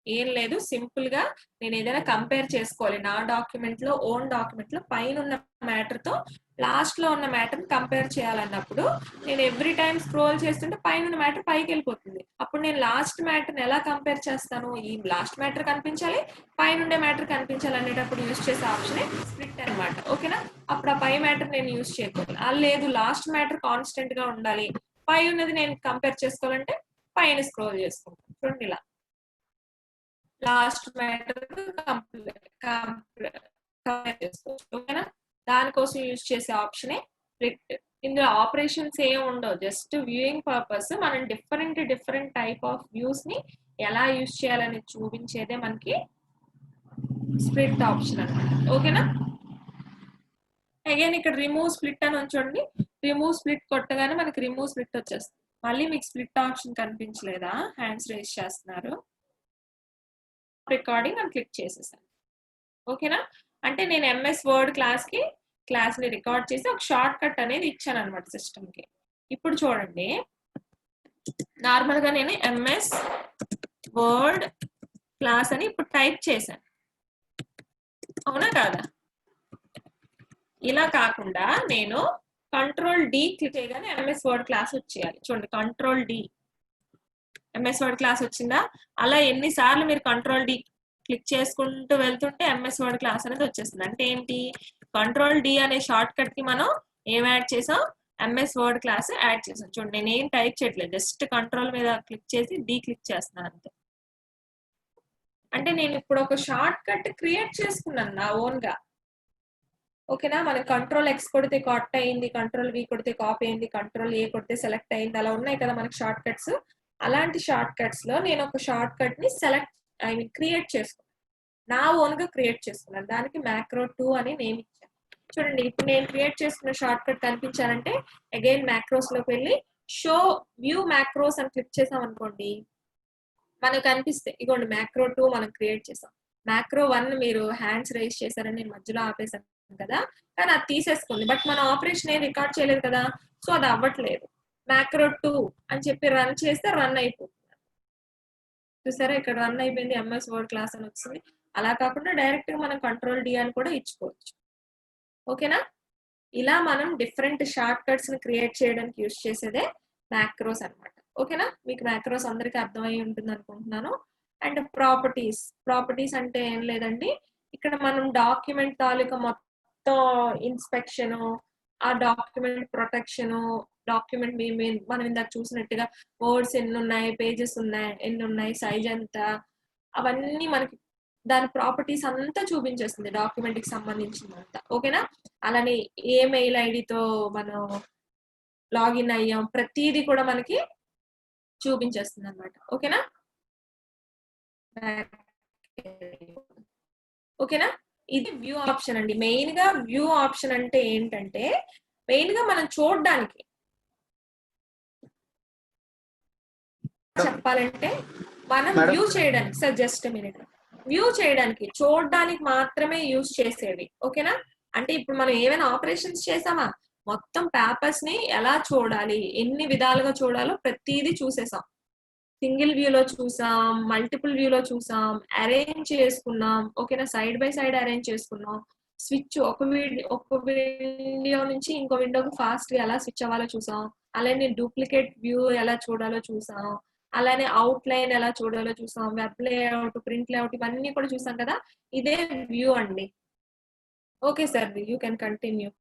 ఏం లేదు, సింపుల్ గా నేను ఏదైనా కంపేర్ చేసుకోవాలి నా డాక్యుమెంట్ లో, ఓన్ డాక్యుమెంట్ లో పైన ఉన్న మ్యాటర్ తో లాస్ట్ లో ఉన్న మ్యాటర్ కంపేర్ చేయాలన్నప్పుడు నేను ఎవ్రీ టైం స్క్రోల్ చేస్తుంటే పైన ఉన్న మ్యాటర్ పైకి వెళ్ళిపోతుంది. అప్పుడు నేను లాస్ట్ మ్యాటర్ ఎలా కంపేర్ చేస్తాను, ఈ లాస్ట్ మ్యాటర్ కనిపించాలి పైన ఉండే మ్యాటర్ కనిపించాలి అనేటప్పుడు యూజ్ చేసే ఆప్షనే స్ప్లిట్ అనమాట. ఓకేనా, అప్పుడు ఆ పై మ్యాటర్ నేను యూజ్ చేయకూడదు. లేదు లాస్ట్ మ్యాటర్ కాన్స్టెంట్ గా ఉండాలి, పై ఉన్నది నేను కంపేర్ చేసుకోవాలంటే పైన స్క్రోల్ చేసుకుంటాను. చూడండి ఇలా లాస్ట్ మ్యాటర్ కంపేర్ చేసుకోవచ్చు. ఓకేనా, దానికోసం యూజ్ చేసే ఆప్షనే స్ప్లిట్. ఇందులో ఆపరేషన్స్ ఏం ఉండవు, జస్ట్ వ్యూయింగ్ పర్పస్. మనం డిఫరెంట్ టైప్ ఆఫ్ వ్యూస్ ని ఎలా యూజ్ చేయాలని చూపించేదే మనకి స్ప్లిట్ ఆప్షన్ అన్నమాట. ఓకేనా, అగైన్ ఇక్కడ రిమూవ్ స్ప్లిట్ అని ఉంచండి. రిమూవ్ స్ప్లిట్ కొట్టగానే మనకి రిమూవ్ స్ప్లిట్ వచ్చేస్తుంది. మళ్ళీ మీకు స్ప్లిట్ ఆప్షన్ కనిపించలేదా, హ్యాండ్స్ రేస్ చేస్తున్నారు, రికార్డింగ్ అని క్లిక్ చేసేసాను. ఓకేనా, అంటే నేను ఎంఎస్ వర్డ్ క్లాస్ ని రికార్డ్ చేసి ఒక షార్ట్ కట్ అనేది ఇచ్చాను అనమాట సిస్టమ్ కి. ఇప్పుడు చూడండి నార్మల్ గా నేను ఎంఎస్ వర్డ్ క్లాస్ అని ఇప్పుడు టైప్ చేశాను అవునా కాదా. ఇలా కాకుండా నేను కంట్రోల్ డి క్లిక్ చేయగానే ఎంఎస్ వర్డ్ క్లాస్ వచ్చేయాలి. చూడండి control D, MS Word class వచ్చిందా. అలా ఎన్నిసార్లు మీరు కంట్రోల్ డి క్లిక్ చేసుకుంటూ వెళ్తుంటే ఎంఎస్ వర్డ్ క్లాస్ అనేది వచ్చేస్తుంది. అంటే ఏంటి, కంట్రోల్ డి అనే షార్ట్ కట్ కి మనం ఏం యాడ్ చేసాం, ఎంఎస్ వర్డ్ క్లాస్ యాడ్ చేసాం. చూడండి నేను ఏం టైప్ చేయట్లేదు, జస్ట్ కంట్రోల్ మీద క్లిక్ చేసి డి క్లిక్ చేస్తున్నాను అంతే. అంటే నేను ఇప్పుడు ఒక షార్ట్ కట్ క్రియేట్ చేసుకున్నాను నా ఓన్ గా. ఓకేనా, మనకి కంట్రోల్ ఎక్స్ కొడితే కట్ అయింది, కంట్రోల్ వి కొడితే కాపీ అయింది, కంట్రోల్ ఏ కొడితే సెలెక్ట్ అయింది, అలా ఉన్నాయి కదా మనకి షార్ట్ కట్స్. అలాంటి షార్ట్ కట్స్ లో నేను ఒక షార్ట్ కట్ ని క్రియేట్ చేసుకున్నాను, నా ఓన్ గా క్రియేట్ చేసుకున్నాను. దానికి మ్యాక్రో 2 అని నేమ్ ఇచ్చాను. చూడండి ఇప్పుడు నేను క్రియేట్ చేసుకున్న షార్ట్ కట్ కనిపించాలంటే అగైన్ మ్యాక్రోస్ లోకి వెళ్ళి షో వ్యూ మ్యాక్రోస్ అని క్లిక్ చేసాం అనుకోండి, మనకు కనిపిస్తే ఇగోండి మ్యాక్రో 2 మనం క్రియేట్ చేసాం. మ్యాక్రో 1 మీరు హ్యాండ్స్ రైజ్ చేశారని నేను మధ్యలో ఆపేసాను కదా, కానీ అది తీసేసుకుంది. బట్ మన ఆపరేషన్ ఏం రికార్డ్ చేయలేదు కదా, సో అది అవ్వట్లేదు. మ్యాక్రో 2 అని చెప్పి రన్ చేస్తే రన్ అయిపోతుంది. చూసారా ఇక్కడ రన్ అయిపోయింది, ఎంఎస్ వర్డ్ క్లాస్ అని వచ్చింది. అలా కాకుండా డైరెక్ట్ గా మనం కంట్రోల్ డి అని కూడా ఇచ్చుకోవచ్చు. ఓకేనా, ఇలా మనం డిఫరెంట్ షార్ట్ కట్స్ ని క్రియేట్ చేయడానికి యూజ్ చేసేదే మ్యాక్రోస్ అన్నమాట. ఓకేనా, మీకు మ్యాక్రోస్ అందరికీ అర్థమై ఉంటుంది అనుకుంటున్నాను. అండ్ ప్రాపర్టీస్ అంటే ఏం లేదండి, ఇక్కడ మనం డాక్యుమెంట్ తాలూకా మొత్తం ఇన్స్పెక్షన్, ఆ డాక్యుమెంట్ ప్రొటెక్షన్, డాక్యుమెంట్ మనం ఇందాక చూసినట్టుగా వర్డ్స్ ఎన్ని ఉన్నాయి, పేజెస్ ఎన్ని ఉన్నాయి, సైజ్ ఎంత, అవన్నీ మనకి దాని ప్రాపర్టీస్ అంతా చూపించేస్తుంది డాక్యుమెంట్ కి సంబంధించినంత. ఓకేనా, అలానే ఏ మెయిల్ ఐడితో మనం లాగిన్ అయ్యాం ప్రతిదీ కూడా మనకి చూపించేస్తుంది అనమాట. ఓకేనా, ఓకేనా, ఇది వ్యూ ఆప్షన్ అండి. మెయిన్ గా వ్యూ ఆప్షన్ అంటే ఏంటంటే మెయిన్ గా మనం చూడడానికి చెప్పాలంటే మనం వ్యూ చేయడానికి, సార్ జస్ట్ మినిట్, వ్యూ చేయడానికి చూడడానికి మాత్రమే యూజ్ చేసేవి. ఓకేనా, అంటే ఇప్పుడు మనం ఏమైనా ఆపరేషన్స్ చేసామా, మొత్తం పేపర్స్ ని ఎలా చూడాలి, ఎన్ని విధాలుగా చూడాలో ప్రతిదీ చూసేసాం. సింగిల్ వ్యూలో చూసాం, మల్టిపుల్ వ్యూలో చూసాం, అరేంజ్ చేసుకున్నాం. ఓకేనా, సైడ్ బై సైడ్ అరేంజ్ చేసుకున్నాం, స్విచ్ ఒక విండో నుంచి ఇంకో విండోకి ఫాస్ట్ గా ఎలా స్విచ్ అవ్వాలో చూసాం. అలానే డూప్లికేట్ వ్యూ ఎలా చూడాలో చూసాం. అలానే అవుట్ లైన్ ఎలా చూడాలో చూసాం. వెబ్ లేఅవుట్, ప్రింట్ లేఅవుట్ ఇవన్నీ కూడా చూసాం కదా. ఇదే వ్యూ అండి. Okay sir, you can continue.